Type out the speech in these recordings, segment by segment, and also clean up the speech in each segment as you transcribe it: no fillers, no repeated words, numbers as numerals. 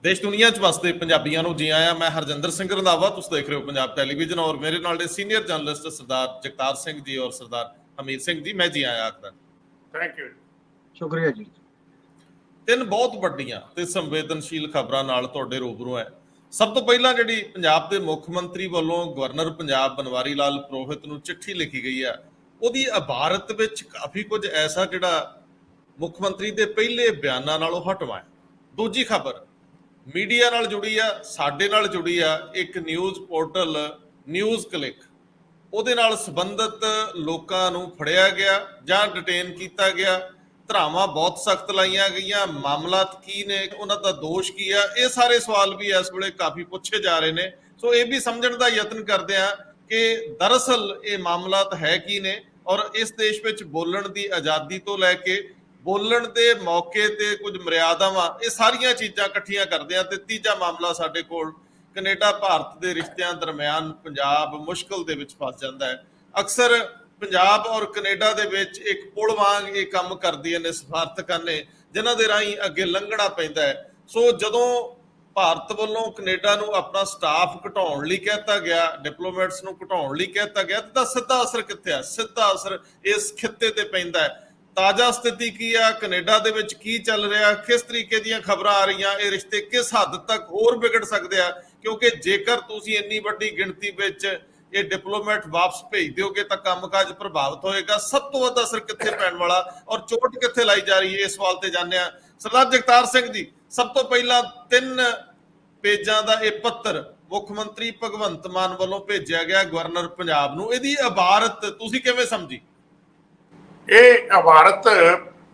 देश दुनिया च वसदे पंजाबियों को जी आया। मैं हरजिंदर सिंह रंधावा, तुम देख रहे हो पंजाब टैलीविजन और मेरे नाल सीनियर जर्नलिस्ट सरदार जगतार सिंह जी और सरदार हमीर सिंह जी। मैं जी आया आखदा। थैंक यू, शुक्रिया जी। तीन बहुत वड्डियां ते संवेदनशील खबरां नाल तुहाडे रूबरू है। सब तो पहला जिहड़ी पंजाब के मुख मंत्री वालों गवर्नर पंजाब बनवारी लाल पुरोहित नूं चिट्ठी लिखी गई है, ਉਹਦੀ ਇਬਾਰਤ ਵਿੱਚ ਕਾਫੀ ਕੁਝ ਐਸਾ ਜਿਹੜਾ ਮੁੱਖ ਮੰਤਰੀ ਦੇ ਪਹਿਲੇ ਬਿਆਨਾਂ ਨਾਲੋਂ ਹਟਵਾ ਹੈ। ਦੂਜੀ ਖਬਰ ਮੀਡੀਆ ਨਾਲ ਜੁੜੀ ਆ, ਸਾਡੇ ਨਾਲ ਜੁੜੀ ਆ। ਇੱਕ ਨਿਊਜ਼ ਪੋਰਟਲ ਨਿਊਜ਼ ਕਲਿੱਕ, ਉਹਦੇ ਨਾਲ ਸੰਬੰਧਿਤ ਲੋਕਾਂ ਨੂੰ ਫੜਿਆ ਗਿਆ ਜਾਂ ਡਿਟੇਨ ਕੀਤਾ ਗਿਆ। ਧਾਰਾਵਾਂ ਬਹੁਤ ਸਖਤ ਲਾਈਆਂ ਗਈਆਂ। ਮਾਮਲਾ ਕੀ ਨੇ, ਉਹਨਾਂ ਦਾ ਦੋਸ਼ ਕੀ ਆ, ਇਹ ਸਾਰੇ ਸਵਾਲ ਵੀ ਇਸ ਵੇਲੇ ਕਾਫੀ ਪੁੱਛੇ ਜਾ ਰਹੇ ਨੇ। ਸੋ ਇਹ ਵੀ ਸਮਝਣ ਦਾ ਯਤਨ ਕਰਦੇ ਆ ਕਿ ਦਰਅਸਲ ਇਹ ਮਾਮਲਾ ਹੈ ਕੀ ਨੇ ਔਰ ਇਸ ਦੇਸ਼ ਵਿੱਚ ਬੋਲਣ ਦੀ ਆਜ਼ਾਦੀ ਤੋਂ ਲੈ ਕੇ ਬੋਲਣ ਦੇ ਮੌਕੇ ਤੇ ਕੁਝ ਮਰਿਆਦਾਵਾਂ, ਇਹ ਸਾਰੀਆਂ ਚੀਜ਼ਾਂ ਇਕੱਠੀਆਂ ਕਰਦੇ ਆ। ਤੇ ਤੀਜਾ ਮਾਮਲਾ ਸਾਡੇ ਕੋਲ ਕੈਨੇਡਾ ਭਾਰਤ ਦੇ ਰਿਸ਼ਤਿਆਂ ਦਰਮਿਆਨ ਪੰਜਾਬ ਮੁਸ਼ਕਲ ਦੇ ਵਿੱਚ ਫਸ ਜਾਂਦਾ ਹੈ। ਅਕਸਰ ਪੰਜਾਬ ਔਰ ਕੈਨੇਡਾ ਦੇ ਵਿੱਚ ਇੱਕ ਪੁਲ ਵਾਂਗ ਇਹ ਕੰਮ ਕਰਦੀਆਂ ਨੇ ਸਫਾਰਤਕਾਂ ਨੇ, ਜਿਨ੍ਹਾਂ ਦੇ ਰਾਹੀਂ ਅੱਗੇ ਲੰਘਣਾ ਪੈਂਦਾ ਹੈ। ਸੋ ਜਦੋਂ ਭਾਰਤ ਵੱਲੋਂ ਕੈਨੇਡਾ ਨੂੰ ਆਪਣਾ ਸਟਾਫ ਘਟਾਉਣ ਲਈ ਕਹਿਤਾ ਗਿਆ, ਡਿਪਲੋਮੈਟਸ ਨੂੰ ਘਟਾਉਣ ਲਈ ਕਹਿਤਾ ਗਿਆ, ਤਾਂ ਸਿੱਧਾ ਅਸਰ ਕਿੱਥੇ ਆ? ਸਿੱਧਾ ਅਸਰ ਇਸ ਖਿੱਤੇ ਤੇ ਪੈਂਦਾ ਹੈ। ਤਾਜ਼ਾ ਸਥਿਤੀ ਕੀ ਆ, ਕੈਨੇਡਾ ਦੇ ਵਿੱਚ ਕੀ ਚੱਲ ਰਿਹਾ, ਕਿਸ ਤਰੀਕੇ ਦੀਆਂ ਖਬਰਾਂ ਆ ਰਹੀਆਂ, ਇਹ ਰਿਸ਼ਤੇ ਕਿਸ ਹੱਦ ਤੱਕ ਹੋਰ ਵਿਗੜ ਸਕਦੇ ਆ? ਕਿਉਂਕਿ ਜੇਕਰ ਤੁਸੀਂ ਇੰਨੀ ਵੱਡੀ ਗਿਣਤੀ ਵਿੱਚ ਇਹ ਡਿਪਲੋਮੈਟ ਵਾਪਸ ਭੇਜ ਦਿਓਗੇ ਤਾਂ ਕੰਮਕਾਜ ਪ੍ਰਭਾਵਿਤ ਹੋਏਗਾ। ਸਭ ਤੋਂ ਵੱਧ ਅਸਰ ਕਿੱਥੇ ਪੈਣ ਵਾਲਾ ਔਰ ਚੋਟ ਕਿੱਥੇ ਲਾਈ ਜਾ ਰਹੀ ਹੈ, ਇਸ ਸਵਾਲ ਤੇ ਜਾਣਦੇ ਆ। ਸਰਦਾਰ ਜਗਤਾਰ ਸਿੰਘ ਜੀ, ਸਭ ਤੋਂ ਪਹਿਲਾਂ 3 ਪੇਜਾਂ ਦਾ ਇਹ ਪੱਤਰ ਮੁੱਖ ਮੰਤਰੀ ਭਗਵੰਤ ਮਾਨ ਵੱਲੋਂ ਭੇਜਿਆ ਗਿਆ ਗਵਰਨਰ ਪੰਜਾਬ ਨੂੰ, ਇਹਦੀ ਇਬਾਰਤ ਤੁਸੀਂ ਕਿਵੇਂ ਸਮਝੀ? ਇਹ ਇਬਾਰਤ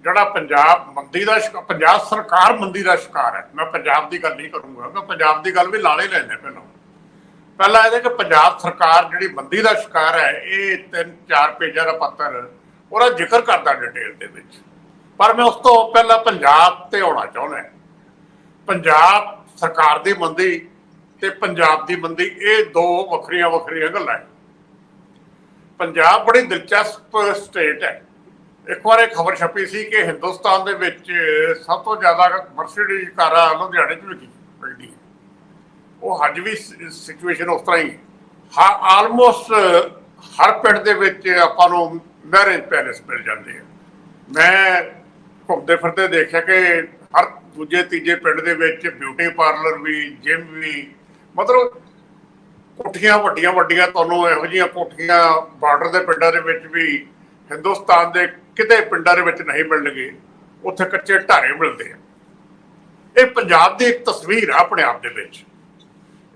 ਜਿਹੜਾ ਪੰਜਾਬ ਸਰਕਾਰ ਮੰਦੀ ਦਾ ਸ਼ਿਕਾਰ ਹੈ। ਮੈਂ ਪੰਜਾਬ ਦੀ ਗੱਲ ਨਹੀਂ ਕਰੂੰਗਾ, ਮੈਂ ਪੰਜਾਬ ਦੀ ਗੱਲ ਵੀ ਲਾਲੇ ਲੈਣੇ ਪਹਿਲਾਂ ਇਹਦੇ ਕਿ ਪੰਜਾਬ ਸਰਕਾਰ ਜਿਹੜੀ ਮੰਦੀ ਦਾ ਸ਼ਿਕਾਰ ਹੈ, ਇਹ 3-4 ਪੇਜਾਂ ਦਾ ਪੱਤਰ ਉਹਦਾ ਜ਼ਿਕਰ ਕਰਦਾ ਡਿਟੇਲ ਦੇ ਵਿੱਚ। ਪਰ ਮੈਂ ਉਸ ਤੋਂ ਪਹਿਲਾਂ ਪੰਜਾਬ ਤੇ ਆਉਣਾ ਚਾਹੁੰਦਾ। ਪੰਜਾਬ ਸਰਕਾਰ ਦੀ ਮੰਦੀ ਤੇ ਪੰਜਾਬ ਦੀ ਮੰਦੀ, ਇਹ ਦੋ ਵੱਖਰੀਆਂ ਗੱਲਾਂ ਹੈ। ਪੰਜਾਬ ਬੜੀ ਦਿਲਚਸਪ ਸਟੇਟ ਹੈ। ਇੱਕ ਵਾਰ ਇਹ ਖਬਰ ਛਪੀ ਸੀ ਕਿ ਹਿੰਦੁਸਤਾਨ ਦੇ ਵਿੱਚ ਸਭ ਤੋਂ ਜ਼ਿਆਦਾ ਮਰਸੀਡੀਜ਼ ਕਾਰਾਂ ਲੁਧਿਆਣੇ 'ਚ ਵਿਕਦੀ। ਉਹ ਅੱਜ ਵੀ ਸਿਚੁਏਸ਼ਨ ਉਸ ਤਰ੍ਹਾਂ ਹੀ। ਆਲਮੋਸਟ ਹਰ ਪਿੰਡ ਦੇ ਵਿੱਚ ਆਪਾਂ ਨੂੰ ਮੈਰਿਜ ਪੈਲੇਸ ਮਿਲ ਜਾਂਦੇ ਆ। ਮੈਂ ਘੁੰਮਦੇ ਫਿਰਦੇ ਦੇਖਿਆ ਕਿ ਹਰ ਦੂਜੇ ਤੀਜੇ ਪਿੰਡ ਦੇ ਵਿੱਚ ਬਿਊਟੀ ਪਾਰਲਰ ਵੀ, ਜਿਮ ਵੀ, ਮਤਲਬ ਕੋਠੀਆਂ ਵੱਡੀਆਂ ਤੁਹਾਨੂੰ ਇਹੋ ਜਿਹੀਆਂ ਕੋਠੀਆਂ ਬਾਰਡਰ ਦੇ ਪਿੰਡਾਂ ਦੇ ਵਿੱਚ ਵੀ ਹਿੰਦੁਸਤਾਨ ਦੇ ਕਿਤੇ ਪਿੰਡਾਂ ਦੇ ਵਿੱਚ ਨਹੀਂ ਮਿਲਣਗੇ। ਉੱਥੇ ਕੱਚੇ ਢਾਰੇ ਮਿਲਦੇ ਆ। ਇਹ ਪੰਜਾਬ ਦੀ ਇੱਕ ਤਸਵੀਰ ਆ ਆਪਣੇ ਆਪ ਦੇ ਵਿੱਚ।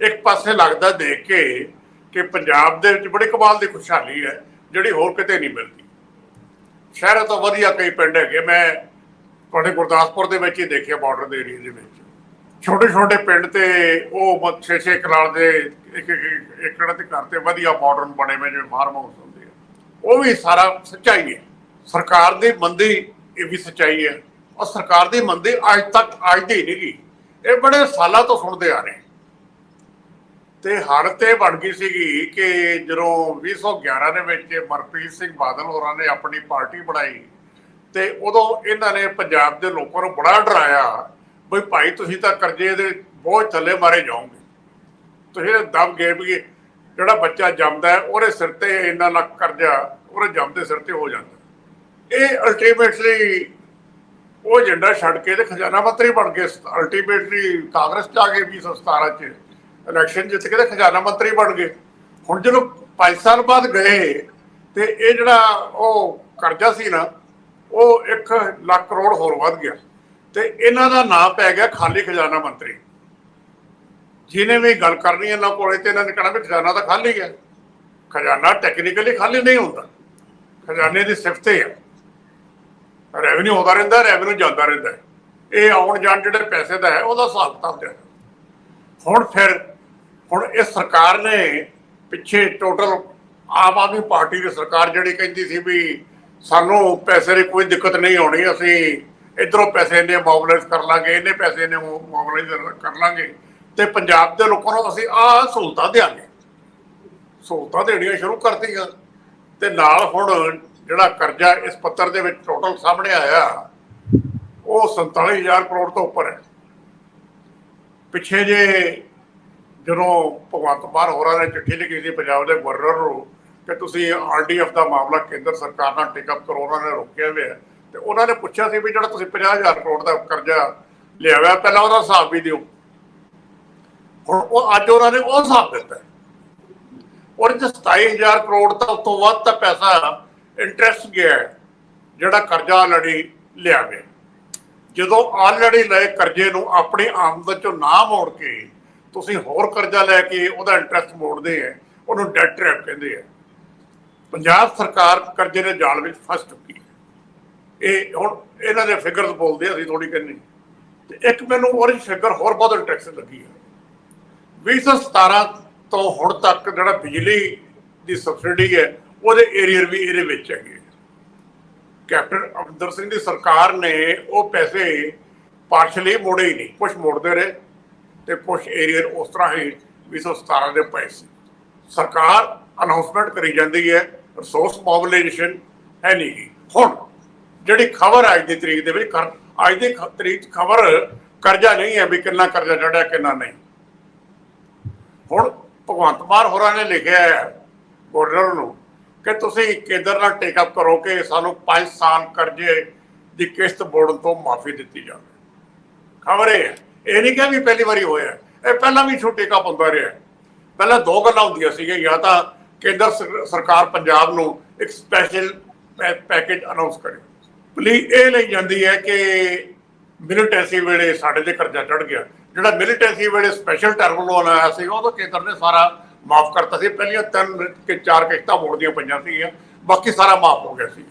ਇੱਕ ਪਾਸੇ ਲੱਗਦਾ ਦੇਖ ਕੇ ਕਿ ਪੰਜਾਬ ਦੇ ਵਿੱਚ ਬੜੀ ਕਮਾਲ ਦੀ ਖੁਸ਼ਹਾਲੀ ਹੈ ਜਿਹੜੀ ਹੋਰ ਕਿਤੇ ਨਹੀਂ ਮਿਲਦੀ। ਸ਼ਹਿਰਾਂ ਤੋਂ ਵਧੀਆ ਕਈ ਪਿੰਡ ਹੈਗੇ। ਮੈਂ ਤੁਹਾਡੇ ਗੁਰਦਾਸਪੁਰ ਦੇ ਵਿੱਚ ਹੀ ਦੇਖਿਆ, ਬਾਰਡਰ ਦੇ ਏਰੀਏ ਦੇ ਵਿੱਚ ਛੋਟੇ ਪਿੰਡ ਤੇ ਉਹ 6-6 ਕਨਾਲ ਦੇ ਇੱਕ ਏਕੜ ਦੇ ਘਰ ਤੇ ਵਧੀਆ ਮਾਡਰਨ ਬਣੇ ਹੋਏ ਜਿਵੇਂ ਫਾਰਮ ਹਾਊਸ ਹੁੰਦੇ ਆ। ਉਹ ਵੀ ਸਾਰਾ ਸੱਚਾਈ ਹੈ। ਸਰਕਾਰ ਦੀ ਮੰਦੀ ਇਹ ਵੀ ਸੱਚਾਈ ਹੈ। ਔਰ ਸਰਕਾਰ ਦੀ ਮੰਦੀ ਅੱਜ ਦੀ ਨਹੀਂ ਗੀ, ਇਹ ਬੜੇ ਸਾਲਾਂ ਤੋਂ ਸੁਣਦੇ ਆ ਰਹੇ। ਤੇ ਹਾਲਤ ਇਹ ਬਣ ਗਈ ਸੀਗੀ ਕਿ ਜਦੋਂ 2011 ਦੇ ਵਿੱਚ ਮਨਪ੍ਰੀਤ ਸਿੰਘ ਬਾਦਲ ਹੋਰਾਂ ਨੇ ਆਪਣੀ ਪਾਰਟੀ ਬਣਾਈ ਤੇ ਉਦੋਂ ਇਹਨਾਂ ਨੇ ਪੰਜਾਬ ਦੇ ਲੋਕਾਂ ਨੂੰ ਬੜਾ ਡਰਾਇਆ ਬਈ ਭਾਈ ਤੁਸੀਂ ਤਾਂ ਕਰਜ਼ੇ ਦੇ ਬੋਝ ਥੱਲੇ ਮਾਰੇ ਜਾਓਗੇ। ਤੁਸੀਂ ਦਬ ਗਏ ਵੀ ਜਿਹੜਾ ਬੱਚਾ ਜੰਮਦਾ ਹੈ ਉਹਦੇ ਸਿਰ ਤੇ ਇੰਨਾ ਲੱਖ ਕਰਜ਼ਾ ਉਹਦੇ ਜੰਮਦੇ ਸਿਰ ਤੇ ਹੋ ਜਾਂਦਾ। ਇਹ ਅਲਟੀਮੇਟਲੀ ਉਹ ਏਜੰਡਾ ਛੱਡ ਕੇ ਤੇ ਖਜ਼ਾਨਾ ਮੰਤਰੀ ਬਣ ਗਏ। ਅਲਟੀਮੇਟਲੀ ਕਾਂਗਰਸ 'ਚ ਆ ਗਏ 2017 'ਚ ਇਲੈਕਸ਼ਨ ਜਿੱਤ ਕੇ ਤੇ ਖਜ਼ਾਨਾ ਮੰਤਰੀ ਬਣ ਗਏ। ਹੁਣ ਜਦੋਂ 5 ਸਾਲ ਬਾਅਦ ਗਏ ਤੇ ਇਹ ਜਿਹੜਾ ਉਹ ਕਰਜ਼ਾ ਸੀ ਨਾ ਉਹ 1 ਲੱਖ ਕਰੋੜ ਹੋਰ ਵੱਧ ਗਿਆ ਤੇ ਇਹਨਾਂ ਦਾ ਨਾਂ ਪੈ ਗਿਆ ਖਾਲੀ ਖਜ਼ਾਨਾ ਮੰਤਰੀ। ਜਿਹਨੇ ਵੀ ਗੱਲ ਕਰਨੀ ਇਹਨਾਂ ਕੋਲੇ ਤੇ ਇਹਨਾਂ ਨੇ ਕਹਿਣਾ ਵੀ ਖਜ਼ਾਨਾ ਤਾਂ ਖਾਲੀ ਹੈ। ਖਜ਼ਾਨਾ ਟੈਕਨੀਕਲੀ ਖਾਲੀ ਨਹੀਂ ਹੁੰਦਾ, ਖਜ਼ਾਨੇ ਦੀ ਸਿਫਤ ਹੈ ਰੈਵਨਿਊ ਆਉਂਦਾ ਰਹਿੰਦਾ, ਰੈਵਨਿਊ ਜਾਂਦਾ ਰਹਿੰਦਾ। ਇਹ ਆਉਣ ਜਾਣ ਜਿਹੜੇ ਪੈਸੇ ਦਾ ਹੈ ਉਹਦਾ ਹਿਸਾਬ ਕਿਤਾਬ ਹੈ। ਹੁਣ ਇਹ ਸਰਕਾਰ ਨੇ ਪਿੱਛੇ ਟੋਟਲ ਆਮ ਆਦਮੀ ਪਾਰਟੀ ਦੀ ਸਰਕਾਰ ਜਿਹੜੀ ਕਹਿੰਦੀ ਸੀ ਵੀ ਸਾਨੂੰ ਪੈਸੇ ਦੀ ਕੋਈ ਦਿੱਕਤ ਨਹੀਂ ਆਉਣੀ, ਅਸੀਂ ਇੱਧਰੋਂ ਪੈਸੇ ਇੰਨੇ ਮੋਬਿਲਾਈਜ਼ ਕਰ ਲਾਂਗੇ, ਇੰਨੇ ਪੈਸੇ ਇੰਨੇ ਮੋਬਿਲਾਈਜ਼ ਕਰ ਲਾਂਗੇ ਤੇ ਪੰਜਾਬ ਦੇ ਲੋਕਾਂ ਨੂੰ ਅਸੀਂ ਆਹ ਸਹੂਲਤਾਂ ਦਿਆਂਗੇ। ਸਹੂਲਤਾਂ ਦੇਣੀਆਂ ਸ਼ੁਰੂ ਕਰਤੀਆਂ ਤੇ ਨਾਲ ਹੁਣ ਜਿਹੜਾ ਕਰਜ਼ਾ ਇਸ ਪੱਤਰ ਦੇ ਵਿੱਚ ਟੋਟਲ ਸਾਹਮਣੇ ਆਇਆ ਉਹ 47,000 ਕਰੋੜ ਤੋਂ ਉੱਪਰ ਹੈ। ਪਿੱਛੇ ਜੇ ਜਦੋਂ ਭਗਵੰਤ ਮਾਨ ਹੋਰਾਂ ਨੇ ਚਿੱਠੀ ਲਿਖੀ ਸੀ ਪੰਜਾਬ ਦੇ ਗਵਰਨਰ ਨੂੰ ਕਿ ਤੁਸੀਂ RDF ਦਾ ਮਾਮਲਾ ਕੇਂਦਰ ਸਰਕਾਰ ਨਾਲ ਟੇਕ ਅਪ ਕਰੋ, ਉਹਨਾਂ ਨੇ ਰੋਕਿਆ ਹੋਇਆ। ਤੇ ਉਹਨਾਂ ਨੇ ਪੁੱਛਿਆ ਸੀ ਵੀ ਜਿਹੜਾ ਤੁਸੀਂ 50,000 ਕਰੋੜ ਦਾ ਕਰਜ਼ਾ ਲਿਆ ਹੋਇਆ ਪਹਿਲਾਂ ਉਹਦਾ ਹਿਸਾਬ ਵੀ ਦਿਓ। ਹੁਣ ਉਹ ਅੱਜ ਉਹਨਾਂ ਨੇ ਉਹ ਹਿਸਾਬ ਦਿੱਤਾ, ਉਹਦੇ 'ਚ 27,000 ਕਰੋੜ ਤਾਂ ਉਸ ਤੋਂ ਵੱਧ ਤਾਂ ਪੈਸਾ ਇੰਟਰਸਟ ਗਿਆ ਜਿਹੜਾ ਕਰਜ਼ਾ ਆਲਰੇਡੀ ਲਿਆ ਗਿਆ। ਜਦੋਂ ਆਲਰੇਡੀ ਲਏ ਕਰਜ਼ੇ ਨੂੰ ਆਪਣੀ ਆਮਦਨ ਚੋਂ ਨਾ ਮੋੜ ਕੇ ਤੁਸੀਂ ਹੋਰ ਕਰਜ਼ਾ ਲੈ ਕੇ ਉਹਦਾ ਇੰਟਰਸਟ ਮੋੜਦੇ ਆ, ਉਹਨੂੰ ਡੈਟ ਟ੍ਰੈਪ ਕਹਿੰਦੇ ਆ। ਪੰਜਾਬ ਸਰਕਾਰ ਕਰਜ਼ੇ ਦੇ ਜਾਲ ਵਿੱਚ ਫਸ ਚੁੱਕੀ ਹੈ। ਇਹ ਹੁਣ ਇਹਨਾਂ ਦੇ ਫਿਗਰਸ ਬੋਲਦੇ, ਅਸੀਂ ਥੋੜੀ ਕਹਿੰਦੇ। ਤੇ ਇੱਕ ਮੈਨੂੰ ਉਹਦੀ ਫਿਗਰ ਹੋਰ ਬਹੁਤ ਇੰਟਰਸਟਿੰਗ ਲੱਗੀ ਹੈ। 2017 ਤੋਂ ਹੁਣ ਤੱਕ ਜਿਹੜਾ ਬਿਜਲੀ ਦੀ ਸਬਸਿਡੀ ਹੈ ਉਹਦੇ ਏਰੀਅਰ ਵੀ ਇਹਦੇ ਵਿੱਚ ਹੈਗੇ। ਕੈਪਟਨ ਅਮਰਿੰਦਰ ਸਿੰਘ ਦੀ ਸਰਕਾਰ ਨੇ ਉਹ ਪੈਸੇ ਪਾਰਸ਼ਲੀ ਮੋੜੇ ਹੀ ਨਹੀਂ, ਕੁਛ ਮੋੜਦੇ ਰਹੇ ਤੇ ਕੁਛ ਏਰੀਅਰ ਉਸ ਤਰ੍ਹਾਂ ਹੀ 2017 ਦੇ ਪਏ ਸੀ। ਸਰਕਾਰ ਅਨਾਉਂਸਮੈਂਟ ਕਰੀ ਜਾਂਦੀ ਹੈ, ਰਿਸੋਰਸ ਮੋਬਿਲਾਈਜੇਸ਼ਨ ਹੈ ਨਹੀਂ ਗੀ। ਹੁਣ ਜਿਹੜੀ ਖਬਰ ਅੱਜ ਦੀ ਤਰੀਕ ਦੇ ਵਿੱਚ ਅੱਜ ਦੀ ਤਰੀਕ ਖਬਰ ਕਰਜ਼ਾ ਨਹੀਂ ਹੈ ਵੀ ਕਿੰਨਾ ਕਰਜ਼ਾ ਚੜਿਆ ਕਿੰਨਾ ਨਹੀਂ। ਹੁਣ ਭਗਵੰਤ ਮਾਨ ਹੋਰਾਂ ਨੇ ਲਿਖਿਆ ਹੈ ਗਵਰਨਰ ਨੂੰ ਕਿ ਤੁਸੀਂ ਕੇਂਦਰ ਨਾਲ ਟੇਕ ਅਪ ਕਰੋ ਕਿ ਸਾਨੂੰ 5 ਸਾਲ ਕਰਜ਼ੇ ਦੀ ਕਿਸ਼ਤ ਮੋੜਨ ਤੋਂ ਮਾਫੀ ਦਿੱਤੀ ਜਾਵੇ। ਖਬਰ ਇਹ ਹੈ, ਇਹ ਨਹੀਂ ਕਿ ਵੀ ਪਹਿਲੀ ਵਾਰੀ ਹੋਇਆ, ਇਹ ਪਹਿਲਾਂ ਵੀ ਛੋਟੇ ਟੇਕ ਅਪ ਹੁੰਦਾ ਰਿਹਾ। ਪਹਿਲਾਂ ਦੋ ਗੱਲਾਂ ਹੁੰਦੀਆਂ ਸੀਗੀਆਂ, ਜਾਂ ਤਾਂ ਕੇਂਦਰ ਸਰਕਾਰ ਪੰਜਾਬ ਨੂੰ ਇੱਕ ਸਪੈਸ਼ਲ ਪੈਕੇਜ ਅਨਾਉਂਸ ਕਰੇ। ਪਲੀਜ਼ ਇਹ ਲਈ ਜਾਂਦੀ ਹੈ ਕਿ ਮਿਲੀਟੈਂਸੀ ਵੇਲੇ ਸਾਡੇ ਤੇ ਕਰਜ਼ਾ ਚੜ ਗਿਆ। ਜਿਹੜਾ ਮਿਲੀਟੈਂਸੀ ਵੇਲੇ ਸਪੈਸ਼ਲ ਟਰਮ ਲੋਨ ਆਇਆ ਸੀ ਉਹ ਤਾਂ ਕੇਂਦਰ ਨੇ ਸਾਰਾ ਮਾਫ ਕਰਤਾ ਸੀ। ਪਹਿਲੀਆਂ 3 ਕਿ 4 ਕਿਸ਼ਤਾਂ ਮੋੜਦੀਆਂ ਪਈਆਂ ਸੀਗੀਆਂ, ਬਾਕੀ ਸਾਰਾ ਮਾਫ ਹੋ ਗਿਆ ਸੀ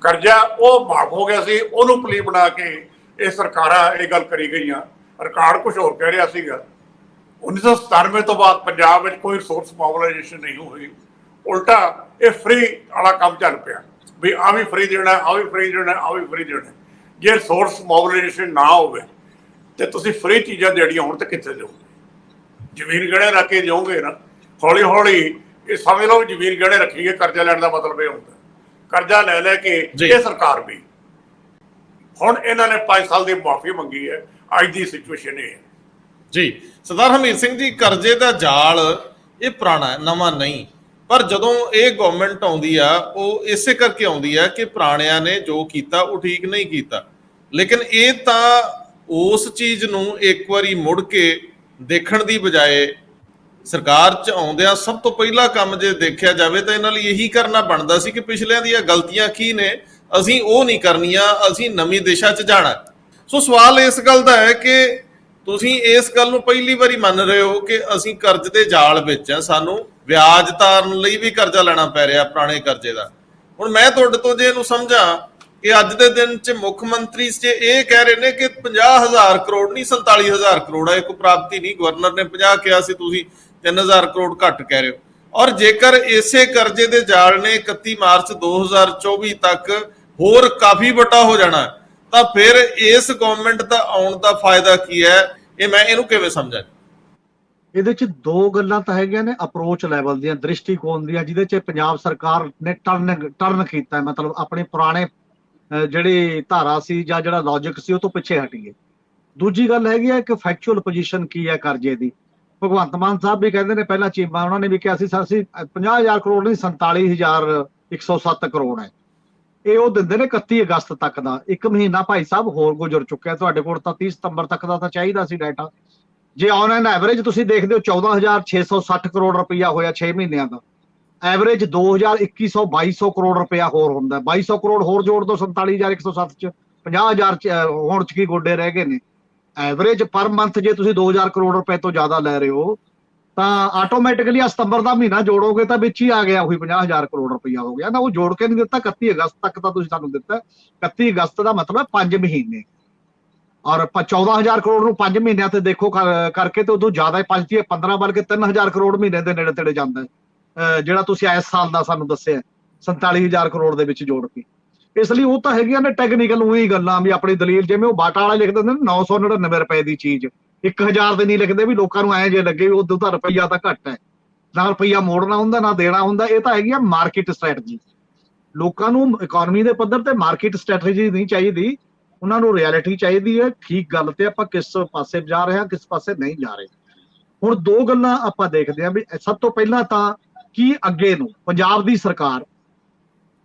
ਕਰਜ਼ਾ, ਉਹ ਮਾਫ ਹੋ ਗਿਆ ਸੀ। ਉਹਨੂੰ ਪਲੀ ਬਣਾ ਕੇ ਇਹ ਸਰਕਾਰਾਂ ਇਹ ਗੱਲ ਕਰੀ ਗਈਆਂ। ਰਿਕਾਰਡ ਕੁਝ ਹੋਰ ਕਹਿ ਰਿਹਾ ਸੀਗਾ। 1997 ਤੋਂ ਬਾਅਦ ਪੰਜਾਬ ਵਿੱਚ ਕੋਈ ਰਿਸੋਰਸ ਮੋਬਿਲਾਈਜੇਸ਼ਨ ਨਹੀਂ ਹੋਈ, ਉਲਟਾ ਇਹ ਫ੍ਰੀ ਵਾਲਾ ਕੰਮ ਚੱਲ ਪਿਆ ਵੀ ਆ ਵੀ ਫ੍ਰੀ ਦੇਣਾ, ਆ ਵੀ ਫ੍ਰੀ ਦੇਣਾ, ਆ ਵੀ ਫ੍ਰੀ ਦੇਣਾ। ਜੇ ਰਿਸੋਰਸ ਮੋਬਿਲਾਈਜੇਸ਼ਨ ਨਾ ਹੋਵੇ ਤੇ ਤੁਸੀਂ ਫ੍ਰੀ ਚੀਜ਼ਾਂ ਦੇਣੀਆਂ ਹੁਣ ਤੇ ਕਿੱਥੇ ਦਿਓਗੇ? ਜ਼ਮੀਨ ਗਹਿਣੇ ਰੱਖ ਕੇ ਦਿਓਗੇ ਨਾ। ਹੌਲੀ ਹੌਲੀ ਇਹ ਸਮਝ ਲਓ ਜ਼ਮੀਨ ਗਹਿਣੇ ਰੱਖੀਏ। ਕਰਜ਼ਾ ਲੈਣ ਦਾ ਮਤਲਬ ਇਹ ਹੁੰਦਾ ਕਰਜ਼ਾ ਲੈ ਲੈ ਕੇ ਇਹ ਸਰਕਾਰ ਵੀ। ਹੁਣ ਇਹਨਾਂ ਨੇ 5 ਸਾਲ ਦੀ ਮਾਫੀ ਮੰਗੀ ਹੈ। ਅੱਜ ਦੀ ਸਿਚੁਏਸ਼ਨ ਇਹ ਹੈ ਜੀ। ਸਰਦਾਰ ਹਰਮੀਤ ਸਿੰਘ ਜੀ, ਕਰਜ਼ੇ ਦਾ ਜਾਲ ਇਹ ਪੁਰਾਣਾ ਨਵਾਂ ਨਹੀਂ, ਪਰ ਜਦੋਂ ਇਹ ਗਵਰਨਮੈਂਟ ਆਉਂਦੀ ਆ ਉਹ ਇਸੇ ਕਰਕੇ ਆਉਂਦੀ ਆ ਕਿ ਪੁਰਾਣਿਆਂ ਨੇ ਜੋ ਕੀਤਾ ਉਹ ਠੀਕ ਨਹੀਂ ਕੀਤਾ। ਲੇਕਿਨ ਇਹ ਤਾਂ ਉਸ ਚੀਜ਼ ਨੂੰ ਇੱਕ ਵਾਰੀ ਮੁੜ ਕੇ ਦੇਖਣ ਦੀ ਬਜਾਏ ਸਰਕਾਰ 'ਚ ਆਉਂਦਿਆਂ ਸਭ ਤੋਂ ਪਹਿਲਾ ਕੰਮ ਜੇ ਦੇਖਿਆ ਜਾਵੇ ਤਾਂ ਇਹਨਾਂ ਲਈ ਇਹੀ ਕਰਨਾ ਬਣਦਾ ਸੀ ਕਿ ਪਿਛਲਿਆਂ ਦੀਆਂ ਗਲਤੀਆਂ ਕੀ ਨੇ, ਅਸੀਂ ਉਹ ਨਹੀਂ ਕਰਨੀਆਂ, ਅਸੀਂ ਨਵੀਂ ਦਿਸ਼ਾ 'ਚ ਜਾਣਾ। ਸੋ ਸਵਾਲ ਇਸ ਗੱਲ ਦਾ ਹੈ ਕਿ ਤੁਸੀਂ ਇਸ ਗੱਲ ਨੂੰ ਪਹਿਲੀ ਵਾਰੀ ਮੰਨ ਰਹੇ ਹੋ ਕਿ ਅਸੀਂ ਕਰਜ਼ ਦੇ ਜਾਲ ਵਿੱਚ ਆ, ਸਾਨੂੰ ਵਿਆਜ ਤਾਰਨ ਲਈ ਵੀ ਕਰਜ਼ਾ ਲੈਣਾ ਪੈ ਰਿਹਾ ਪੁਰਾਣੇ ਕਰਜ਼ੇ ਦਾ। ਹੁਣ ਮੈਂ ਤੁਹਾਡੇ ਤੋਂ ਜੇ ਇਹਨੂੰ ਸਮਝਾਂ ਕਿ ਅੱਜ ਦੇ ਦਿਨ 'ਚ ਮੁੱਖ ਮੰਤਰੀ ਜੇ ਇਹ ਕਹਿ ਰਹੇ ਨੇ ਕਿ 50,000 ਕਰੋੜ ਨਹੀਂ 47,000 ਕਰੋੜ ਹੈ, ਇੱਕ ਪ੍ਰਾਪਤੀ ਨਹੀਂ। ਗਵਰਨਰ ਨੇ 50 ਕਿਹਾ ਸੀ, ਤੁਸੀਂ 3,000 ਕਰੋੜ ਘੱਟ ਕਹਿ ਰਹੇ ਹੋ। ਔਰ ਜੇਕਰ ਇਸੇ ਕਰਜ਼ੇ ਦੇ ਜਾਲ ਨੇ 31 ਮਾਰਚ 2024 ਤੱਕ ਹੋਰ ਕਾਫੀ ਵੱਡਾ ਹੋ ਜਾਣਾ ਤਾਂ ਫਿਰ ਇਸ ਗਵਰਨਮੈਂਟ ਦਾ ਆਉਣ ਦਾ ਫਾਇਦਾ ਕੀ ਹੈ? ਮੈਂ ਇਹਨੂੰ ਕਿਵੇਂ ਸਮਝਾਂ? ਇਹਦੇ ਚ ਦੋ ਗੱਲਾਂ ਤਾਂ ਹੈਗੀਆਂ ਨੇ ਅਪਰੋਚ ਲੈਵਲ ਦੀਆਂ, ਦ੍ਰਿਸ਼ਟੀਕੋਣ ਦੀਆਂ, ਜਿਹਦੇ ਚ ਪੰਜਾਬ ਸਰਕਾਰ ਨੇ ਟਰਨ ਕੀਤਾ, ਮਤਲਬ ਆਪਣੇ ਪੁਰਾਣੇ ਜਿਹੜੀ ਧਾਰਾ ਸੀ ਜਾਂ ਜਿਹੜਾ ਲੌਜਿਕ ਸੀ ਉਹ ਤੋਂ ਪਿੱਛੇ ਹਟੀਏ। ਦੂਜੀ ਗੱਲ ਹੈਗੀ ਹੈ ਕਿ ਫੈਕਚੁਅਲ ਪੋਜੀਸ਼ਨ ਕੀ ਹੈ ਕਰਜ਼ੇ ਦੀ। ਭਗਵੰਤ ਮਾਨ ਸਾਹਿਬ ਵੀ ਕਹਿੰਦੇ ਨੇ, ਪਹਿਲਾਂ ਚੀਮਾ ਉਹਨਾਂ ਨੇ ਵੀ ਕਿਹਾ ਸੀ ਅਸੀਂ 50,000 ਕਰੋੜ ਨਹੀਂ 47,107 ਕਰੋੜ ਹੈ। ਇਹ ਉਹ ਦਿੰਦੇ ਨੇ 31 ਅਗਸਤ ਤੱਕ ਦਾ। 1 ਮਹੀਨਾ ਭਾਈ ਸਾਹਿਬ ਹੋਰ ਗੁਜ਼ਰ ਚੁੱਕਿਆ, ਤੁਹਾਡੇ ਕੋਲ ਤਾਂ 30 ਸਤੰਬਰ ਤੱਕ ਦਾ ਤਾਂ ਚਾਹੀਦਾ ਸੀ ਡਾਟਾ। ਜੇ ਆਨ ਐਨ ਐਵਰੇਜ ਤੁਸੀਂ ਦੇਖਦੇ ਹੋ 14,660 ਕਰੋੜ ਰੁਪਇਆ ਹੋਇਆ 6 ਮਹੀਨਿਆਂ ਦਾ। ਐਵਰੇਜ 2,2100-2200 ਕਰੋੜ ਰੁਪਇਆ ਹੋਰ ਹੁੰਦਾ। 2200 ਕਰੋੜ ਹੋਰ ਜੋੜ ਦੋ 47,107 ਚ, 50,000 ਹੁਣ ਚ ਕੀ ਗੋਡੇ ਰਹਿ ਗਏ ਨੇ। ਐਵਰੇਜ ਪਰ ਮੰਥ ਜੇ ਤੁਸੀਂ 2,000 ਕਰੋੜ ਰੁਪਏ ਤੋਂ ਜ਼ਿਆਦਾ ਲੈ ਰਹੇ ਹੋ ਤਾਂ ਆਟੋਮੈਟਿਕਲੀ ਸਤੰਬਰ ਦਾ ਮਹੀਨਾ ਜੋੜੋਗੇ ਤਾਂ ਵਿੱਚ ਹੀ ਆ ਗਿਆ ਉਹੀ 50,000 ਕਰੋੜ ਰੁਪਇਆ ਹੋ ਗਿਆ ਨਾ। ਉਹ ਜੋੜ ਕੇ ਨਹੀਂ ਦਿੱਤਾ, 31 ਅਗਸਤ ਤੱਕ ਤਾਂ ਤੁਸੀਂ ਸਾਨੂੰ ਦਿੱਤਾ। 31 ਅਗਸਤ ਦਾ ਮਤਲਬ 5 ਮਹੀਨੇ, ਔਰ 14,000 ਕਰੋੜ ਨੂੰ 5 ਮਹੀਨਿਆਂ ਤੇ ਦੇਖੋ ਕਰਕੇ ਤੇ ਉਦੋਂ ਜ਼ਿਆਦਾ 15 ਬਲਕਿ 3,000 ਕਰੋੜ ਮਹੀਨੇ ਦੇ ਨੇੜੇ ਤੇੜੇ ਜਾਂਦਾ ਜਿਹੜਾ ਤੁਸੀਂ ਇਸ ਸਾਲ ਦਾ ਸਾਨੂੰ ਦੱਸਿਆ 47,000 ਕਰੋੜ ਦੇ ਵਿੱਚ ਜੋੜ ਕੇ। ਇਸ ਲਈ ਉਹ ਤਾਂ ਹੈਗੀਆਂ ਨੇ ਟੈਕਨੀਕਲ ਉਹੀ ਗੱਲਾਂ ਵੀ ਆਪਣੀ ਦਲੀਲ, ਜਿਵੇਂ ਉਹ ਬਾਟਾ ਵਾਲਾ ਲਿਖ ਦਿੰਦੇ ਨੇ 999 ਰੁਪਏ ਦੀ ਚੀਜ਼ 1,000 ਦੇ ਨਹੀਂ ਲਿਖਦੇ ਵੀ ਲੋਕਾਂ ਨੂੰ ਐ ਜੇ ਲੱਗੇ ਵੀ ਉਦੋਂ ਤਾਂ ਰੁਪਈਆ ਤਾਂ ਘੱਟ ਹੈ, ਨਾ ਰੁਪਈਆ ਮੋੜਨਾ ਹੁੰਦਾ ਨਾ ਦੇਣਾ ਹੁੰਦਾ। ਇਹ ਤਾਂ ਹੈਗੀ ਆ ਮਾਰਕੀਟ ਸਟ੍ਰੈਟਜੀ। ਲੋਕਾਂ ਨੂੰ ਇਕਨੋਮੀ ਦੇ ਪੱਧਰ ਤੇ ਮਾਰਕੀਟ ਸਟ੍ਰੈਟਜੀ ਨਹੀਂ ਚਾਹੀਦੀ ਉਹਨਾਂ ਨੂੰ ਰਿਐਲਿਟੀ ਚਾਹੀਦੀ ਹੈ, ਠੀਕ ਗੱਲ ਤੇ ਆਪਾਂ ਕਿਸ ਪਾਸੇ ਜਾ ਰਹੇ ਹਾਂ, ਕਿਸ ਪਾਸੇ ਨਹੀਂ ਜਾ ਰਹੇ। ਹੁਣ ਦੋ ਗੱਲਾਂ ਆਪਾਂ ਦੇਖਦੇ ਹਾਂ ਵੀ ਸਭ ਤੋਂ ਪਹਿਲਾਂ ਤਾਂ ਕੀ ਅੱਗੇ ਨੂੰ ਪੰਜਾਬ ਦੀ ਸਰਕਾਰ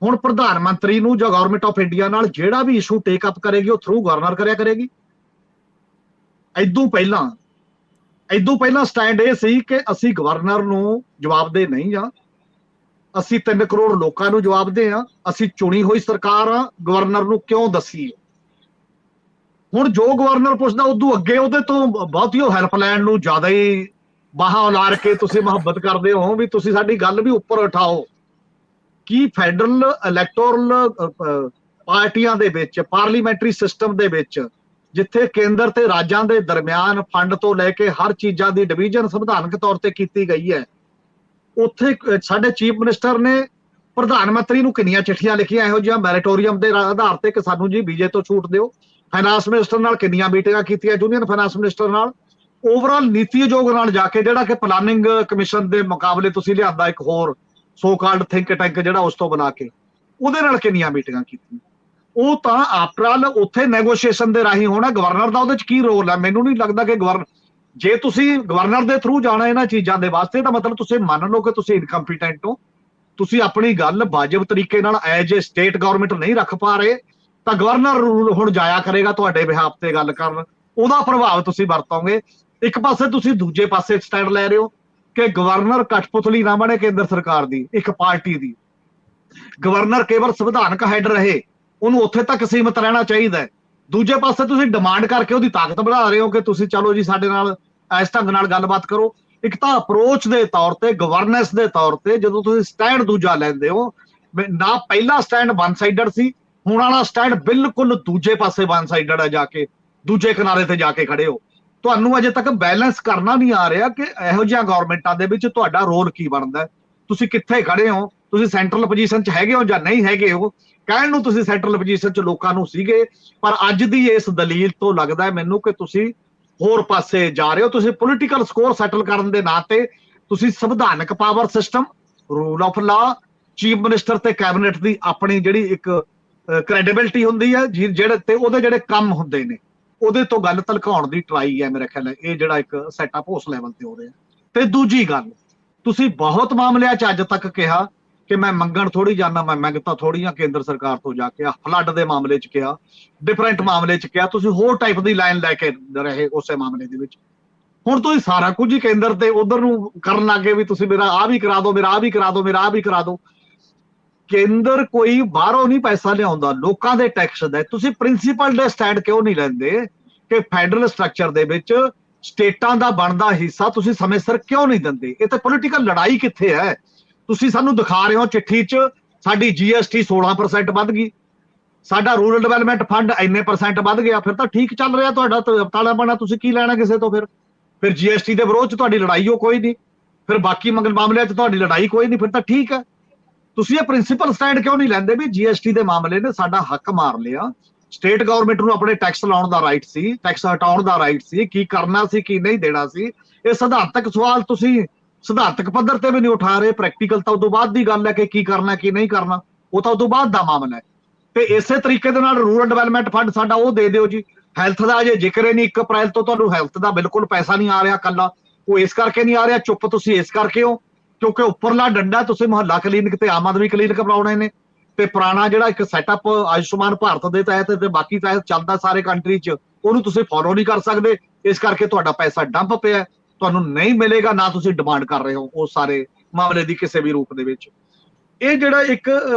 ਹੁਣ ਪ੍ਰਧਾਨ ਮੰਤਰੀ ਨੂੰ ਜਾਂ ਗਵਰਨਮੈਂਟ ਆਫ ਇੰਡੀਆ ਨਾਲ ਜਿਹੜਾ ਵੀ ਇਸ਼ੂ ਟੇਕ ਅਪ ਕਰੇਗੀ ਉਹ ਥਰੂ ਗਵਰਨਰ ਕਰਿਆ ਕਰੇਗੀ। ਇਦੋਂ ਪਹਿਲਾਂ ਸਟੈਂਡ ਇਹ ਸੀ ਕਿ ਅਸੀਂ ਗਵਰਨਰ ਨੂੰ ਜਵਾਬਦੇਹ ਨਹੀਂ ਆ, ਅਸੀਂ 3 ਕਰੋੜ ਲੋਕਾਂ ਨੂੰ ਜਵਾਬਦੇਹ ਆ, ਅਸੀਂ ਚੁਣੀ ਹੋਈ ਸਰਕਾਰ ਆ, ਗਵਰਨਰ ਨੂੰ ਕਿਉਂ ਦਸੀਏ। ਹੁਣ ਜੋ ਗਵਰਨਰ ਪੁੱਛਦਾ ਉਦੋਂ ਅੱਗੇ ਉਹਦੇ ਤੋਂ ਬਹੁਤੀ ਉਹ ਹੈਲਪ ਲੈਣ ਨੂੰ ਜ਼ਿਆਦਾ ਹੀ ਬਾਹਾਂ ਉਲਾਰ ਕੇ ਤੁਸੀਂ ਮੁਹੱਬਤ ਕਰਦੇ ਹੋ ਵੀ ਤੁਸੀਂ ਸਾਡੀ ਗੱਲ ਵੀ ਉੱਪਰ ਉਠਾਓ। ਕੀ ਫੈਡਰਲ ਇਲੈਕਟੋਰਲ ਪਾਰਟੀਆਂ ਦੇ ਵਿੱਚ, ਪਾਰਲੀਮੈਂਟਰੀ ਸਿਸਟਮ ਦੇ ਵਿੱਚ, ਜਿੱਥੇ ਕੇਂਦਰ ਤੇ ਰਾਜਾਂ ਦੇ ਦਰਮਿਆਨ ਫੰਡ ਤੋਂ ਲੈ ਕੇ ਹਰ ਚੀਜ਼ਾਂ ਦੀ ਡਿਵੀਜ਼ਨ ਸੰਵਿਧਾਨਕ ਤੌਰ ਤੇ ਕੀਤੀ ਗਈ ਹੈ, ਉੱਥੇ ਸਾਡੇ ਚੀਫ ਮਿਨਿਸਟਰ ਨੇ ਪ੍ਰਧਾਨ ਮੰਤਰੀ ਨੂੰ ਕਿੰਨੀਆਂ ਚਿੱਠੀਆਂ ਲਿਖੀਆਂ ਇਹੋ ਜਿਹੀਆਂ ਮੈਰੀਟੋਰੀਅਮ ਦੇ ਆਧਾਰ ਤੇ ਕਿ ਸਾਨੂੰ ਜੀ ਵੀਜ਼ੇ ਤੋਂ ਛੂਟ ਦਿਓ। ਫਾਈਨਾਂਸ ਮਿਨਿਸਟਰ ਨਾਲ ਕਿੰਨੀਆਂ ਮੀਟਿੰਗਾਂ ਕੀਤੀਆਂ, ਯੂਨੀਅਨ ਫਾਈਨਾਂਸ ਮਿਨਿਸਟਰ ਨਾਲ, ਓਵਰਆਲ ਨੀਤੀ ਆਯੋਗ ਨਾਲ ਜਾ ਕੇ, ਜਿਹੜਾ ਕਿ ਪਲਾਨਿੰਗ ਕਮਿਸ਼ਨ ਦੇ ਮੁਕਾਬਲੇ ਤੁਸੀਂ ਲਿਆਂਦਾ ਇੱਕ ਹੋਰ ਸੋ ਕਾਲਡ ਥਿੰਕ ਟੈਂਕ ਜਿਹੜਾ ਉਸ ਤੋਂ ਬਣਾ ਕੇ, ਉਹਦੇ ਨਾਲ ਕਿੰਨੀਆਂ ਮੀਟਿੰਗਾਂ ਕੀਤੀਆਂ। ਉਹ ਤਾਂ ਆਫਟਰ ਆਲ ਉੱਥੇ ਨੈਗੋਸ਼ੀਏਸ਼ਨ ਦੇ ਰਾਹੀਂ ਹੋਣਾ। ਗਵਰਨਰ ਦਾ ਉਹਦੇ ਚ ਕੀ ਰੋਲ ਹੈ? ਮੈਨੂੰ ਨਹੀਂ ਲੱਗਦਾ ਕਿ ਜੇ ਤੁਸੀਂ ਗਵਰਨਰ ਦੇ ਥਰੂ ਜਾਣਾ ਇਹਨਾਂ ਚੀਜ਼ਾਂ ਦੇ ਵਾਸਤੇ ਤਾਂ ਮਤਲਬ ਤੁਸੀਂ ਮੰਨ ਲਓ ਕਿ ਤੁਸੀਂ ਇਨਕੰਪੀਟੈਂਟ ਹੋ, ਤੁਸੀਂ ਆਪਣੀ ਗੱਲ ਵਾਜਬ ਤਰੀਕੇ ਨਾਲ ਐਜ ਏ ਸਟੇਟ ਗਵਰਨਮੈਂਟ ਨਹੀਂ ਰੱਖ ਪਾ ਰਹੇ, ਤਾਂ ਗਵਰਨਰ ਹੁਣ ਜਾਇਆ ਕਰੇਗਾ ਤੁਹਾਡੇ ਬਿਹਾਫ ਤੇ ਗੱਲ ਕਰਨ, ਉਹਦਾ ਪ੍ਰਭਾਵ ਤੁਸੀਂ ਵਰਤੋਗੇ। ਇੱਕ ਪਾਸੇ ਤੁਸੀਂ ਦੂਜੇ ਪਾਸੇ ਸਟੈਂਡ ਲੈ ਰਹੇ ਹੋ ਕਿ ਗਵਰਨਰ ਕਠਪੁਤਲੀ ਨਾ ਬਣੇ ਕੇਂਦਰ ਸਰਕਾਰ ਦੀ, ਇੱਕ ਪਾਰਟੀ ਦੀ। ਗਵਰਨਰ ਕੇਵਲ ਸੰਵਿਧਾਨਕ ਹੈਡ ਰਹੇ, ਉਹਨੂੰ ਉੱਥੇ ਤੱਕ ਸੀਮਤ ਰਹਿਣਾ ਚਾਹੀਦਾ ਹੈ। ਦੂਜੇ ਪਾਸੇ ਤੁਸੀਂ ਡਿਮਾਂਡ ਕਰਕੇ ਉਹਦੀ ਤਾਕਤ ਵਧਾ ਰਹੇ ਹੋ ਕਿ ਤੁਸੀਂ ਚਲੋ ਜੀ ਸਾਡੇ ਨਾਲ ਇਸ ਢੰਗ ਨਾਲ ਗੱਲਬਾਤ ਕਰੋ। ਇੱਕ ਤਾਂ ਅਪਰੋਚ ਦੇ ਤੌਰ ਤੇ, ਗਵਰਨੈਂਸ ਦੇ ਤੌਰ ਤੇ ਜਦੋਂ ਤੁਸੀਂ ਸਟੈਂਡ ਦੂਜਾ ਲੈਂਦੇ ਹੋ, ਨਾ ਪਹਿਲਾ ਸਟੈਂਡ ਵਨ ਸਾਈਡਡ ਸੀ, ਹੁਣ ਵਾਲਾ ਸਟੈਂਡ ਬਿਲਕੁਲ ਦੂਜੇ ਪਾਸੇ ਵਨ ਸਾਈਡਡ ਹੈ, ਜਾ ਕੇ ਦੂਜੇ ਕਿਨਾਰੇ ਤੇ ਜਾ ਕੇ ਖੜੇ ਹੋ। ਤੁਹਾਨੂੰ ਅਜੇ ਤੱਕ ਬੈਲੈਂਸ ਕਰਨਾ ਨਹੀਂ ਆ ਰਿਹਾ ਕਿ ਇਹੋ ਜਿਹੀਆਂ ਗਵਰਨਮੈਂਟਾਂ ਦੇ ਵਿੱਚ ਤੁਹਾਡਾ ਰੋਲ ਕੀ ਬਣਦਾ, ਤੁਸੀਂ ਕਿੱਥੇ ਖੜੇ ਹੋ, ਤੁਸੀਂ ਸੈਂਟਰਲ ਪੋਜੀਸ਼ਨ 'ਚ ਹੈਗੇ ਹੋ ਜਾਂ ਨਹੀਂ ਹੈਗੇ ਹੋ। ਕਹਿਣ ਨੂੰ ਤੁਸੀਂ ਸੈਂਟਰਲ ਪੋਜੀਸ਼ਨ 'ਚ ਲੋਕਾਂ ਨੂੰ ਸੀਗੇ, ਪਰ ਅੱਜ ਦੀ ਇਸ ਦਲੀਲ ਤੋਂ ਲੱਗਦਾ ਹੈ ਮੈਨੂੰ ਕਿ ਤੁਸੀਂ ਹੋਰ ਪਾਸੇ ਜਾ ਰਹੇ ਹੋ। ਤੁਸੀਂ ਪੋਲੀਟੀਕਲ ਸਕੋਰ ਸੈਟਲ ਕਰਨ ਦੇ ਨਾਂ ਤੇ ਤੁਸੀਂ ਸੰਵਿਧਾਨਕ power system, rule of law, chief minister ਤੇ ਕੈਬਨਿਟ ਦੀ ਆਪਣੀ ਜਿਹੜੀ ਇੱਕ ਕ੍ਰੈਡੀਬਿਲਿਟੀ ਹੁੰਦੀ ਹੈ, ਜਿਹੜੇ ਤੇ ਉਹਦੇ ਜਿਹੜੇ ਕੰਮ ਹੁੰਦੇ ਨੇ, ਉਹਦੇ ਤੋਂ ਗੱਲ ਧਲਕਾਉਣ ਦੀ ਟਰਾਈ ਹੈ ਮੇਰੇ ਖਿਆਲ। ਇਹ ਜਿਹੜਾ ਇੱਕ ਸੈਟਅਪ ਉਸ ਲੈਵਲ ਤੇ ਹੋ ਰਿਹਾ। ਤੇ ਦੂਜੀ ਗੱਲ, ਤੁਸੀਂ ਬਹੁਤ ਮਾਮਲਿਆਂ 'ਚ ਅੱਜ ਤੱਕ ਕਿਹਾ ਕਿ ਮੈਂ ਮੰਗਣ ਥੋੜੀ ਜਾਣਾ, ਮੈਂ ਮੰਗਤਾ ਥੋੜੀਆਂ ਕੇਂਦਰ ਸਰਕਾਰ ਤੋਂ ਜਾ ਕੇ, ਫਲੱਡ ਦੇ ਮਾਮਲੇ 'ਚ ਕਿਹਾ, ਡਿਫਰੈਂਟ ਮਾਮਲੇ 'ਚ ਕਿਹਾ, ਤੁਸੀਂ ਹੋਰ ਟਾਈਪ ਦੀ ਲਾਈਨ ਲੈ ਕੇ ਰਹੇ ਉਸੇ ਮਾਮਲੇ ਦੇ ਵਿੱਚ। ਹੁਣ ਤੁਸੀਂ ਸਾਰਾ ਕੁਝ ਹੀ ਕੇਂਦਰ ਤੇ ਉਧਰ ਨੂੰ ਕਰਨ ਲੱਗੇ ਵੀ ਤੁਸੀਂ ਮੇਰਾ ਆਹ ਵੀ ਕਰਾ ਦਿਓ, ਮੇਰਾ ਆਹ ਵੀ ਕਰਾ ਦਿਓ, ਮੇਰਾ ਆਹ ਵੀ ਕਰਾ ਦਿਓ। ਕੇਂਦਰ ਕੋਈ ਬਾਹਰੋਂ ਨਹੀਂ ਪੈਸਾ ਲਿਆਉਂਦਾ, ਲੋਕਾਂ ਦੇ ਟੈਕਸ ਦਾ। ਤੁਸੀਂ ਪ੍ਰਿੰਸੀਪਲ ਦੇ ਸਟੈਂਡ ਕਿਉਂ ਨਹੀਂ ਲੈਂਦੇ ਕਿ ਫੈਡਰਲ ਸਟਰਕਚਰ ਦੇ ਵਿੱਚ ਸਟੇਟਾਂ ਦਾ ਬਣਦਾ ਹਿੱਸਾ ਤੁਸੀਂ ਸਮੇਂ ਸਿਰ ਕਿਉਂ ਨਹੀਂ ਦਿੰਦੇ? ਇਹ ਤਾਂ ਪੋਲੀਟੀਕਲ ਲੜਾਈ ਕਿੱਥੇ ਹੈ? ਤੁਸੀਂ ਸਾਨੂੰ ਦਿਖਾ ਰਹੇ ਹੋ ਚਿੱਠੀ 'ਚ ਸਾਡੀ GST 16% ਵੱਧ ਗਈ, ਸਾਡਾ ਰੂਰਲ ਡਿਵੈਲਪਮੈਂਟ ਫੰਡ ਇੰਨੇ % ਵੱਧ ਗਿਆ, ਫਿਰ ਤਾਂ ਠੀਕ ਚੱਲ ਰਿਹਾ ਤੁਹਾਡਾ ਤਾਲਾ ਬਣਾ, ਤੁਸੀਂ ਕੀ ਲੈਣਾ ਕਿਸੇ ਤੋਂ? ਫਿਰ GST ਦੇ ਵਿਰੋਧ 'ਚ ਤੁਹਾਡੀ ਲੜਾਈ ਹੋ ਕੋਈ ਨਹੀਂ, ਫਿਰ ਬਾਕੀ ਮਾਮਲਿਆਂ 'ਚ ਤੁਹਾਡੀ ਲੜਾਈ ਕੋਈ ਨਹੀਂ, ਫਿਰ ਤਾਂ ਠੀਕ ਹੈ। ਤੁਸੀਂ ਇਹ ਪ੍ਰਿੰਸੀਪਲ ਸਟੈਂਡ ਕਿਉਂ ਨਹੀਂ ਲੈਂਦੇ ਵੀ GST ਦੇ ਮਾਮਲੇ ਨੇ ਸਾਡਾ ਹੱਕ ਮਾਰ ਲਿਆ, ਸਟੇਟ ਗਵਰਨਮੈਂਟ ਨੂੰ ਆਪਣੇ ਟੈਕਸ ਲਾਉਣ ਦਾ ਰਾਈਟ ਸੀ, ਟੈਕਸ ਹਟਾਉਣ ਦਾ ਰਾਈਟ ਸੀ, ਕੀ ਕਰਨਾ ਸੀ ਕੀ ਨਹੀਂ ਦੇਣਾ ਸੀ। ਇਹ ਸਿਧਾਂਤਕ ਸਵਾਲ ਤੁਸੀਂ ਸਿਧਾਂਤਕ ਪੱਧਰ ਤੇ ਵੀ ਨਹੀਂ ਉਠਾ ਰਹੇ, ਪ੍ਰੈਕਟੀਕਲ ਤਾਂ ਉਦੋਂ ਬਾਅਦ ਦੀ ਗੱਲ ਹੈ ਕਿ ਕੀ ਕਰਨਾ ਕੀ ਨਹੀਂ ਕਰਨਾ, ਉਹ ਤਾਂ ਉਦੋਂ ਬਾਅਦ ਦਾ ਮਾਮਲਾ ਹੈ। ਤੇ ਇਸੇ ਤਰੀਕੇ ਦੇ ਨਾਲ ਰੂਰਲ ਡਿਵੈਲਪਮੈਂਟ ਫੰਡ ਸਾਡਾ ਉਹ ਦੇ ਦਿਓ ਜੀ। ਹੈਲਥ ਦਾ ਅਜੇ ਜ਼ਿਕਰ ਹੀ ਨਹੀਂ, 1 ਅਪ੍ਰੈਲ ਤੋਂ ਤੁਹਾਨੂੰ ਹੈਲਥ ਦਾ ਬਿਲਕੁਲ ਪੈਸਾ ਨਹੀਂ ਆ ਰਿਹਾ ਕੱਲਾ। ਉਹ ਇਸ ਕਰਕੇ ਨਹੀਂ ਆ ਰਿਹਾ, ਚੁੱਪ ਤੁਸੀਂ ਇਸ ਕਰਕੇ ਹੋ ਕਿਉਂਕਿ ਉੱਪਰਲਾ ਡੰਡਾ ਤੁਸੀਂ ਮੁਹੱਲਾ ਕਲੀਨਿਕ ਤੇ ਆਮ ਆਦਮੀ ਕਲੀਨਿਕ ਬਣਾਉਣੇ ਨੇ, ਤੇ ਪੁਰਾਣਾ ਜਿਹੜਾ ਇੱਕ ਸੈਟਅਪ ਆਯੁਸ਼ਮਾਨ ਭਾਰਤ ਦੇ ਤਹਿਤ ਤੇ ਬਾਕੀ ਤਹਿਤ ਚੱਲਦਾ ਸਾਰੇ ਕੰਟਰੀ 'ਚ, ਉਹਨੂੰ ਤੁਸੀਂ ਫੋਲੋ ਨਹੀਂ ਕਰ ਸਕਦੇ। ਇਸ ਕਰਕੇ ਤੁਹਾਡਾ ਪੈਸਾ ਡੰਪ ਪਿਆ, ਤੁਹਾਨੂੰ ਨਹੀਂ ਮਿਲੇਗਾ, ਨਾ ਤੁਸੀਂ ਡਿਮਾਂਡ ਕਰ ਰਹੇ ਹੋ ਉਸ ਸਾਰੇ ਮਾਮਲੇ ਦੀ ਕਿਸੇ ਵੀ ਰੂਪ ਦੇ ਵਿੱਚ। ਇਹ ਜਿਹੜਾ ਇੱਕ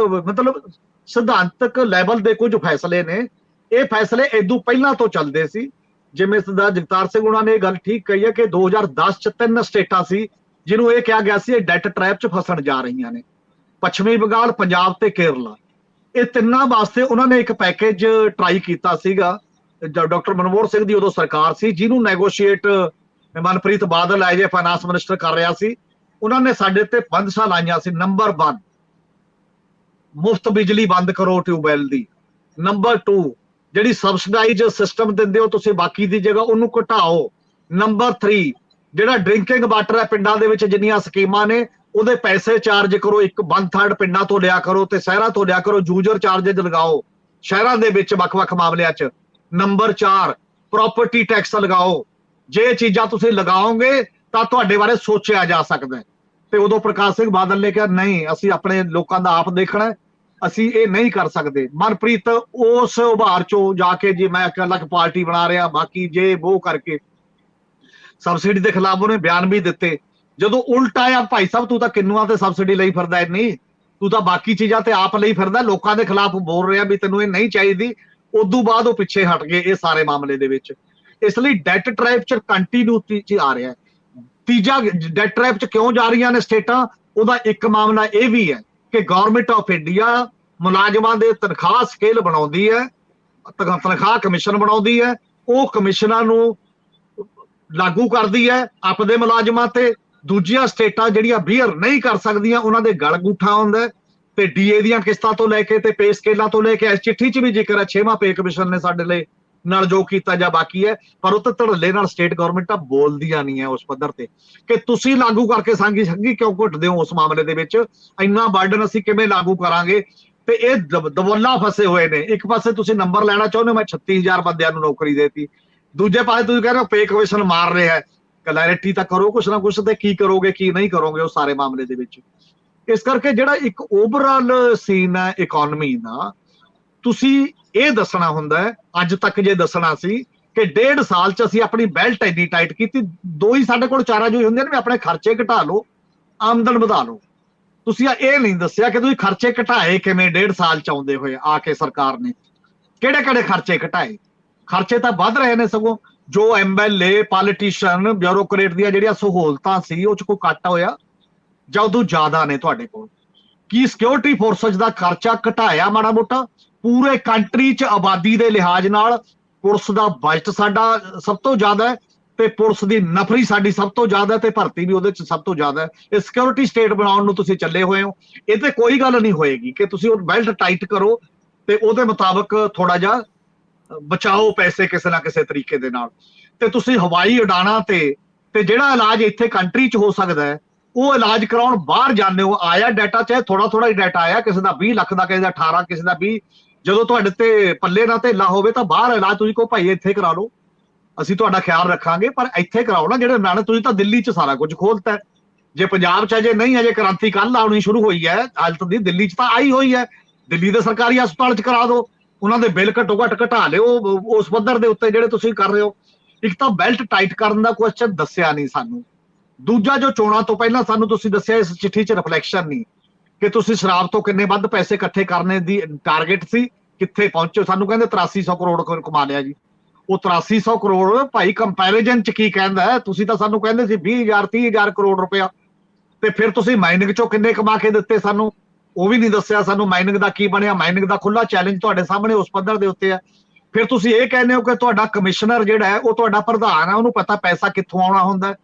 ਮਤਲਬ ਸਿਧਾਂਤਕ ਲੈਵਲ ਦੇ ਕੁਝ ਫੈਸਲੇ ਨੇ, ਇਹ ਫੈਸਲੇ ਇਦੋਂ ਪਹਿਲਾਂ ਤੋਂ ਚੱਲਦੇ ਸੀ। ਜਿਵੇਂ ਸਰਦਾਰ ਜਗਤਾਰ ਸਿੰਘ ਉਹਨਾਂ ਨੇ ਇਹ ਗੱਲ ਠੀਕ ਕਹੀ ਹੈ ਕਿ 2010 'ਚ 3 ਸਟੇਟਾਂ ਸੀ ਜਿਹਨੂੰ ਇਹ ਕਿਹਾ ਗਿਆ ਸੀ ਇਹ ਡੈਟ ਟ੍ਰੈਪ 'ਚ ਫਸਣ ਜਾ ਰਹੀਆਂ ਨੇ, ਪੱਛਮੀ ਬੰਗਾਲ, ਪੰਜਾਬ ਤੇ ਕੇਰਲਾ। ਇਹ ਤਿੰਨਾਂ ਵਾਸਤੇ ਉਹਨਾਂ ਨੇ ਇੱਕ ਪੈਕੇਜ ਟਰਾਈ ਕੀਤਾ ਸੀਗਾ। ਡਾਕਟਰ ਮਨਮੋਹਨ ਸਿੰਘ ਦੀ ਉਦੋਂ ਸਰਕਾਰ ਸੀ, ਜਿਹਨੂੰ negotiate Manpreet Badal as a finance minister ਕਰ ਰਿਹਾ ਸੀ। ਉਹਨਾਂ ਨੇ ਸਾਡੇ ਤੇ ਬੰਦਸ਼ਾਂ ਲਾਈਆਂ ਸੀ। ਨੰਬਰ 1, ਮੁਫਤ ਬਿਜਲੀ ਬੰਦ ਕਰੋ ਟਿਊਬਵੈਲ ਦੀ। ਨੰਬਰ 2, ਜਿਹੜੀ ਸਬਸਿਡਾਈਜ਼ ਸਿਸਟਮ ਦਿੰਦੇ ਹੋ ਤੁਸੀਂ ਬਾਕੀ ਦੀ ਜਗ੍ਹਾ ਉਹਨੂੰ ਘਟਾਓ। ਨੰਬਰ 3, ਜਿਹੜਾ ਡਰਿੰਕਿੰਗ ਵਾਟਰ ਹੈ ਪਿੰਡਾਂ ਦੇ ਵਿੱਚ ਜਿੰਨੀਆਂ ਸਕੀਮਾਂ ਨੇ ਉਹਦੇ ਪੈਸੇ ਚਾਰਜ ਕਰੋ, 1/3 ਪਿੰਡਾਂ ਤੋਂ ਲਿਆ ਕਰੋ ਤੇ ਸ਼ਹਿਰਾਂ ਤੋਂ ਲਿਆ ਕਰੋ, ਯੂਜ਼ਰ ਚਾਰਜਸ ਲਗਾਓ ਸ਼ਹਿਰਾਂ ਦੇ ਵਿੱਚ ਵੱਖ-ਵੱਖ ਮਾਮਲਿਆਂ 'ਚ। ਨੰਬਰ 4 ਪ੍ਰਾਪਰਟੀ ਟੈਕਸ ਲਗਾਓ। ਜੇ ਚੀਜ਼ਾਂ ਤੁਸੀਂ ਲਗਾਓਗੇ ਤਾਂ ਤੁਹਾਡੇ ਬਾਰੇ ਸੋਚਿਆ ਜਾ ਸਕਦਾ ਹੈ। ਤੇ ਉਦੋਂ ਪ੍ਰਕਾਸ਼ ਸਿੰਘ ਬਾਦਲ ਨੇ ਕਿਹਾ ਨਹੀਂ, ਅਸੀਂ ਆਪਣੇ ਲੋਕਾਂ ਦਾ ਆਪ ਦੇਖਣਾ, ਅਸੀਂ ਇਹ ਨਹੀਂ ਕਰ ਸਕਦੇ। ਮਨਪ੍ਰੀਤ ਉਸ ਉਭਾਰ ਚੋਂ ਜਾ ਕੇ ਜੀ ਮੈਂ ਇੱਕ ਅਲੱਗ ਪਾਰਟੀ ਬਣਾ ਰਿਹਾ, ਬਾਕੀ ਜੇ ਉਹ ਕਰਕੇ ਸਬਸਿਡੀ ਦੇ ਖਿਲਾਫ ਉਹਨੇ ਬਿਆਨ ਵੀ ਦਿੱਤੇ। ਜਦੋਂ ਉਲਟਾ ਆ ਭਾਈ ਸਾਹਿਬ ਤੂੰ ਤਾਂ ਕਿੰਨੂਆਂ ਤੇ ਸਬਸਿਡੀ ਲਈ ਫਿਰਦਾ, ਨਹੀਂ ਤੂੰ ਤਾਂ ਬਾਕੀ ਚੀਜ਼ਾਂ ਤੇ ਆਪ ਲਈ ਫਿਰਦਾ, ਲੋਕਾਂ ਦੇ ਖਿਲਾਫ ਬੋਲ ਰਿਹਾ ਵੀ ਤੈਨੂੰ ਇਹ ਨਹੀਂ ਚਾਹੀਦੀ। ਉਦੋਂ ਬਾਅਦ ਉਹ ਪਿੱਛੇ ਹਟ ਗਏ ਇਹ ਸਾਰੇ ਮਾਮਲੇ ਦੇ ਵਿੱਚ। ਇਸ ਲਈ ਡੈਟ ਟ੍ਰੈਪ ਚ ਕੰਟੀਨਿਊਟੀ ਚ ਆ ਰਿਹਾ ਹੈ। ਤੀਜਾ, ਡੈਟ ਟ੍ਰੈਪ ਚ ਕਿਉਂ ਜਾ ਰਹੀਆਂ ਨੇ ਸਟੇਟਾਂ, ਉਹਦਾ ਇੱਕ ਮਾਮਲਾ ਇਹ ਵੀ ਹੈ ਕਿ ਗਵਰਨਮੈਂਟ ਆਫ ਇੰਡੀਆ ਮੁਲਾਜ਼ਮਾਂ ਦੇ ਤਨਖਾਹ ਸਕੇਲ ਬਣਾਉਂਦੀ ਹੈ, ਤਨਖਾਹ ਕਮਿਸ਼ਨ ਬਣਾਉਂਦੀ ਹੈ, ਉਹ ਕਮਿਸ਼ਨਾਂ ਨੂੰ ਲਾਗੂ ਕਰਦੀ ਹੈ ਆਪਦੇ ਮੁਲਾਜ਼ਮਾਂ ਤੇ। ਦੂਜੀਆਂ ਸਟੇਟਾਂ ਜਿਹੜੀਆਂ ਬੀਅਰ ਨਹੀਂ ਕਰ ਸਕਦੀਆਂ ਉਹਨਾਂ ਦੇ ਗਲ ਗੁੱਠਾ ਹੁੰਦਾ ਹੈ। ਤੇ ਡੀਏ ਦੀਆਂ ਕਿਸ਼ਤਾਂ ਤੋਂ ਲੈ ਕੇ ਤੇ ਪੇ ਸਕੇਲਾਂ ਤੋਂ ਲੈ ਕੇ ਇਸ ਚਿੱਠੀ 'ਚ ਵੀ ਜ਼ਿਕਰ ਹੈ 6ਵਾਂ ਪੇ ਕਮਿਸ਼ਨ ਨੇ ਸਾਡੇ ਲਈ ਨਾਲ ਜੋ ਕੀਤਾ ਜਾਂ ਬਾਕੀ ਹੈ, ਪਰ ਉਹ ਤਾਂ ਧੜੱਲੇ ਨਾਲ ਸਟੇਟ ਗਵਰਨਮੈਂਟਾਂ ਬੋਲਦੀਆਂ ਨਹੀਂ ਹੈ ਉਸ ਪੱਧਰ ਤੇ ਕਿ ਤੁਸੀਂ ਲਾਗੂ ਕਰਕੇ ਸੰਗੀ ਕਿਉਂ ਘੁੱਟਦੇ ਹੋ ਉਸ ਮਾਮਲੇ ਦੇ ਵਿੱਚ, ਇੰਨਾ ਬਰਡਨ ਅਸੀਂ ਕਿਵੇਂ ਲਾਗੂ ਕਰਾਂਗੇ। ਤੇ ਇਹ ਦਵੱਲਾ ਫਸੇ ਹੋਏ ਨੇ। ਇੱਕ ਪਾਸੇ ਤੁਸੀਂ ਨੰਬਰ ਲੈਣਾ ਚਾਹੁੰਦੇ ਹੋ, ਮੈਂ 36,000 ਬੰਦਿਆਂ ਨੂੰ ਨੌਕਰੀ ਦੇਤੀ, ਦੂਜੇ ਪਾਸੇ ਤੁਸੀਂ ਕਹਿ ਰਹੇ ਹੋ ਪੇ ਕਮਿਸ਼ਨ ਮਾਰ ਰਿਹਾ ਹੈ। ਕਲੈਰਿਟੀ ਤਾਂ ਕਰੋ ਕੁਛ ਨਾ ਕੁਛ, ਤੇ ਕੀ ਕਰੋਗੇ ਕੀ ਨਹੀਂ ਕਰੋਗੇ ਉਸ ਸਾਰੇ ਮਾਮਲੇ ਦੇ ਵਿੱਚ। ਇਸ ਕਰਕੇ ਜਿਹੜਾ ਇੱਕ ਓਵਰਆਲ ਸੀਨ ਹੈ ਇਕਨੋਮੀ ਦਾ, ਤੁਸੀਂ ਇਹ ਦੱਸਣਾ ਹੁੰਦਾ ਹੈ। ਅੱਜ ਤੱਕ ਜੇ ਦੱਸਣਾ ਸੀ ਕਿ 1.5 ਸਾਲ ਚ ਅਸੀਂ ਆਪਣੀ ਬੈਲਟ ਇੰਨੀ ਟਾਈਟ ਕੀਤੀ, ਦੋ ਹੀ ਸਾਡੇ ਕੋਲ ਚਾਰਾ ਜੋ ਹੁੰਦੇ ਨੇ ਵੀ ਆਪਣੇ ਖਰਚੇ ਘਟਾ ਲਓ, ਆਮਦਨ ਵਧਾ ਲਓ। ਤੁਸੀਂ ਇਹ ਨਹੀਂ ਦੱਸਿਆ ਕਿ ਤੁਸੀਂ ਖਰਚੇ ਘਟਾਏ ਕਿਵੇਂ 1.5 ਸਾਲ ਚ ਆਉਂਦੇ ਹੋਏ ਆ ਕੇ ਸਰਕਾਰ ਨੇ, ਕਿਹੜੇ ਕਿਹੜੇ ਖਰਚੇ ਘਟਾਏ। ਖਰਚੇ ਤਾਂ ਵੱਧ ਰਹੇ ਨੇ, ਸਗੋਂ ਜੋ ਐਮਐਲਏ ਪੋਲੀਟੀਸ਼ੀਅਨ ਬਿਊਰੋਕਰੇਟ ਦੀਆਂ ਜਿਹੜੀਆਂ ਸਹੂਲਤਾਂ ਸੀ ਉਹ ਚ ਕੋਈ ਘੱਟ ਹੋਇਆ ਜਾਂ ਉਦੋਂ ਜ਼ਿਆਦਾ ਨੇ ਤੁਹਾਡੇ ਕੋਲ। ਕੀ ਸਿਕਿਉਰਿਟੀ ਫੋਰਸਸ ਦਾ ਖਰਚਾ ਘਟਾਇਆ ਮਾੜਾ ਮੋਟਾ? ਪੂਰੇ ਕੰਟਰੀ ਚ ਆਬਾਦੀ ਦੇ ਲਿਹਾਜ਼ ਨਾਲ ਪੁਲਿਸ ਦਾ ਬਜਟ ਸਾਡਾ ਸਭ ਤੋਂ ਜ਼ਿਆਦਾ ਹੈ ਤੇ ਪੁਲਿਸ ਦੀ ਨਫਰੀ ਸਾਡੀ ਸਭ ਤੋਂ ਜ਼ਿਆਦਾ ਤੇ ਭਰਤੀ ਵੀ ਉਹਦੇ ਚ ਸਭ ਤੋਂ ਜ਼ਿਆਦਾ ਹੈ। ਇਹ ਸਿਕਿਉਰਿਟੀ ਸਟੇਟ ਬਣਾਉਣ ਨੂੰ ਤੁਸੀਂ ਚੱਲੇ ਹੋਏ ਹੋ। ਇਹ ਤੇ ਕੋਈ ਗੱਲ ਨਹੀਂ ਹੋਏਗੀ ਕਿ ਤੁਸੀਂ ਉਹ ਬੈਲਟ ਟਾਈਟ ਕਰੋ ਤੇ ਉਹਦੇ ਮੁਤਾਬਕ ਥੋੜਾ ਜਿਹਾ ਬਚਾਓ ਪੈਸੇ ਕਿਸੇ ਨਾ ਕਿਸੇ ਤਰੀਕੇ ਦੇ ਨਾਲ। ਤੇ ਤੁਸੀਂ ਹਵਾਈ ਉਡਾਣਾ ਤੇ ਜਿਹੜਾ ਇਲਾਜ ਇੱਥੇ ਕੰਟਰੀ ਚ ਹੋ ਸਕਦਾ ਹੈ ਉਹ ਇਲਾਜ ਕਰਾਉਣ ਬਾਹਰ ਜਾਂਦੇ ਹੋ। ਆਇਆ ਡਾਟਾ, ਚਾਹੇ ਥੋੜਾ ਥੋੜਾ ਹੀ ਡਾਟਾ ਆਇਆ, ਕਿਸੇ ਦਾ 20 ਲੱਖ ਦਾ, ਕਿਸੇ ਦਾ 18, ਕਿਸੇ ਦਾ 20। ਜਦੋਂ ਤੁਹਾਡੇ ਤੇ ਪੱਲੇ ਨਾ ਧੇਲਾ ਹੋਵੇ ਤਾਂ ਬਾਹਰ ਇਲਾਜ ਤੁਸੀਂ ਕਹੋ ਭਾਈ ਇੱਥੇ ਕਰਾ ਲਓ, ਅਸੀਂ ਤੁਹਾਡਾ ਖਿਆਲ ਰੱਖਾਂਗੇ, ਪਰ ਇੱਥੇ ਕਰਾਓ ਨਾ। ਜਿਹੜੇ ਨਾਲੇ ਤੁਸੀਂ ਤਾਂ ਦਿੱਲੀ ਚ ਸਾਰਾ ਕੁਝ ਖੋਲਤਾ ਹੈ, ਜੇ ਪੰਜਾਬ ਚ ਅਜੇ ਨਹੀਂ, ਅਜੇ ਕ੍ਰਾਂਤੀ ਕੱਲ ਆਉਣੀ ਸ਼ੁਰੂ ਹੋਈ ਹੈ, ਹਾਲਤ ਦੀ ਦਿੱਲੀ ਚ ਤਾਂ ਆਈ ਹੋਈ ਹੈ। ਦਿੱਲੀ ਦੇ ਸਰਕਾਰੀ ਹਸਪਤਾਲ ਚ ਕਰਾ ਦਿਓ, ਉਹਨਾਂ ਦੇ ਬਿੱਲ ਘੱਟੋ ਘੱਟ ਘਟਾ ਲਿਓ ਉਸ ਪੱਧਰ ਦੇ ਉੱਤੇ ਜਿਹੜੇ ਤੁਸੀਂ ਕਰ ਰਹੇ ਹੋ। ਇੱਕ ਤਾਂ ਬੈਲਟ ਟਾਈਟ ਕਰਨ ਦਾ ਕੁਐਸਚਨ ਦੱਸਿਆ ਨਹੀਂ ਸਾਨੂੰ। ਦੂਜਾ, ਜੋ ਚੋਣਾਂ ਤੋਂ ਪਹਿਲਾਂ ਸਾਨੂੰ ਤੁਸੀਂ ਦੱਸਿਆ ਇਸ ਚਿੱਠੀ 'ਚ ਰਿਫਲੈਕਸ਼ਨ ਨਹੀਂ ਕਿ ਤੁਸੀਂ ਸ਼ਰਾਬ ਤੋਂ ਕਿੰਨੇ ਵੱਧ ਪੈਸੇ ਇਕੱਠੇ ਕਰਨੇ ਦੀ ਟਾਰਗੇਟ ਸੀ, ਕਿੱਥੇ ਪਹੁੰਚੇ। ਸਾਨੂੰ ਕਹਿੰਦੇ 8300 ਕਰੋੜ ਕਮਾ ਲਿਆ ਜੀ। ਉਹ 8300 ਕਰੋੜ ਭਾਈ ਕੰਪੈਰੀਜ਼ਨ 'ਚ ਕੀ ਕਹਿੰਦਾ ਹੈ? ਤੁਸੀਂ ਤਾਂ ਸਾਨੂੰ ਕਹਿੰਦੇ ਸੀ 20,000 30,000 ਕਰੋੜ ਰੁਪਇਆ, ਤੇ ਫਿਰ ਤੁਸੀਂ ਮਾਈਨਿੰਗ 'ਚੋਂ ਕਿੰਨੇ ਕਮਾ ਕੇ ਦਿੱਤੇ ਸਾਨੂੰ, ਉਹ ਵੀ ਨਹੀਂ ਦੱਸਿਆ ਸਾਨੂੰ। ਮਾਈਨਿੰਗ ਦਾ ਕੀ ਬਣਿਆ? ਮਾਈਨਿੰਗ ਦਾ ਖੁੱਲਾ ਚੈਲੰਜ ਤੁਹਾਡੇ ਸਾਹਮਣੇ ਉਸ ਪੱਧਰ ਦੇ ਉੱਤੇ ਹੈ। ਫਿਰ ਤੁਸੀਂ ਇਹ ਕਹਿੰਦੇ ਹੋ ਕਿ ਤੁਹਾਡਾ ਕਮਿਸ਼ਨਰ ਜਿਹੜਾ ਹੈ ਉਹ ਤੁਹਾਡਾ ਪ੍ਰਧਾਨ ਹੈ, ਉਹਨੂੰ ਪਤਾ ਪੈਸਾ ਕਿੱਥੋਂ ਆਉਣਾ ਹੁੰਦਾ,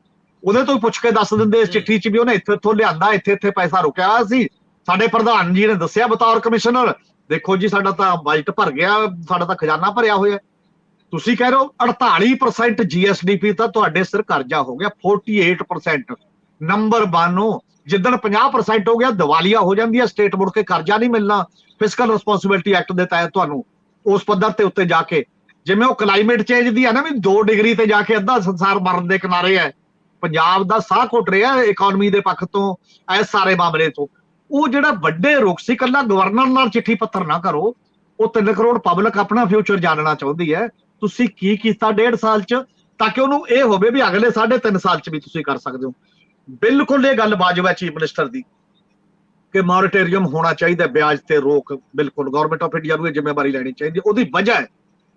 ਉਹਦੇ ਤੋਂ ਪੁੱਛ ਕੇ ਦੱਸ ਦਿੰਦੇ ਇਸ ਚਿੱਠੀ 'ਚ ਵੀ ਉਹਨੇ ਇੱਥੋਂ ਲਿਆਂਦਾ, ਇੱਥੇ ਪੈਸਾ ਰੁਕਿਆ ਹੋਇਆ ਸੀ। ਸਾਡੇ ਪ੍ਰਧਾਨ ਜੀ ਨੇ ਦੱਸਿਆ ਬਤੌਰ ਕਮਿਸ਼ਨਰ, ਦੇਖੋ ਜੀ ਸਾਡਾ ਤਾਂ ਬਜਟ ਭਰ ਗਿਆ, ਸਾਡਾ ਤਾਂ ਖਜ਼ਾਨਾ ਭਰਿਆ ਹੋਇਆ। ਤੁਸੀਂ ਕਹਿ ਰਹੇ ਹੋ 48% GSDP ਤਾਂ ਤੁਹਾਡੇ ਸਿਰ ਕਰਜ਼ਾ ਹੋ ਗਿਆ, 48%। ਨੰਬਰ 1 ਜਿੱਦਣ 50% ਹੋ ਗਿਆ ਦਿਵਾਲੀਆ ਹੋ ਜਾਂਦੀ ਹੈ ਸਟੇਟ, ਮੁੜ ਕੇ ਕਰਜ਼ਾ ਨਹੀਂ ਮਿਲਣਾ ਫਿਸਕਲ ਰਿਸਪੌਂਸਿਬਿਲਟੀ ਐਕਟ ਦੇ ਤਹਿਤ ਤੁਹਾਨੂੰ ਉਸ ਪੱਧਰ ਤੇ ਉੱਤੇ ਜਾ ਕੇ। ਜਿਵੇਂ ਉਹ ਕਲਾਈਮੇਟ ਚੇਂਜ ਦੀ ਹੈ ਨਾ ਵੀ 2 ਡਿਗਰੀ ਤੇ ਜਾ ਕੇ ਅੱਧਾ ਸੰਸਾਰ ਮਰਨ ਦੇ ਕਿਨਾਰੇ ਹੈ, ਪੰਜਾਬ ਦਾ ਸਾਹ ਘੁੱਟ ਰਿਹਾ ਇਕਨੋਮੀ ਦੇ ਪੱਖ ਤੋਂ ਇਸ ਸਾਰੇ ਮਾਮਲੇ ਤੋਂ। ਉਹ ਜਿਹੜਾ ਵੱਡੇ ਰੁਖ ਸੀ, ਕੱਲਾ ਗਵਰਨਰ ਨਾਲ ਚਿੱਠੀ ਪੱਤਰ ਨਾ ਕਰੋ। ਉਹ 3 ਕਰੋੜ ਪਬਲਿਕ ਆਪਣਾ ਫਿਊਚਰ ਜਾਣਨਾ ਚਾਹੁੰਦੀ ਹੈ, ਤੁਸੀਂ ਕੀ ਕੀਤਾ 1.5 ਸਾਲ 'ਚ, ਤਾਂ ਕਿ ਉਹਨੂੰ ਇਹ ਹੋਵੇ ਵੀ ਅਗਲੇ 3.5 ਸਾਲ 'ਚ ਵੀ ਤੁਸੀਂ ਕਰ ਸਕਦੇ ਹੋ। ਬਿਲਕੁਲ ਇਹ ਗੱਲ ਵਾਜਬ ਹੈ ਚੀਫ ਮਿਨਿਸਟਰ ਦੀ ਕਿ ਮੋਰੇਟੋਰੀਅਮ ਹੋਣਾ ਚਾਹੀਦਾ, ਵਿਆਜ ਤੇ ਰੋਕ। ਬਿਲਕੁਲ ਗਵਰਨਮੈਂਟ ਆਫ ਇੰਡੀਆ ਨੂੰ ਇਹ ਜ਼ਿੰਮੇਵਾਰੀ ਲੈਣੀ ਚਾਹੀਦੀ। ਉਹਦੀ ਵਜ੍ਹਾ ਹੈ,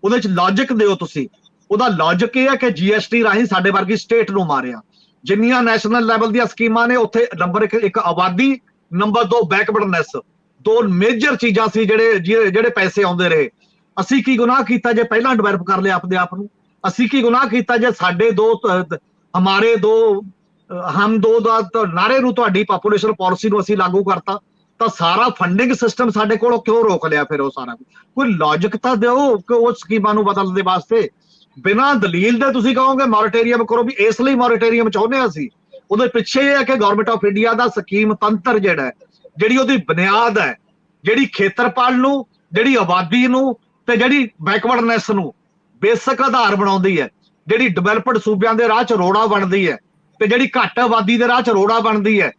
ਉਹਦੇ 'ਚ ਲੌਜਿਕ ਦਿਓ ਤੁਸੀਂ। ਉਹਦਾ ਲੌਜਿਕ ਇਹ ਹੈ ਕਿ GST ਰਾਹੀਂ ਸਾਡੇ ਵਰਗੀ ਸਟੇਟ ਨੂੰ ਮਾਰਿਆ। ਜਿੰਨੀਆਂ ਨੈਸ਼ਨਲ ਲੈਵਲ ਦੀਆਂ ਸਕੀਮਾਂ ਨੇ ਉੱਥੇ ਨੰਬਰ 1 ਆਬਾਦੀ, ਨੰਬਰ 2 ਬੈਕਵਰਡਨੈਸ, 2 ਮੇਜਰ ਚੀਜ਼ਾਂ ਸੀ ਜਿਹੜੇ ਪੈਸੇ ਆਉਂਦੇ ਰਹੇ। ਅਸੀਂ ਕੀ ਗੁਨਾਹ ਕੀਤਾ ਜੇ ਪਹਿਲਾਂ ਡਿਵੈਲਪ ਕਰ ਲਿਆ ਆਪਦੇ ਆਪ ਨੂੰ? ਅਸੀਂ ਕੀ ਗੁਨਾਹ ਕੀਤਾ ਜੇ ਸਾਡੇ ਹਮਾਰੇ ਦੋ ਹਮ ਦੋ ਦਾ ਨਾਰੇ ਨੂੰ, ਤੁਹਾਡੀ ਪਾਪੂਲੇਸ਼ਨ ਪਾਲਿਸੀ ਨੂੰ ਅਸੀਂ ਲਾਗੂ ਕਰਤਾ? ਤਾਂ ਸਾਰਾ ਫੰਡਿੰਗ ਸਿਸਟਮ ਸਾਡੇ ਕੋਲੋਂ ਕਿਉਂ ਰੋਕ ਲਿਆ? ਫਿਰ ਉਹ ਸਾਰਾ ਕੋਈ ਲੌਜਿਕ ਤਾਂ ਦਿਓ ਕਿ ਉਹ ਸਕੀਮਾਂ ਨੂੰ ਬਦਲਣ ਦੇ ਵਾਸਤੇ। ਬਿਨਾਂ ਦਲੀਲ ਦੇ ਤੁਸੀਂ ਕਹੋਗੇ ਮੋਰੇਟੋਰੀਅਮ ਕਰੋ ਵੀ ਇਸ ਲਈ ਮੋਰੇਟੋਰੀਅਮ ਚਾਹੁੰਦੇ ਹਾਂ ਅਸੀਂ, ਉਹਦੇ ਪਿੱਛੇ ਇਹ ਹੈ ਕਿ government of India the scheme ਤੰਤਰ ਜਿਹੜਾ ਹੈ, ਜਿਹੜੀ ਉਹਦੀ ਬੁਨਿਆਦ ਹੈ, ਜਿਹੜੀ ਖੇਤਰਪਾਲ ਨੂੰ, ਜਿਹੜੀ ਆਬਾਦੀ ਨੂੰ ਤੇ ਜਿਹੜੀ ਬੈਕਵਰਡਨੈਸ ਨੂੰ ਬੇਸਿਕ ਆਧਾਰ ਬਣਾਉਂਦੀ ਹੈ, ਜਿਹੜੀ ਡਿਵੈਲਪਡ ਸੂਬਿਆਂ ਦੇ ਰਾਹ 'ਚ ਰੋੜਾ ਬਣਦੀ ਹੈ ਤੇ ਜਿਹੜੀ ਘੱਟ ਆਬਾਦੀ ਦੇ ਰਾਹ 'ਚ ਰੋੜਾ ਬਣਦੀ ਹੈ,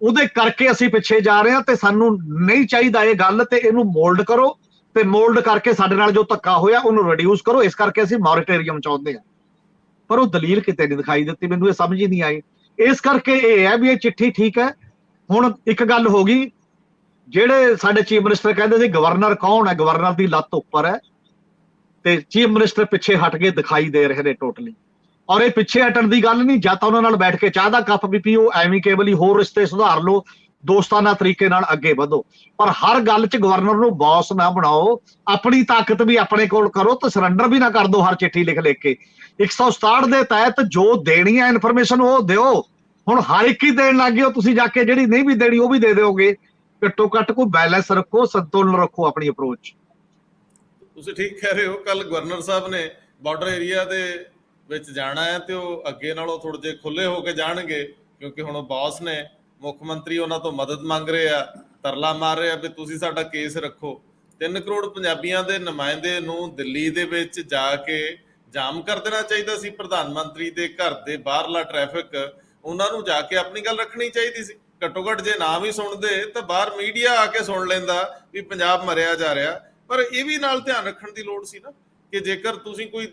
ਉਹਦੇ ਕਰਕੇ ਅਸੀਂ ਪਿੱਛੇ ਜਾ ਰਹੇ ਹਾਂ। ਤੇ ਸਾਨੂੰ ਨਹੀਂ ਚਾਹੀਦਾ ਇਹ ਗੱਲ, ਤੇ ਇਹਨੂੰ ਮੋਲਡ ਕਰੋ ਤੇ ਮੋਲਡ ਕਰਕੇ ਸਾਡੇ ਨਾਲ ਜੋ ਧੱਕਾ ਹੋਇਆ ਉਹਨੂੰ ਰਿਡਿਊਸ ਕਰੋ। ਇਸ ਕਰਕੇ ਅਸੀਂ ਮੋਰੇਟੋਰੀਅਮ ਚਾਹੁੰਦੇ ਹਾਂ, ਪਰ ਉਹ ਦਲੀਲ ਕਿਤੇ ਨਹੀਂ ਦਿਖਾਈ ਦਿੱਤੀ, ਮੈਨੂੰ ਇਹ ਸਮਝ ਹੀ ਨਹੀਂ ਆਈ। ਇਸ ਕਰਕੇ ਇਹ ਹੈ ਵੀ ਇਹ ਚਿੱਠੀ ਠੀਕ ਹੈ। ਹੁਣ ਇੱਕ ਗੱਲ ਹੋ ਗਈ, ਜਿਹੜੇ ਸਾਡੇ ਚੀਫ ਮਿਨਿਸਟਰ ਕਹਿੰਦੇ ਸੀ ਗਵਰਨਰ ਕੌਣ ਹੈ, ਗਵਰਨਰ ਦੀ ਲੱਤ ਉੱਪਰ ਹੈ ਤੇ ਚੀਫ ਮਿਨਿਸਟਰ ਪਿੱਛੇ ਹਟ ਕੇ ਦਿਖਾਈ ਦੇ ਰਹੇ ਨੇ ਟੋਟਲੀ। ਔਰ ਇਹ ਪਿੱਛੇ ਹਟਣ ਦੀ ਗੱਲ ਨਹੀਂ, ਜਾਂ ਤਾਂ ਉਹਨਾਂ ਨਾਲ ਬੈਠ ਕੇ ਚਾਹ ਦਾ ਕੱਪ ਵੀ ਪੀਓ, ਐਮੀਕੇਬਲੀ ਹੋਰ ਰਿਸ਼ਤੇ ਸੁਧਾਰ ਲਓ, ਦੋਸਤਾਨਾ ਤਰੀਕੇ ਨਾਲ ਅੱਗੇ ਵਧੋ, ਪਰ ਹਰ ਗੱਲ 'ਚ ਗਵਰਨਰ ਨੂੰ ਬੌਸ ਨਾ ਬਣਾਓ। ਆਪਣੀ ਤਾਕਤ ਵੀ ਆਪਣੇ ਕੋਲ ਕਰੋ ਤੇ ਸਰੈਂਡਰ ਵੀ ਨਾ ਕਰ ਦਿਓ ਹਰ ਚਿੱਠੀ ਲਿਖ ਲਿਖ ਕੇ। 167 ਦੇ ਤਹਿਤ ਜੋ ਦੇਣੀ ਹੈ ਇਨਫੋਰਮੇਸ਼ਨ ਉਹ ਦਿਓ। ਹੁਣ ਹਰ ਇੱਕ ਹੀ ਦੇਣ ਲੱਗ ਗਏ, ਤੁਸੀਂ ਜਾ ਕੇ ਜਿਹੜੀ ਨਹੀਂ ਵੀ ਦੇਣੀ ਉਹ ਵੀ ਦੇ ਦਿਓਗੇ। ਘੱਟੋ ਘੱਟ ਕੋਈ ਬੈਲੈਂਸ ਰੱਖੋ, ਸੰਤੁਲਨ ਰੱਖੋ ਆਪਣੀ ਅਪਰੋਚ। ਤੁਸੀਂ ਠੀਕ ਕਹਿ ਰਹੇ ਹੋ। ਕੱਲ ਗਵਰਨਰ ਸਾਹਿਬ ਨੇ ਬਾਰਡਰ ਏਰੀਆ ਦੇ ਵਿੱਚ ਜਾਣਾ ਹੈ ਤੇ ਉਹ ਅੱਗੇ ਨਾਲੋਂ ਥੋੜੇ ਜਿਹੇ ਖੁੱਲੇ ਹੋ ਕੇ ਜਾਣਗੇ, ਕਿਉਂਕਿ ਹੁਣ ਬੌਸ ਨੇ, ਮੁੱਖ ਮੰਤਰੀ ਉਹਨਾਂ ਤੋਂ ਮਦਦ ਮੰਗ ਰਹੇ ਆ, ਤਰਲਾ ਮਾਰ ਰਹੇ ਆ ਵੀ ਤੁਸੀਂ ਸਾਡਾ ਕੇਸ ਰੱਖੋ। 3 ਕਰੋੜ ਪੰਜਾਬੀਆਂ ਦੇ ਨੁਮਾਇੰਦੇ ਨੂੰ ਦਿੱਲੀ ਦੇ ਵਿੱਚ ਜਾ ਕੇ ਜਾਮ ਕਰ ਦੇਣਾ ਚਾਹੀਦਾ ਸੀ। ਪ੍ਰਧਾਨ ਮੰਤਰੀ ਦੇ ਘਰ ਦੇ ਬਾਹਰਲਾ ਟ੍ਰੈਫਿਕ ਉਹਨਾਂ ਨੂੰ ਜਾ ਕੇ ਆਪਣੀ ਗੱਲ ਰੱਖਣੀ ਚਾਹੀਦੀ ਸੀ। ਘੱਟੋ ਘੱਟ ਜੇ ਨਾ ਵੀ ਸੁਣਦੇ ਤਾਂ ਬਾਹਰ ਮੀਡੀਆ ਆ ਕੇ ਸੁਣ ਲੈਂਦਾ ਵੀ ਪੰਜਾਬ ਮਰਿਆ ਜਾ ਰਿਹਾ। ਪਰ ਇਹ ਵੀ ਨਾਲ ਧਿਆਨ ਰੱਖਣ ਦੀ ਲੋੜ ਸੀ ਨਾ ਕਿ ਜੇਕਰ ਤੁਸੀਂ ਕੋਈ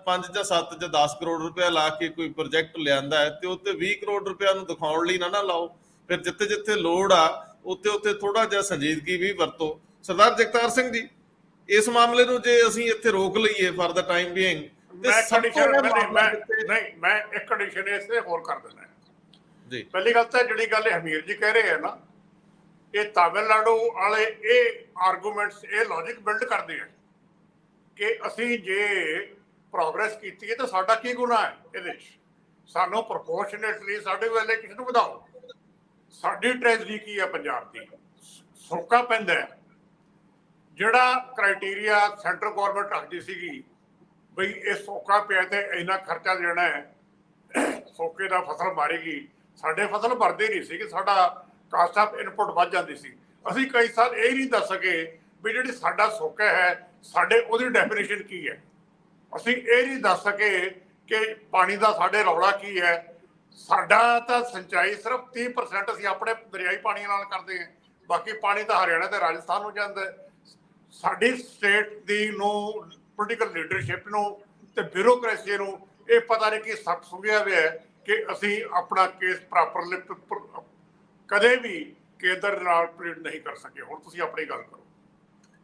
5 ਜਾਂ 7 ਜਾਂ 10 ਕਰੋੜ ਰੁਪਇਆ ਲਾ ਕੇ ਕੋਈ ਪ੍ਰੋਜੈਕਟ ਲਿਆਂਦਾ ਹੈ ਤੇ ਉੱਤੇ 20 ਕਰੋੜ ਰੁਪਇਆ ਨੂੰ ਦਿਖਾਉਣ ਲਈ ਨਾ ਲਾਓ। ਫਿਰ ਜਿੱਥੇ ਜਿੱਥੇ ਲੋੜ ਆ ਉੱਥੇ ਉੱਥੇ ਥੋੜਾ ਜਿਹਾ ਸੰਜੀਦਗੀ ਵੀ ਵਰਤੋ। ਸਰਦਾਰ ਜਗਤਾਰ ਸਿੰਘ ਜੀ, ਇਸ ਮਾਮਲੇ ਨੂੰ ਜੇ ਅਸੀਂ ਇੱਥੇ ਰੋਕ ਲਈਏ ਫਾਰ ਦਾ ਟਾਈਮ ਬੀਇੰਗ, ਮੈਂ ਇੱਕ ਕੰਡੀਸ਼ਨ ਇਸੇ ਹੋਰ ਕਰ ਦਿੰਦਾ ਜੀ। ਪਹਿਲੀ ਗੱਲ ਤਾਂ ਜਿਹੜੀ ਗੱਲ ਹਮੀਰ ਜੀ ਕਹਿ ਰਹੇ ਆ ਨਾ, ਇਹ ਤਾਮਿਲਨਾਡੂ ਵਾਲੇ ਇਹ ਆਰਗੂਮੈਂਟਸ, ਇਹ ਲੌਜਿਕ ਬਿਲਡ ਕਰਦੇ ਆ ਕਿ ਅਸੀਂ ਜੇ ਪ੍ਰੋਗਰੈਸ ਕੀਤੀ ਹੈ ਤਾਂ ਸਾਡਾ ਕੀ ਗੁਨਾਹ ਹੈ ਇਹਦੇ 'ਚ, ਸਾਨੂੰ ਪ੍ਰੋਪੋਰਸ਼ਨੇਟਲੀ ਸਾਡੇ ਵੇਲੇ ਕਿਸੇ ਨੂੰ ਵਧਾਓ। ਸਾਡੀ ਟ੍ਰੈਜਡੀ ਕੀ ਹੈ ਪੰਜਾਬ ਦੀ? ਸੋਕਾ ਪੈਂਦਾ ਹੈ। ਜਿਹੜਾ ਕ੍ਰਾਈਟੇਰੀਆ ਸੈਂਟਰਲ ਗੌਰਮੈਂਟ ਰੱਖਦੀ ਸੀਗੀ ਬਈ ਇਹ ਸੋਕਾ ਪਿਆ ਤੇ ਇੰਨਾ ਖਰਚਾ ਦੇਣਾ ਹੈ, ਸੋਕੇ ਦਾ ਫਸਲ ਮਾਰੇਗੀ, ਸਾਡੇ ਫਸਲ ਭਰਦੇ ਨਹੀਂ ਸੀ ਕਿ ਸਾਡਾ ਕਾਸਟ ਆਫ ਇਨਪੁਟ ਵੱਧ ਜਾਂਦੀ ਸੀ। ਅਸੀਂ ਕਈ ਸਾਲ ਇਹ ਨਹੀਂ ਦੱਸ ਸਕੇ ਵੀ ਜਿਹੜੀ ਸਾਡਾ ਸੋਕਾ ਹੈ ਸਾਡੇ ਉਹਦੀ ਡੈਫੀਨੇਸ਼ਨ ਕੀ ਹੈ। ਅਸੀਂ ਇਹ ਨਹੀਂ ਦੱਸ ਸਕੇ ਕਿ ਪਾਣੀ ਦਾ ਸਾਡੇ ਰੌਲਾ ਕੀ ਹੈ। ਸਾਡਾ ਤਾਂ ਸਿੰਚਾਈ ਸਿਰਫ 30% ਅਸੀਂ ਆਪਣੇ ਦਰਿਆਈ ਪਾਣੀ ਨਾਲ ਕਰਦੇ ਹਾਂ, ਬਾਕੀ ਪਾਣੀ ਤਾਂ ਹਰਿਆਣਾ ਤੇ ਰਾਜਸਥਾਨ ਨੂੰ ਜਾਂਦਾ। ਸਾਡੀ ਸਟੇਟ ਦੀ ਨੂੰ ਪੋਲੀਟੀਕਲ ਲੀਡਰਸ਼ਿਪ ਨੂੰ ਤੇ ਬਿਊਰੋਕ੍ਰੇਸੀ ਨੂੰ ਇਹ ਪਤਾ ਨਹੀਂ ਕਿ ਸੱਪ ਸੁੰਘਿਆ ਹੋਇਆ ਹੈ ਕਿ ਅਸੀਂ ਆਪਣਾ ਕੇਸ ਪ੍ਰੋਪਰਲੀ ਕਦੇ ਵੀ ਕੇਂਦਰ ਨਾਲ ਪਲੀਡ ਨਹੀਂ ਕਰ ਸਕੇ। ਹੁਣ ਤੁਸੀਂ ਆਪਣੀ ਗੱਲ ਕਰੋ।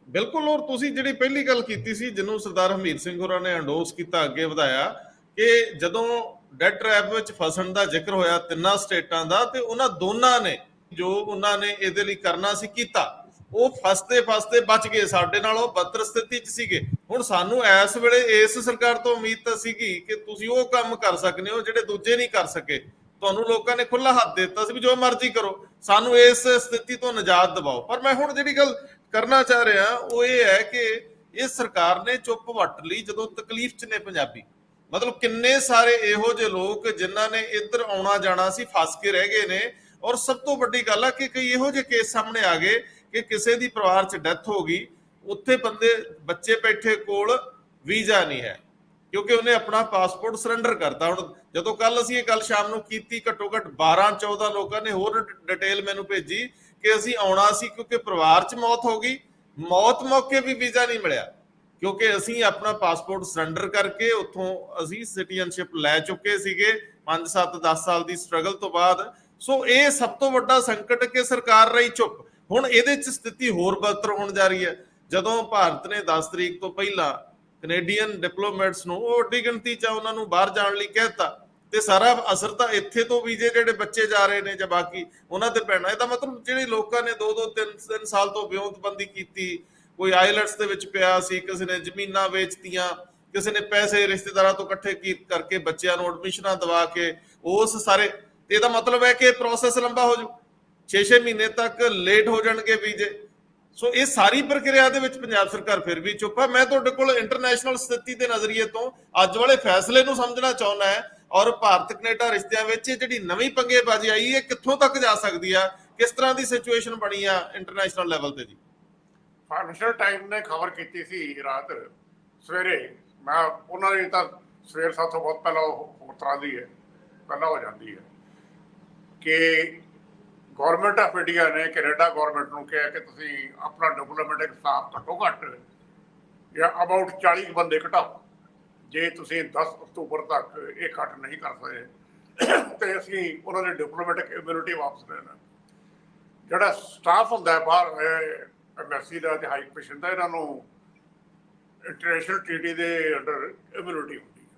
ਬਿਲਕੁਲ। ਔਰ ਤੁਸੀਂ ਜਿਹੜੀ ਪਹਿਲੀ ਗੱਲ ਕੀਤੀ ਸੀ, ਜਿਹਨੂੰ ਸਰਦਾਰ ਹਮੀਰ ਸਿੰਘ ਹੋਰਾਂ ਨੇ ਐਂਡੋਸ ਕੀਤਾ, ਅੱਗੇ ਵਧਾਇਆ, ਕਿ ਜਦੋਂ ਡੈਡ ਟ੍ਰੈਪ ਵਿੱਚ ਫਸਣ ਦਾ ਜ਼ਿਕਰ ਹੋਇਆ ਤਿੰਨਾਂ ਸਟੇਟਾਂ ਦਾ, ਤੇ ਉਹਨਾਂ ਦੋਨਾਂ ਨੇ ਜੋ ਉਹਨਾਂ ਨੇ ਇਹਦੇ ਲਈ ਕਰਨਾ ਸੀ ਕੀਤਾ। ਉਹ ਫਸਦੇ ਫਸਦੇ ਬਚ ਗਏ, ਸਾਡੇ ਨਾਲ ਉਹ ਬਦਤਰ ਸਥਿਤੀ 'ਚ ਸੀਗੇ। ਹੁਣ ਸਾਨੂੰ ਇਸ ਵੇਲੇ ਇਸ ਸਰਕਾਰ ਤੋਂ ਉਮੀਦ ਤਾਂ ਸੀਗੀ ਕਿ ਤੁਸੀਂ ਉਹ ਕੰਮ ਕਰ ਸਕਦੇ ਹੋ ਜਿਹੜੇ ਦੂਜੇ ਨਹੀਂ ਕਰ ਸਕੇ। ਤੁਹਾਨੂੰ ਲੋਕਾਂ ਨੇ ਖੁੱਲਾ ਹੱਥ ਦਿੱਤਾ ਸੀ ਵੀ ਜੋ ਮਰਜ਼ੀ ਕਰੋ, ਸਾਨੂੰ ਇਸ ਸਥਿਤੀ ਤੋਂ ਨਿਜਾਤ ਦਿਵਾਓ। ਪਰ ਮੈਂ ਹੁਣ ਜਿਹੜੀ ਗੱਲ ਕਰਨਾ ਚਾਹ ਰਿਹਾ ਉਹ ਇਹ ਹੈ ਕਿ ਇਹ ਸਰਕਾਰ ਨੇ ਚੁੱਪ ਵੱਟ ਲਈ ਜਦੋਂ ਤਕਲੀਫ 'ਚ ਨੇ ਪੰਜਾਬੀ। ਮਤਲਬ ਕਿੰਨੇ ਸਾਰੇ ਇਹੋ ਜਿਹੇ ਲੋਕ ਜਿਨ੍ਹਾਂ ਨੇ ਇੱਧਰ ਆਉਣਾ ਜਾਣਾ ਸੀ ਫਸ ਕੇ ਰਹਿ ਗਏ ਨੇ। ਔਰ ਸਭ ਤੋਂ ਵੱਡੀ ਗੱਲ ਆ ਕਿ ਕਈ ਇਹੋ ਜਿਹੇ ਕੇਸ ਸਾਹਮਣੇ ਆ ਗਏ ਕਿ ਕਿਸੇ ਦੀ ਪਰਿਵਾਰ 'ਚ ਡੈਥ ਹੋ ਗਈ, ਉੱਥੇ ਬੱਚੇ ਬੈਠੇ ਕੋਲ ਵੀਜ਼ਾ ਨਹੀਂ ਹੈ ਕਿਉਂਕਿ ਉਹਨੇ ਆਪਣਾ ਪਾਸਪੋਰਟ ਸਰੈਂਡਰ ਕਰਤਾ। ਹੁਣ ਜਦੋਂ ਕੱਲ ਅਸੀਂ ਇਹ ਗੱਲ ਸ਼ਾਮ ਨੂੰ ਕੀਤੀ, ਘੱਟੋ ਘੱਟ 12-14 ਲੋਕਾਂ ਨੇ ਹੋਰ ਡਿਟੇਲ ਮੈਨੂੰ ਭੇਜੀ ਕਿ ਅਸੀਂ ਆਉਣਾ ਸੀ ਕਿਉਂਕਿ ਪਰਿਵਾਰ 'ਚ ਮੌਤ ਹੋ ਗਈ, ਮੌਤ ਮੌਕੇ ਵੀ ਵੀਜ਼ਾ ਨਹੀਂ ਮਿਲਿਆ ਕਿਉਂਕਿ ਅਸੀਂ ਆਪਣਾ ਪਾਸਪੋਰਟ ਸਰੈਂਡਰ ਕਰਕੇ ਉੱਥੋਂ ਅਸੀਂ ਸਿਟੀਜ਼ਨਸ਼ਿਪ ਲੈ ਚੁੱਕੇ ਸੀਗੇ 5-7-10 ਸਾਲ ਦੀ ਸਟਰਗਲ ਤੋਂ ਬਾਅਦ। ਸੋ ਇਹ ਸਭ ਤੋਂ ਵੱਡਾ ਸੰਕਟ ਕਿ ਸਰਕਾਰ ਰਹੀ ਚੁੱਪ। ਹੁਣ ਇਹਦੇ 'ਚ ਸਥਿਤੀ ਹੋਰ ਬਦਤਰ ਹੋਣ ਜਾ ਰਹੀ ਹੈ। ਜਦੋਂ ਭਾਰਤ ਨੇ 10 ਤਰੀਕ ਤੋਂ ਪਹਿਲਾਂ ਕੈਨੇਡੀਅਨ ਡਿਪਲੋਮੈਟਸ ਨੂੰ ਉਹ ਵੱਡੀ ਗਿਣਤੀ 'ਚ ਉਹਨਾਂ ਨੂੰ ਬਾਹਰ ਜਾਣ ਲਈ ਕਹਿਤਾ, ਤੇ ਸਾਰਾ ਅਸਰ ਤਾਂ ਇੱਥੇ ਤੋਂ ਵੀਜ਼ੇ ਜਿਹੜੇ ਬੱਚੇ ਜਾ ਰਹੇ ਨੇ ਜਾਂ ਬਾਕੀ ਉਹਨਾਂ ਤੇ ਪੈਣਾ। ਇਹਦਾ ਮਤਲਬ ਜਿਹੜੇ ਲੋਕਾਂ ਨੇ 2-3 ਸਾਲ ਤੋਂ ਵਿਉਂਤਬੰਦੀ ਕੀਤੀ, ਕੋਈ ਆਈਲੈਟਸ ਦੇ ਵਿੱਚ ਪਿਆ ਸੀ, ਕਿਸੇ ਨੇ ਜ਼ਮੀਨਾਂ ਵੇਚਤੀਆਂ, ਕਿਸੇ ਨੇ ਪੈਸੇ ਰਿਸ਼ਤੇਦਾਰਾਂ ਤੋਂ ਇਕੱਠੇ ਕਰਕੇ ਬੱਚਿਆਂ ਨੂੰ ਐਡਮਿਸ਼ਨਾਂ ਦਵਾ ਕੇ ਉਸ ਸਾਰੇ, ਇਹਦਾ ਮਤਲਬ ਹੈ ਕਿ ਪ੍ਰੋਸੈਸ ਲੰਬਾ ਹੋ ਜਾਊ, 6-6 ਮਹੀਨੇ ਤੱਕ ਲੇਟ ਹੋ ਜਾਣਗੇ ਵੀਜ਼ੇ। ਸੋ ਇਹ ਸਾਰੀ ਪ੍ਰਕਿਰਿਆ ਦੇ ਵਿੱਚ ਪੰਜਾਬ ਸਰਕਾਰ ਫਿਰ ਵੀ ਚੁੱਪ ਹੈ। ਮੈਂ ਤੁਹਾਡੇ ਕੋਲ ਇੰਟਰਨੈਸ਼ਨਲ ਸਥਿਤੀ ਦੇ ਨਜ਼ਰੀਏ ਤੋਂ ਅੱਜ ਵਾਲੇ ਫੈਸਲੇ ਨੂੰ ਸਮਝਣਾ ਚਾਹੁੰਦਾ ਹੈ ਔਰ ਭਾਰਤ ਕੈਨੇਡਾ ਰਿਸ਼ਤਿਆਂ ਵਿੱਚ ਜਿਹੜੀ ਨਵੀਂ ਪੰਗੇਬਾਜ਼ੀ ਆਈ ਹੈ ਕਿੱਥੋਂ ਤੱਕ ਜਾ ਸਕਦੀ ਆ, ਕਿਸ ਤਰ੍ਹਾਂ ਦੀ ਸਿਚੁਏਸ਼ਨ ਬਣੀ ਆ ਇੰਟਰਨੈਸ਼ਨਲ ਲੈਵਲ ਤੇ ਜੀ। ਫਾਈਨੈਂਸ਼ੀਅਲ ਟਾਈਮ ਨੇ ਖਬਰ ਕੀਤੀ ਸੀ ਰਾਤ ਸਵੇਰੇ ਮੈਂ ਉਹਨਾਂ ਦੀ ਤਾਂ ਸਵੇਰ ਸਾਥੋਂ ਬਹੁਤ ਪਹਿਲਾਂ ਹੋਰ ਤਰ੍ਹਾਂ ਦੀ ਹੈ, ਪਹਿਲਾਂ ਹੋ ਜਾਂਦੀ ਹੈ ਕਿ ਗੌਰਮੈਂਟ ਆਫ ਇੰਡੀਆ ਨੇ ਕੈਨੇਡਾ ਗੌਰਮੈਂਟ ਨੂੰ ਕਿਹਾ ਕਿ ਤੁਸੀਂ ਆਪਣਾ ਡਿਪਲੋਮੈਟਿਕ ਸਟਾਫ ਘੱਟੋ ਘੱਟ ਜਾਂ ਅਬਾਊਟ 40 ਬੰਦੇ ਘਟਾਓ। ਜੇ ਤੁਸੀਂ 10 ਅਕਤੂਬਰ ਤੱਕ ਇਹ ਘੱਟ ਨਹੀਂ ਕਰ ਸਕਦੇ ਤੇ ਅਸੀਂ ਉਹਨਾਂ ਦੇ ਡਿਪਲੋਮੈਟਿਕ ਇਮਿਊਨਿਟੀ ਵਾਪਸ ਲੈਣਾ। ਜਿਹੜਾ ਸਟਾਫ ਹੁੰਦਾ ਹੈ ਬਾਹਰ ਐਮਬੈਸੀ ਦਾ ਤੇ ਹਾਈ ਕਮਿਸ਼ਨ ਦਾ, ਇਹਨਾਂ ਨੂੰ ਇੰਟਰਨੈਸ਼ਨਲ ਟ੍ਰੀਟੀ ਦੇ ਅੰਡਰ ਇਮਿਊਨਿਟੀ ਹੁੰਦੀ ਹੈ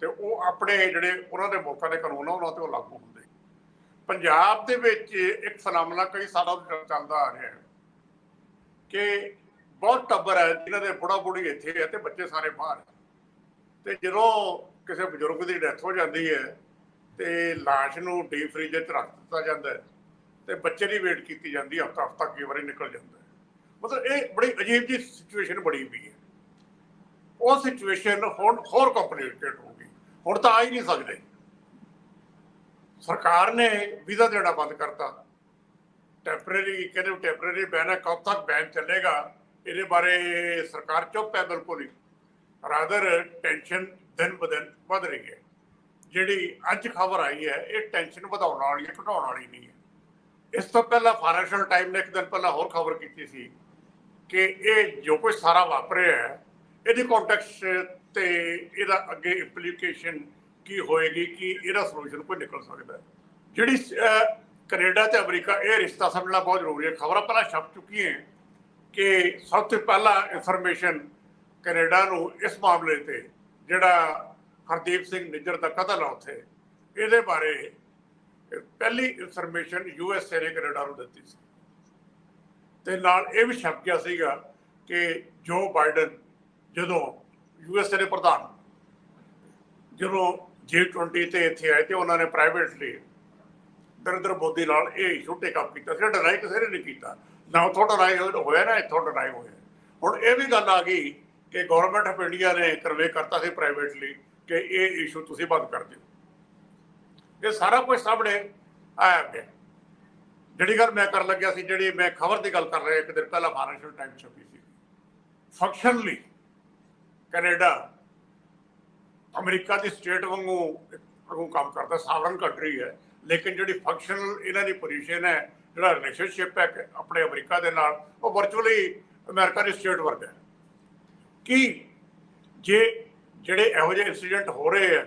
ਤੇ ਉਹ ਆਪਣੇ ਜਿਹੜੇ ਉਹਨਾਂ ਦੇ ਮੁਲਕਾਂ ਦੇ ਕਾਨੂੰਨ ਆ ਉਹਨਾਂ ਤੇ ਉਹ ਲਾਗੂ ਹੁੰਦੇ। ਪੰਜਾਬ ਦੇ ਵਿੱਚ ਇੱਕ ਫੈਨੋਮੇਨਾ ਕਈ ਸਾਲਾਂ ਤੋਂ ਚੱਲਦਾ ਆ ਰਿਹਾ ਹੈ ਕਿ ਬਹੁਤ ਟੱਬਰ ਹੈ ਜਿਨ੍ਹਾਂ ਦੇ ਬੁੜਾ ਬੁੜੀ ਇੱਥੇ ਹੈ ਤੇ ਬੱਚੇ ਸਾਰੇ ਬਾਹਰ ਹੈ, ਤੇ ਜਦੋਂ ਕਿਸੇ ਬਜ਼ੁਰਗ ਦੀ ਡੈਥ ਹੋ ਜਾਂਦੀ ਹੈ ਤੇ ਲਾਸ਼ ਨੂੰ ਡੀਪ ਫ੍ਰੀਜ਼ਰ 'ਚ ਰੱਖ ਦਿੱਤਾ ਜਾਂਦਾ ਹੈ ਤੇ ਬੱਚੇ ਦੀ ਵੇਟ ਕੀਤੀ ਜਾਂਦੀ ਹੈ, ਹਫ਼ਤਾ ਕਈ ਵਾਰੀ ਨਿਕਲ ਜਾਂਦਾ ਹੈ। ਮਤਲਬ ਇਹ ਬੜੀ ਅਜੀਬ ਜਿਹੀ ਸਿਚੁਏਸ਼ਨ ਬਣੀ ਪਈ ਹੈ। ਉਹ ਸਿਚੁਏਸ਼ਨ ਹੁਣ ਹੋਰ ਕੰਪਲੀਕੇਟ ਹੋ ਗਈ। ਹੁਣ ਤਾਂ ਆ ਹੀ ਨਹੀਂ ਸਕਦੇ। ਸਰਕਾਰ ਨੇ ਵੀਜ਼ਾ ਦੇਣਾ ਬੰਦ ਕਰਤਾ। ਟੈਂਪਰੇਰੀ ਕਹਿੰਦੇ ਟੈਂਪਰੇਰੀ ਬੈਨ ਹੈ, ਕਦ ਤੱਕ ਬੈਨ ਚੱਲੇਗਾ ਇਹਦੇ ਬਾਰੇ ਸਰਕਾਰ ਚੁੱਪ ਹੈ ਬਿਲਕੁਲ ਹੀ। ਰਾਦਰ ਟੈਨਸ਼ਨ ਦਿਨ ਬ ਦਿਨ ਵੱਧ ਰਹੀ ਹੈ। ਜਿਹੜੀ ਅੱਜ ਖਬਰ ਆਈ ਹੈ ਇਹ ਟੈਨਸ਼ਨ ਵਧਾਉਣ ਵਾਲੀ ਹੈ, ਘਟਾਉਣ ਵਾਲੀ ਨਹੀਂ ਹੈ। ਇਸ ਤੋਂ ਪਹਿਲਾਂ ਫਾਈਨੈਂਸ਼ੀਅਲ ਟਾਈਮ ਨੇ ਇੱਕ ਦਿਨ ਪਹਿਲਾਂ ਹੋਰ ਖਬਰ ਕੀਤੀ ਸੀ ਕਿ ਇਹ ਜੋ ਕੁਝ ਸਾਰਾ ਵਾਪਰਿਆ ਹੈ ਇਹਦੀ ਕੰਟੈਕਸਟ ਤੇ ਇਹਦਾ ਅੱਗੇ ਇੰਪਲੀਕੇਸ਼ਨ ਕੀ ਹੋਏਗੀ, ਕਿ ਇਹਦਾ ਸੋਲੂਸ਼ਨ ਕੋਈ ਨਿਕਲ ਸਕਦਾ ਹੈ। ਜਿਹੜੀ ਕੈਨੇਡਾ ਤੇ ਅਮਰੀਕਾ ਇਹ ਰਿਸ਼ਤਾ ਸਮਝਣਾ ਬਹੁਤ ਜ਼ਰੂਰੀ ਹੈ। ਖਬਰਾਂ ਪਹਿਲਾਂ ਛਪ ਚੁੱਕੀਆਂ ਕਿ ਸਭ ਤੋਂ ਪਹਿਲਾਂ ਇਨਫੋਰਮੇਸ਼ਨ ਕੈਨੇਡਾ ਨੂੰ ਇਸ ਮਾਮਲੇ ਤੇ ਜਿਹੜਾ ਹਰਦੀਪ ਸਿੰਘ ਨਿੱਜਰ ਦਾ ਕਤਲ ਆ ਉੱਥੇ, ਇਹਦੇ ਬਾਰੇ ਪਹਿਲੀ ਇਨਫੋਰਮੇਸ਼ਨ USA ਨੇ ਕੈਨੇਡਾ ਨੂੰ ਦਿੱਤੀ ਸੀ। ਤੇ ਨਾਲ ਇਹ ਵੀ ਛਪ ਗਿਆ ਸੀਗਾ ਕਿ ਜੋ ਬਾਈਡਨ ਜਦੋਂ USA ਦੇ ਪ੍ਰਧਾਨ ਜਦੋਂ G20 ਤੇ ਇੱਥੇ ਆਏ ਤੇ ਉਹਨਾਂ ਨੇ ਪ੍ਰਾਈਵੇਟਲੀ ਨਰਿੰਦਰ ਮੋਦੀ ਨਾਲ ਇਹ ਇਸ਼ੂ ਟੇਕ ਅਪ ਕੀਤਾ ਸੀ। ਡਿਨਾਈ ਕਿਸੇ ਨੇ ਨਹੀਂ ਕੀਤਾ, ਨਾ ਉੱਥੋਂ ਡਿਨਾਈ ਹੋਇਆ ਨਾ ਇੱਥੋਂ ਡਿਨਾਈ ਹੋਇਆ। ਹੁਣ ਇਹ ਵੀ ਗੱਲ ਆ ਗਈ ਕਿ ਗੌਰਮੈਂਟ ਆਫ ਇੰਡੀਆ ਨੇ ਕਰਵੇ ਕਰਤਾ ਸੀ ਪ੍ਰਾਈਵੇਟਲੀ ਕਿ ਇਹ ਇਸ਼ੂ ਤੁਸੀਂ ਬੰਦ ਕਰ ਦਿਓ। ਇਹ ਸਾਰਾ ਕੁਝ ਸਾਹਮਣੇ ਆਇਆ ਪਿਆ। ਜਿਹੜੀ ਗੱਲ ਮੈਂ ਕਰਨ ਲੱਗਿਆ ਸੀ, ਜਿਹੜੀ ਮੈਂ ਖਬਰ ਦੀ ਗੱਲ ਕਰ ਰਿਹਾ ਇੱਕ ਦਿਨ ਪਹਿਲਾਂ ਫਾਈਨੈਂਸ਼ੀਅਲ ਟਾਈਮ ਛਪੀ ਸੀ, ਫੰਕਸ਼ਨਲੀ ਕੈਨੇਡਾ ਅਮਰੀਕਾ ਦੀ ਸਟੇਟ ਵਾਂਗੂ ਕੰਮ ਕਰਦਾ, ਸਾਵਰਨ ਕੰਟਰੀ ਹੈ, ਲੇਕਿਨ ਜਿਹੜੀ ਫੰਕਸ਼ਨਲ ਇਹਨਾਂ ਦੀ ਪੋਜੀਸ਼ਨ ਹੈ, ਜਿਹੜਾ ਰਿਲੇਸ਼ਨਸ਼ਿਪ ਹੈ ਆਪਣੇ ਅਮਰੀਕਾ ਦੇ ਨਾਲ, ਉਹ ਵਰਚੁਅਲੀ ਅਮਰੀਕਾ ਦੀ ਸਟੇਟ ਵਰਗਾ ਹੈ। ਕਿ ਜਿਹੜੇ ਇਹੋ ਜਿਹੇ ਇੰਸੀਡੈਂਟ ਹੋ ਰਹੇ ਹੈ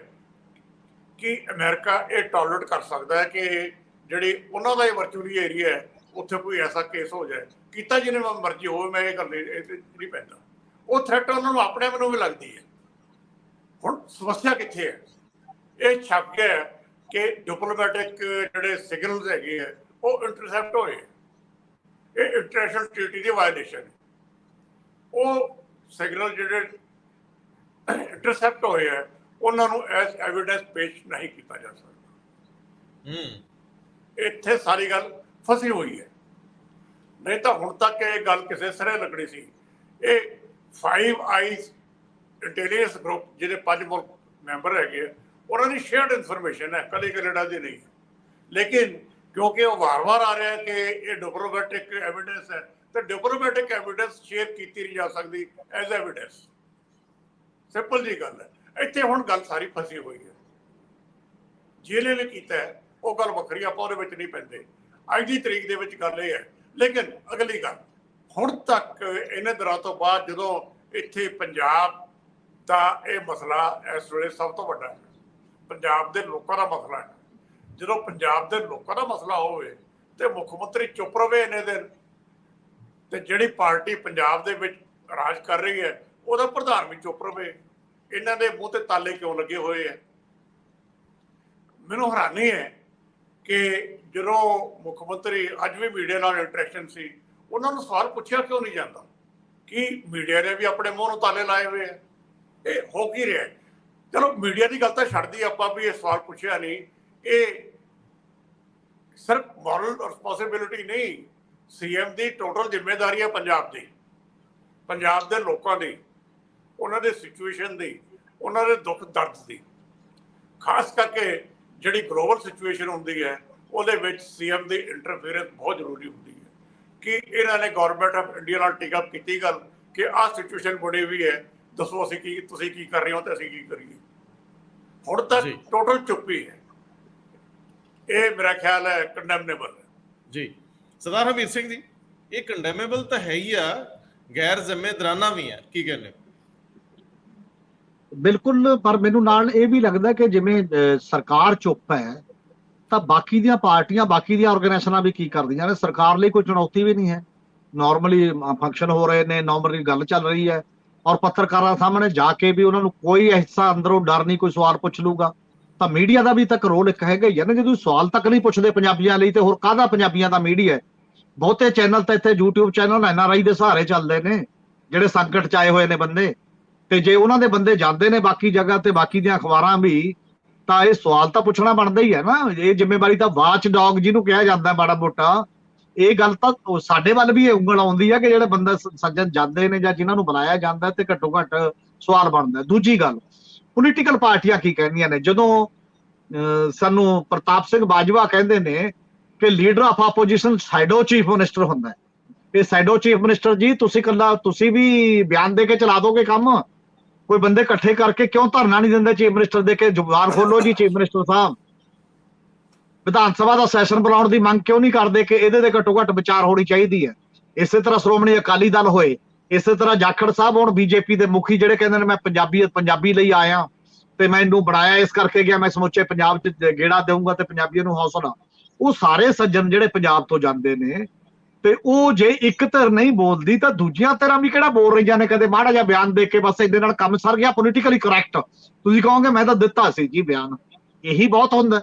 ਕਿ ਅਮਰੀਕਾ ਇਹ ਟੋਲਰੇਟ ਕਰ ਸਕਦਾ ਹੈ ਕਿ ਜਿਹੜੀ ਉਹਨਾਂ ਦਾ ਇਹ ਵਰਚੁਅਲੀ ਏਰੀਆ ਹੈ ਉੱਥੇ ਕੋਈ ਐਸਾ ਕੇਸ ਹੋ ਜਾਏ, ਕੀਤਾ ਜਿਹਨੇ ਮਰਜ਼ੀ ਹੋਵੇ, ਮੈਂ ਇਹ ਗੱਲ ਨਹੀਂ ਪੈਂਦਾ। ਉਹ ਥ੍ਰੈਟ ਉਹਨਾਂ ਨੂੰ ਆਪਣੇ ਆਪ ਨੂੰ ਵੀ ਲੱਗਦੀ ਹੈ। ਹੁਣ ਸਮੱਸਿਆ ਕਿੱਥੇ ਹੈ? ਇਹ ਛਪ ਗਿਆ ਕਿ ਡਿਪਲੋਮੈਟਿਕ ਜਿਹੜੇ ਸਿਗਨਲਸ ਹੈਗੇ ਆ ਉਹ ਇੰਟਰਸੈਪਟ ਹੋਏ। ਇਹ ਇੰਟਰਨੈਸ਼ਨਲ ਟ੍ਰੀਟੀ ਦੀ ਵਾਇਲੇਸ਼ਨ। ਉਹ ਸਿਗਨਲ ਜਿਹੜੇ ਇੰਟਰਸੈਪਟ ਹੋਏ ਆ ਉਹਨਾਂ ਨੂੰ ਐਜ਼ ਐਵੀਡੈਂਸ ਪੇਸ਼ ਨਹੀਂ ਕੀਤਾ ਜਾ ਸਕਦਾ। ਇੱਥੇ ਸਾਰੀ ਗੱਲ ਫਸੀ ਹੋਈ ਹੈ। ਨਹੀਂ ਤਾਂ ਹੁਣ ਤੱਕ ਇਹ ਗੱਲ ਕਿਸੇ ਸਿਰੇ ਲੱਗਣੀ ਸੀ। ਇਹ 5 ਆਈਜ਼ ਇੰਟੈਲੀਜੈਂਸ ਗਰੁੱਪ ਜਿਹਦੇ 5 ਮੁਲਕ ਮੈਂਬਰ ਹੈਗੇ ਆ, ਉਹਨਾਂ ਦੀ ਸ਼ੇਅਰਡ ਇਨਫੋਰਮੇਸ਼ਨ ਹੈ, ਕਦੇ ਕੈਨੇਡਾ ਦੀ ਨਹੀਂ। ਲੇਕਿਨ ਕਿਉਂਕਿ ਉਹ ਵਾਰ-ਵਾਰ ਆ ਰਿਹਾ ਕਿ ਇਹ ਡਿਪਲੋਮੈਟਿਕ ਐਵੀਡੈਂਸ ਹੈ, ਤੇ ਡਿਪਲੋਮੈਟਿਕ ਐਵੀਡੈਂਸ ਸ਼ੇਅਰ ਕੀਤੀ ਨਹੀਂ ਜਾ ਸਕਦੀ ਐਜ਼ ਐਵੀਡੈਂਸ। ਸਿੰਪਲ ਜੀ ਗੱਲ ਹੈ। ਇੱਥੇ ਹੁਣ ਗੱਲ ਸਾਰੀ ਫਸੀ ਹੋਈ ਹੈ। ਜਿਹਨੇ ਵੀ ਕੀਤਾ ਹੈ ਉਹ ਗੱਲ ਵੱਖਰੀ, ਆਪਾਂ ਉਹਦੇ ਵਿੱਚ ਨਹੀਂ ਪੈਂਦੇ। ਅੱਜ ਦੀ ਤਰੀਕ ਦੇ ਵਿੱਚ ਗੱਲ ਇਹ ਹੈ। ਲੇਕਿਨ ਅਗਲੀ ਗੱਲ, ਹੁਣ ਤੱਕ ਇਹਨਾਂ ਦਿਨਾਂ ਤੋਂ ਬਾਅਦ ਜਦੋਂ ਇੱਥੇ ਪੰਜਾਬ ਦਾ ਇਹ ਮਸਲਾ ਇਸ ਵੇਲੇ ਸਭ ਤੋਂ ਵੱਡਾ ਹੈ, ਪੰਜਾਬ ਦੇ ਲੋਕਾਂ ਦਾ ਮਸਲਾ ਹੈ। ਜਦੋਂ ਪੰਜਾਬ ਦੇ ਲੋਕਾਂ ਦਾ ਮਸਲਾ ਹੋਵੇ ਤੇ ਮੁੱਖ ਮੰਤਰੀ ਚੁੱਪ ਰਵੇ ਇੰਨੇ ਦਿਨ, ਤੇ ਜਿਹੜੀ ਪਾਰਟੀ ਪੰਜਾਬ ਦੇ ਵਿੱਚ ਰਾਜ ਕਰ ਰਹੀ ਹੈ ਉਹਦਾ ਪ੍ਰਧਾਨ ਵੀ ਚੁੱਪ ਰਵੇ, ਇਹਨਾਂ ਦੇ ਮੂੰਹ ਤੇ ਤਾਲੇ ਕਿਉਂ ਲੱਗੇ ਹੋਏ ਹੈ? ਮੈਨੂੰ ਹੈਰਾਨੀ ਹੈ ਕਿ ਜਦੋਂ ਮੁੱਖ ਮੰਤਰੀ ਅੱਜ ਵੀ ਮੀਡੀਆ ਨਾਲ ਇੰਟਰੈਕਸ਼ਨ ਸੀ, ਉਹਨਾਂ ਨੂੰ ਸਵਾਲ ਪੁੱਛਿਆ ਕਿਉਂ ਨਹੀਂ ਜਾਂਦਾ ਕਿ ਮੀਡੀਆ ਨੇ ਵੀ ਆਪਣੇ ਮੂੰਹ ਨੂੰ ਤਾਲੇ ਲਾਏ ਹੋਏ ਆ? ਇਹ ਹੋ ਕੀ ਰਿਹਾ? ਚਲੋ ਮੀਡੀਆ ਦੀ ਗੱਲ ਤਾਂ ਛੱਡਦੀ ਆਪਾਂ ਵੀ ਇਹ ਸਵਾਲ ਪੁੱਛਿਆ ਨਹੀਂ। ਇਹ ਸਿਰਫ ਮੋਰਲ ਰਿਸਪੌਂਸਿਬਿਲਿਟੀ ਨਹੀਂ, CM ਦੀ ਟੋਟਲ ਜ਼ਿੰਮੇਵਾਰੀ ਹੈ ਪੰਜਾਬ ਦੀ, ਪੰਜਾਬ ਦੇ ਲੋਕਾਂ ਦੀ, ਉਹਨਾਂ ਦੇ ਸਿਚੁਏਸ਼ਨ ਦੀ, ਉਹਨਾਂ ਦੇ ਦੁੱਖ ਦਰਦ ਦੀ। ਖਾਸ ਕਰਕੇ ਜਿਹੜੀ ਗਲੋਬਲ ਸਿਚੁਏਸ਼ਨ ਹੁੰਦੀ ਹੈ ਉਹਦੇ ਵਿੱਚ CM ਦੀ ਇੰਟਰਫੇਰੈਂਸ ਬਹੁਤ ਜ਼ਰੂਰੀ ਹੁੰਦੀ ਹੈ। ਕਿ ਇਹਨਾਂ ਨੇ ਗੌਰਮੈਂਟ ਆਫ ਇੰਡੀਆ ਨਾਲ ਟੇਕ ਅਪ ਕੀਤੀ ਗੱਲ ਕਿ ਆਹ ਸਿਚੁਏਸ਼ਨ ਬਣੀ ਹੋਈ ਹੈ, ਦੱਸੋ ਅਸੀਂ ਕੀ, ਤੁਸੀਂ ਕੀ ਕਰ ਰਹੇ ਹੋ ਤੇ ਅਸੀਂ ਕੀ ਕਰੀਏ। ਹੁਣ ਤਾਂ ਜੀ। ਟੋਟਲ ਚੁੱਪੀ ਹੈ। ਇਹ ਮੇਰਾ ਖਿਆਲ ਹੈ ਕੰਡੈਮਨੇਬਲ ਹੈ। ਜੀ ਸਰਦਾਰ ਹਰਮੀਤ ਸਿੰਘ ਜੀ, ਇਹ ਕੰਡੈਮੇਬਲ ਤਾਂ ਹੈ ਹੀ ਆ, ਗੈਰ ਜ਼ਿੰਮੇਦਾਰਾਨਾ ਵੀ ਹੈ, ਕੀ ਕਹਿੰਦੇ ਹੋ? ਬਿਲਕੁਲ, ਪਰ ਮੈਨੂੰ ਨਾਲ ਇਹ ਵੀ ਲੱਗਦਾ ਕਿ ਜਿਵੇਂ ਸਰਕਾਰ ਚੁੱਪ ਹੈ ਤਾਂ ਬਾਕੀ ਦੀਆਂ ਪਾਰਟੀਆਂ, ਬਾਕੀ ਦੀਆਂ ਆਰਗੇਨਾਈਜੇਸ਼ਨਾਂ ਵੀ ਕੀ ਕਰਦੀਆਂ ਨੇ। ਸਰਕਾਰ ਲਈ ਕੋਈ ਚੁਣੌਤੀ ਵੀ ਨਹੀਂ ਹੈ, ਨਾਰਮਲੀ ਫੰਕਸ਼ਨ ਹੋ ਰਹੇ ਨੇ, ਨਾਰਮਲੀ ਗੱਲ ਚੱਲ ਰਹੀ ਹੈ, ਔਰ ਪੱਤਰਕਾਰਾਂ ਸਾਹਮਣੇ ਜਾ ਕੇ ਵੀ ਉਹਨਾਂ ਨੂੰ ਕੋਈ ਐਸਾ ਅੰਦਰੋਂ ਡਰ ਨਹੀਂ ਕੋਈ ਸਵਾਲ ਪੁੱਛ ਲੂਗਾ। ਤਾਂ ਮੀਡੀਆ ਦਾ ਵੀ ਤਾਂ ਰੋਲ ਇੱਕ ਹੈਗਾ ਹੀ ਹੈ ਨਾ, ਜਦੋਂ ਸਵਾਲ ਤੱਕ ਨਹੀਂ ਪੁੱਛਦੇ ਪੰਜਾਬੀਆਂ ਲਈ ਤੇ ਹੋਰ ਕਾਹਦਾ ਪੰਜਾਬੀਆਂ ਦਾ ਮੀਡੀਆ ਹੈ। ਬਹੁਤੇ ਚੈਨਲ ਤਾਂ ਇੱਥੇ YouTube ਚੈਨਲ NRI ਦੇ ਸਹਾਰੇ ਚੱਲਦੇ ਨੇ, ਜਿਹੜੇ ਸੰਕਟ ਚ ਆਏ ਹੋਏ ਨੇ ਬੰਦੇ, ਤੇ ਜੇ ਉਹਨਾਂ ਦੇ ਬੰਦੇ ਜਾਂਦੇ ਨੇ ਬਾਕੀ ਜਗ੍ਹਾ ਤੇ, ਬਾਕੀ ਦੀਆਂ ਅਖਬਾਰਾਂ ਵੀ, ਤਾਂ ਇਹ ਸਵਾਲ ਤਾਂ ਪੁੱਛਣਾ ਬਣਦਾ ਹੀ ਹੈ ਨਾ। ਇਹ ਜ਼ਿੰਮੇਵਾਰੀ ਤਾਂ ਵਾਚ ਡੌਗ ਜਿਹਨੂੰ ਕਿਹਾ ਜਾਂਦਾ ਮਾੜਾ ਮੋਟਾ, ਇਹ ਗੱਲ ਤਾਂ ਸਾਡੇ ਵੱਲ ਵੀ ਇਹ ਉਂਗਲ ਆਉਂਦੀ ਹੈ ਕਿ ਜਿਹੜੇ ਬੰਦੇ ਸੱਜਣ ਜਾਂਦੇ ਨੇ ਜਾਂ ਜਿਨ੍ਹਾਂ ਨੂੰ ਬੁਲਾਇਆ ਜਾਂਦਾ ਤੇ ਘੱਟੋ ਘੱਟ ਸਵਾਲ ਬਣਦਾ। ਦੂਜੀ ਗੱਲ, ਪੋਲੀਟੀਕਲ ਪਾਰਟੀਆਂ ਕੀ ਕਹਿੰਦੀਆਂ ਨੇ ਜਦੋਂ ਸਾਨੂੰ ਪ੍ਰਤਾਪ ਸਿੰਘ ਬਾਜਵਾ ਕਹਿੰਦੇ ਨੇ ਕਿ ਲੀਡਰ ਆਫ ਆਪੋਜੀਸ਼ਨ ਸਾਈਡੋ ਚੀਫ ਮਿਨਿਸਟਰ ਹੁੰਦਾ ਹੈ। ਇਹ ਸਾਈਡੋ ਚੀਫ ਮਿਨਿਸਟਰ ਜੀ, ਤੁਸੀਂ ਵੀ ਬਿਆਨ ਦੇ ਕੇ ਚਲਾ ਦੋਗੇ ਕੰਮ? ਕੋਈ ਬੰਦੇ ਇਕੱਠੇ ਕਰਕੇ ਕਿਉਂ ਧਰਨਾ ਨਹੀਂ ਦਿੰਦੇ ਚੀਫ ਮਿਨਿਸਟਰ ਦੇ ਕੇ ਜ਼ੁਬਾਨ ਖੋਲੋ ਜੀ ਚੀਫ ਮਿਨਿਸਟਰ ਸਾਹਿਬ? ਵਿਧਾਨ ਸਭਾ ਦਾ ਸੈਸ਼ਨ ਬੁਲਾਉਣ ਦੀ ਮੰਗ ਕਿਉਂ ਨਹੀਂ ਕਰਦੇ ਕਿ ਇਹਦੇ ਤੇ ਘੱਟੋ ਘੱਟ ਵਿਚਾਰ ਹੋਣੀ ਚਾਹੀਦੀ ਹੈ? ਇਸੇ ਤਰ੍ਹਾਂ ਸ਼੍ਰੋਮਣੀ ਅਕਾਲੀ ਦਲ ਹੋਏ, ਇਸੇ ਤਰ੍ਹਾਂ ਜਾਖੜ ਸਾਹਿਬ ਹੁਣ ਬੀਜੇਪੀ ਦੇ ਮੁਖੀ, ਜਿਹੜੇ ਕਹਿੰਦੇ ਨੇ ਮੈਂ ਪੰਜਾਬੀ ਲਈ ਆਇਆ ਤੇ ਮੈਂ ਇਹਨੂੰ ਬਣਾਇਆ ਇਸ ਕਰਕੇ ਗਿਆ, ਮੈਂ ਸਮੁੱਚੇ ਪੰਜਾਬ 'ਚ ਗੇੜਾ ਦੇਵਾਂਗਾ ਤੇ ਪੰਜਾਬੀਆਂ ਨੂੰ ਹੌਸਲਾ। ਉਹ ਸਾਰੇ ਸੱਜਣ ਜਿਹੜੇ ਪੰਜਾਬ ਤੋਂ ਜਾਂਦੇ ਨੇ, ਤੇ ਉਹ ਜੇ ਇੱਕ ਧਿਰ ਨਹੀਂ ਬੋਲਦੀ ਤਾਂ ਦੂਜੀਆਂ ਧਿਰਾਂ ਵੀ ਕਿਹੜਾ ਬੋਲ ਰਹੀਆਂ ਨੇ? ਕਦੇ ਮਾੜਾ ਜਿਹਾ ਬਿਆਨ ਦੇ ਕੇ ਬਸ ਇਹਦੇ ਨਾਲ ਕੰਮ ਸਰ ਗਿਆ, ਪੋਲੀਟੀਕਲੀ ਕਰੈਕਟ ਤੁਸੀਂ ਕਹੋਗੇ ਮੈਂ ਤਾਂ ਦਿੱਤਾ ਸੀ ਜੀ ਬਿਆਨ, ਇਹੀ ਬਹੁਤ ਹੁੰਦਾ।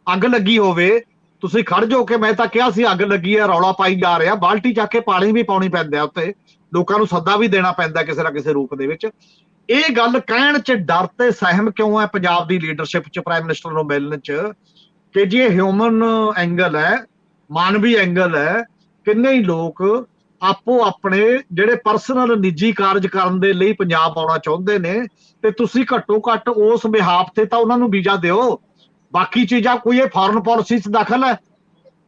ਅੱਗ ਲੱਗੀ ਹੋਵੇ, ਤੁਸੀਂ ਖੜ ਜਾਓ ਕਿ ਮੈਂ ਤਾਂ ਕਿਹਾ ਸੀ ਅੱਗ ਲੱਗੀ ਹੈ, ਰੌਲਾ ਪਾਈ ਜਾ ਰਿਹਾ, ਬਾਲਟੀ ਚੱਕ ਕੇ ਪਾਣੀ ਵੀ ਪਾਉਣੀ ਪੈਂਦਾ ਉੱਤੇ, ਲੋਕਾਂ ਨੂੰ ਸੱਦਾ ਵੀ ਦੇਣਾ ਪੈਂਦਾ ਕਿਸੇ ਨਾ ਕਿਸੇ ਰੂਪ ਦੇ ਵਿੱਚ। ਇਹ ਗੱਲ ਕਹਿਣ 'ਚ ਡਰ ਤੇ ਸਹਿਮ ਕਿਉਂ ਹੈ ਪੰਜਾਬ ਦੀ ਲੀਡਰਸ਼ਿਪ 'ਚ, ਪ੍ਰਾਈਮ ਮਿਨਿਸਟਰ ਨੂੰ ਮਿਲਣ 'ਚ, ਕਿ ਜੇ ਹਿਊਮਨ ਐਂਗਲ ਹੈ, ਮਾਨਵੀ ਐਂਗਲ ਹੈ, ਕਿੰਨੇ ਹੀ ਲੋਕ ਆਪੋ ਆਪਣੇ ਜਿਹੜੇ ਪਰਸਨਲ ਨਿੱਜੀ ਕਾਰਜ ਕਰਨ ਦੇ ਲਈ ਪੰਜਾਬ ਆਉਣਾ ਚਾਹੁੰਦੇ ਨੇ, ਤੇ ਤੁਸੀਂ ਘੱਟੋ ਘੱਟ ਉਸ ਬਿਹਾਫ ਤੇ ਤਾਂ ਉਹਨਾਂ ਨੂੰ ਵੀਜ਼ਾ ਦਿਓ। ਬਾਕੀ ਚੀਜ਼ਾਂ ਕੋਈ ਇਹ ਫੋਰਨ ਪਾਲਿਸੀ 'ਚ ਦਾਖਲ ਹੈ?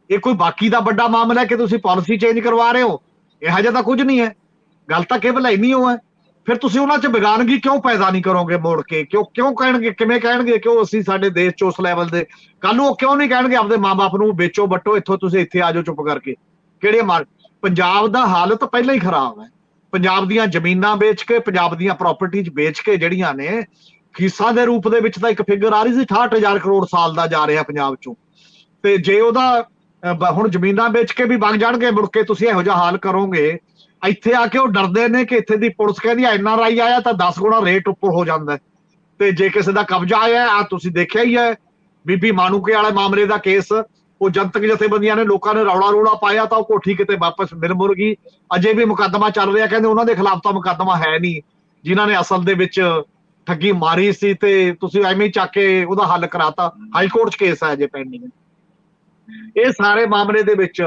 ਇਹ ਕੋਈ ਬਾਕੀ ਦਾ ਵੱਡਾ ਮਾਮਲਾ ਹੈ ਕਿ ਤੁਸੀਂ ਪਾਲਿਸੀ ਚੇਂਜ ਕਰਵਾ ਰਹੇ ਹੋ? ਇਹੋ ਜਿਹਾ ਤਾਂ ਕੁਝ ਨਹੀਂ ਹੈ। ਗੱਲ ਤਾਂ ਕੇਵਲ ਇੰਨੀ ਹੋ ਹੈ। ਫਿਰ ਤੁਸੀਂ ਉਹਨਾਂ 'ਚ ਬੇਗਾਨਗੀ ਕਿਉਂ ਪੈਦਾ ਨਹੀਂ ਕਰੋਗੇ ਮੋੜ ਕੇ? ਕਿਉਂ ਕਹਿਣਗੇ, ਕਿਵੇਂ ਕਹਿਣਗੇ ਕਿ ਉਹ ਅਸੀਂ ਸਾਡੇ ਦੇਸ਼ 'ਚ ਉਸ ਲੈਵਲ ਦੇ? ਕੱਲ ਨੂੰ ਉਹ ਕਿਉਂ ਨਹੀਂ ਕਹਿਣਗੇ ਆਪਦੇ ਮਾਂ-ਬਾਪ ਨੂੰ ਵੇਚੋ ਵੱਟੋ, ਇੱਥੋਂ ਤੁਸੀਂ ਇੱਥੇ ਆ ਜਾਓ ਚੁੱਪ ਕਰਕੇ? ਕਿਹੜੇ ਪੰਜਾਬ ਦਾ ਹਾਲਤ ਪਹਿਲਾਂ ਹੀ ਖਰਾਬ ਹੈ। ਪੰਜਾਬ ਦੀਆਂ ਜ਼ਮੀਨਾਂ ਵੇਚ ਕੇ, ਪੰਜਾਬ ਦੀਆਂ ਪ੍ਰਾਪਰਟੀਜ਼ ਵੇਚ ਕੇ ਜਿਹੜੀਆਂ ਨੇ, ਫੀਸਾਂ ਦੇ ਰੂਪ ਦੇ ਵਿੱਚ ਤਾਂ ਇੱਕ ਫਿਗਰ ਆ ਰਹੀ ਸੀ 68,000 ਕਰੋੜ ਸਾਲ ਦਾ ਜਾ ਰਿਹਾ ਪੰਜਾਬ 'ਚੋਂ, ਤੇ ਜੇ ਉਹਦਾ ਹੁਣ ਜ਼ਮੀਨਾਂ ਵੇਚ ਕੇ ਵੀ ਵਗ ਜਾਣਗੇ, ਮੁੜ ਕੇ ਤੁਸੀਂ ਇਹੋ ਜਿਹਾ ਹਾਲ ਕਰੋਗੇ, ਇੱਥੇ ਆ ਕੇ ਉਹ ਡਰਦੇ ਨੇ ਕਿ ਇੱਥੇ ਦੀ ਪੁਲਿਸ ਕਹਿੰਦੀ NRI ਆਇਆ ਤਾਂ 10 ਗੁਣਾ ਰੇਟ ਉੱਪਰ ਹੋ ਜਾਂਦਾ, ਤੇ ਜੇ ਕਿਸੇ ਦਾ ਕਬਜ਼ਾ ਆਇਆ, ਆ ਤੁਸੀਂ ਦੇਖਿਆ ਹੀ ਹੈ ਬੀਬੀ ਮਾਨੂਕੇ ਵਾਲੇ ਮਾਮਲੇ ਦਾ ਕੇਸ, ਉਹ ਜਨਤਕ ਜਥੇਬੰਦੀਆਂ ਨੇ, ਲੋਕਾਂ ਨੇ ਰੌਲਾ ਪਾਇਆ ਤਾਂ ਉਹ ਕੋਠੀ ਕਿਤੇ ਵਾਪਸ ਮਿਲ ਮੁਰ ਗਈ। ਅਜੇ ਵੀ ਮੁਕੱਦਮਾ ਚੱਲ ਰਿਹਾ, ਕਹਿੰਦੇ ਉਹਨਾਂ ਦੇ ਖਿਲਾਫ ਤਾਂ ਮੁਕੱਦਮਾ ਹੈ ਨਹੀਂ, ਜਿਨ੍ਹਾਂ ਨੇ ਅਸਲ ਦੇ ਵਿੱਚ ਠੱਗੀ ਮਾਰੀ ਸੀ, ਤੇ ਤੁਸੀਂ ਐਵੇਂ ਹੀ ਚੱਕ ਕੇ ਉਹਦਾ ਹੱਲ ਕਰਾਤਾ। ਹਾਈ ਕੋਰਟ 'ਚ ਕੇਸ ਹੈ ਅਜੇ ਪੈਂਡਿੰਗ। ਇਹ ਸਾਰੇ ਮਾਮਲੇ ਦੇ ਵਿੱਚ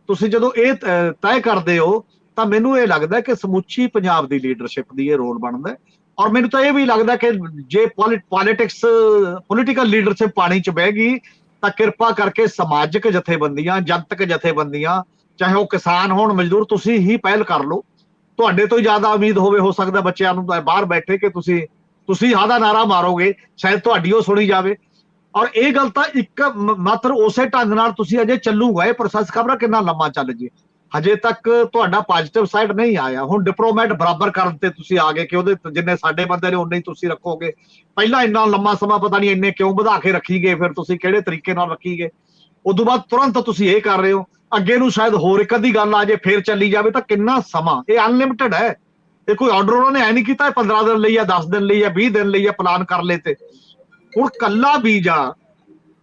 ਤੁਸੀਂ ਜਦੋਂ ਇਹ ਤੈਅ ਕਰਦੇ ਹੋ ਤਾਂ ਮੈਨੂੰ ਇਹ ਲੱਗਦਾ ਕਿ ਸਮੁੱਚੀ ਪੰਜਾਬ ਦੀ ਲੀਡਰਸ਼ਿਪ ਦੀ ਇਹ ਰੋਲ ਬਣਦਾ। ਔਰ ਮੈਨੂੰ ਤਾਂ ਇਹ ਵੀ ਲੱਗਦਾ ਕਿ ਜੇ ਪੋਲੀਟੀਕਲ ਲੀਡਰਸ਼ਿਪ ਪਾਣੀ 'ਚ ਬਹਿ ਗਈ ਤਾਂ ਕਿਰਪਾ ਕਰਕੇ ਸਮਾਜਿਕ ਜਥੇਬੰਦੀਆਂ, ਜਨਤਕ ਜਥੇਬੰਦੀਆਂ, ਚਾਹੇ ਉਹ ਕਿਸਾਨ ਹੋਣ, ਮਜ਼ਦੂਰ, ਤੁਸੀਂ ਹੀ ਪਹਿਲ ਕਰ ਲਓ। ਤੁਹਾਡੇ ਤੋਂ ਜ਼ਿਆਦਾ ਉਮੀਦ ਹੋ ਸਕਦਾ ਬੱਚਿਆਂ ਨੂੰ ਬਾਹਰ ਬੈਠੇ ਕਿ ਤੁਸੀਂ ਆਹ ਨਾਰਾ ਮਾਰੋਗੇ, ਸ਼ਾਇਦ ਤੁਹਾਡੀ ਉਹ ਸੁਣੀ ਜਾਵੇ। ਔਰ ਇਹ ਗੱਲ ਤਾਂ ਇੱਕ ਮਾਤਰ ਉਸੇ ਢੰਗ ਨਾਲ ਤੁਸੀਂ ਅਜੇ ਚੱਲੂਗਾ ਇਹ ਪ੍ਰੋਸੈਸ, ਖਬਰ ਕਿੰਨਾ ਲੰਮਾ ਚੱਲ ਜੇ। ਹਜੇ ਤੱਕ ਤੁਹਾਡਾ ਪੋਜ਼ਿਟਿਵ ਸਾਈਡ ਨਹੀਂ ਆਇਆ। ਹੁਣ ਡਿਪਲੋਮੈਟ ਬਰਾਬਰ ਕਰਨ ਤੇ ਤੁਸੀਂ ਆ ਗਏ ਕਿ ਉਹਦੇ ਜਿੰਨੇ ਸਾਡੇ ਬੰਦੇ ਨੇ ਉਨੇ ਹੀ ਤੁਸੀਂ ਰੱਖੋਗੇ। ਪਹਿਲਾਂ ਇੰਨਾ ਲੰਮਾ ਸਮਾਂ ਪਤਾ ਨਹੀਂ ਇੰਨੇ ਕਿਉਂ ਵਧਾ ਕੇ ਰੱਖੀ ਗਏ, ਫਿਰ ਤੁਸੀਂ ਕਿਹੜੇ ਤਰੀਕੇ ਨਾਲ ਰੱਖੀ ਗਏ। ਉਦੋਂ ਬਾਅਦ ਤੁਰੰਤ ਤੁਸੀਂ ਇਹ ਕਰ ਰਹੇ ਹੋ। ਅੱਗੇ ਨੂੰ ਸ਼ਾਇਦ ਹੋਰ ਇੱਕ ਅੱਧੀ ਗੱਲ ਆ ਜੇ, ਫੇਰ ਚੱਲੀ ਜਾਵੇ ਤਾਂ ਕਿੰਨਾ ਸਮਾਂ? ਇਹ ਅਨਲਿਮਿਟਡ ਹੈ। ਇਹ ਕੋਈ ਆਰਡਰ ਉਹਨਾਂ ਨੇ ਐ ਨਹੀਂ ਕੀਤਾ 15 ਦਿਨ ਲਈ ਜਾਂ 10 ਦਿਨ ਲਈ ਜਾਂ 20 ਦਿਨ ਲਈ ਜਾਂ ਪਲਾਨ ਕਰ ਲਏ। ਤੇ ਹੁਣ ਕੱਲਾ ਵੀਜ਼ਾ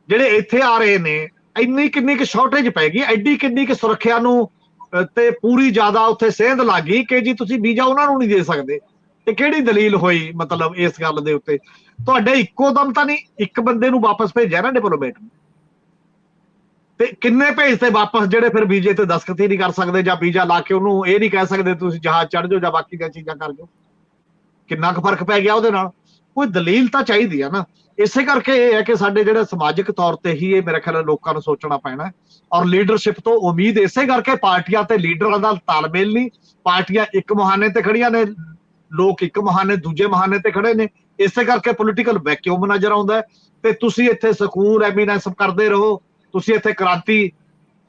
ਜਿਹੜੇ ਇੱਥੇ ਆ ਰਹੇ ਨੇ, ਇੰਨੀ ਕਿੰਨੀ ਕੁ ਸ਼ਾਰਟੇਜ ਪੈ ਗਈ, ਐਡੀ ਕਿੰਨੀ ਕੁ ਸੁਰੱਖਿਆ ਨੂੰ ਤੇ ਪੂਰੀ ਜ਼ਿਆਦਾ ਉੱਥੇ ਸੇਧ ਲੱਗ ਗਈ ਕਿ ਜੀ ਤੁਸੀਂ ਵੀਜ਼ਾ ਉਹਨਾਂ ਨੂੰ ਨਹੀਂ ਦੇ ਸਕਦੇ। ਇਹ ਕਿਹੜੀ ਦਲੀਲ ਹੋਈ? ਮਤਲਬ ਇਸ ਗੱਲ ਦੇ ਉੱਤੇ ਤੁਹਾਡੇ ਇੱਕੋ ਦਮ ਤਾਂ ਨਹੀਂ ਇੱਕ ਬੰਦੇ ਨੂੰ ਵਾਪਸ ਭੇਜਿਆ ਨਾ ਡਿਪਲੋਮੇਟ ਨੂੰ, ਤੇ ਕਿੰਨੇ ਭੇਜਤੇ ਵਾਪਸ ਜਿਹੜੇ ਫਿਰ ਵੀਜ਼ੇ ਤੇ ਦਸਤਖਤ ਹੀ ਨਹੀਂ ਕਰ ਸਕਦੇ, ਜਾਂ ਵੀਜ਼ਾ ਲਾ ਕੇ ਉਹਨੂੰ ਇਹ ਨਹੀਂ ਕਹਿ ਸਕਦੇ ਤੁਸੀਂ ਜਹਾਜ਼ ਚੜ੍ਹ ਜਾਓ ਜਾਂ ਬਾਕੀ ਦੀਆਂ ਚੀਜ਼ਾਂ ਕਰ ਜਾਓ। ਕਿੰਨਾ ਕੁ ਫਰਕ ਪੈ ਗਿਆ ਉਹਦੇ ਨਾਲ? ਕੋਈ ਦਲੀਲ ਤਾਂ ਚਾਹੀਦੀ ਆ ਨਾ। ਇਸੇ ਕਰਕੇ ਇਹ ਹੈ ਕਿ ਸਾਡੇ ਜਿਹੜੇ ਸਮਾਜਿਕ ਤੌਰ ਤੇ ਹੀ ਇਹ ਮੇਰੇ ਖਿਆਲ ਲੋਕਾਂ ਨੂੰ ਸੋਚਣਾ ਪੈਣਾ। ਔਰ ਲੀਡਰਸ਼ਿਪ ਤੋਂ ਉਮੀਦ ਇਸੇ ਕਰਕੇ ਪਾਰਟੀਆਂ ਤੇ ਲੀਡਰਾਂ ਦਾ ਤਾਲਮੇਲ ਨਹੀਂ। ਪਾਰਟੀਆਂ ਇੱਕ ਮੁਹਾਨੇ ਤੇ ਖੜੀਆਂ ਨੇ, ਲੋਕ ਇੱਕ ਬਹਾਨੇ ਦੂਜੇ ਬਹਾਨੇ ਤੇ ਖੜੇ ਨੇ। ਇਸੇ ਕਰਕੇ ਪੋਲੀਟੀਕਲ ਵੈਕਿਊਮ ਨਜ਼ਰ ਆਉਂਦਾ ਹੈ। ਤੇ ਤੁਸੀਂ ਇੱਥੇ ਸਕੂਲ ਐਮੀਨੈਂਸ ਕਰਦੇ ਰਹੋ, ਤੁਸੀਂ ਇੱਥੇ ਕ੍ਰਾਂਤੀ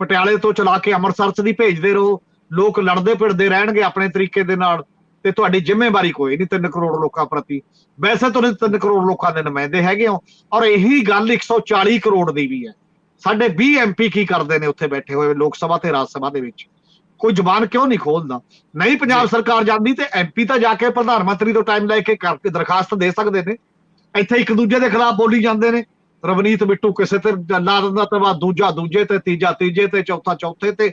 ਪਟਿਆਲੇ ਤੋਂ ਚਲਾ ਕੇ ਅੰਮ੍ਰਿਤਸਰ ਚ ਦੀ ਭੇਜਦੇ ਰਹੋ, ਲੋਕ ਲੜਦੇ ਭਿੜਦੇ ਰਹਿਣਗੇ ਆਪਣੇ ਤਰੀਕੇ ਦੇ ਨਾਲ, ਤੇ ਤੁਹਾਡੀ ਜ਼ਿੰਮੇਵਾਰੀ ਕੋਈ ਨਹੀਂ 3 ਕਰੋੜ ਲੋਕਾਂ ਪ੍ਰਤੀ। ਵੈਸੇ ਤੁਸੀਂ 3 ਕਰੋੜ ਲੋਕਾਂ ਦੇ ਨੁਮਾਇੰਦੇ ਹੈਗੇ ਹੋ, ਔਰ ਇਹੀ ਗੱਲ 140 ਕਰੋੜ ਦੀ ਵੀ ਹੈ। ਸਾਡੇ 20 MP ਕੀ ਕਰਦੇ ਨੇ ਉੱਥੇ ਬੈਠੇ ਹੋਏ ਲੋਕ ਸਭਾ ਤੇ ਰਾਜ ਸਭਾ ਦੇ ਵਿੱਚ? ਕੋਈ ਜ਼ੁਬਾਨ ਕਿਉਂ ਨਹੀਂ ਖੋਲਦਾ? ਨਹੀਂ ਪੰਜਾਬ ਸਰਕਾਰ ਜਾਂਦੀ ਤੇ MP ਤਾਂ ਜਾ ਕੇ ਪ੍ਰਧਾਨ ਮੰਤਰੀ ਤੋਂ ਟਾਈਮ ਲੈ ਕੇ ਕਰਕੇ ਦਰਖਾਸਤ ਦੇ ਸਕਦੇ ਨੇ। ਇੱਥੇ ਇੱਕ ਦੂਜੇ ਦੇ ਖਿਲਾਫ ਬੋਲੀ ਜਾਂਦੇ ਨੇ। ਰਵਨੀਤ ਬਿੱਟੂ ਕਿਸੇ ਤੇ ਲਾ ਦਿੰਦਾ ਤੇ ਬਾਅਦ ਦੂਜਾ ਦੂਜੇ ਤੇ, ਤੀਜਾ ਤੀਜੇ ਤੇ, ਚੌਥਾ ਚੌਥੇ ਤੇ।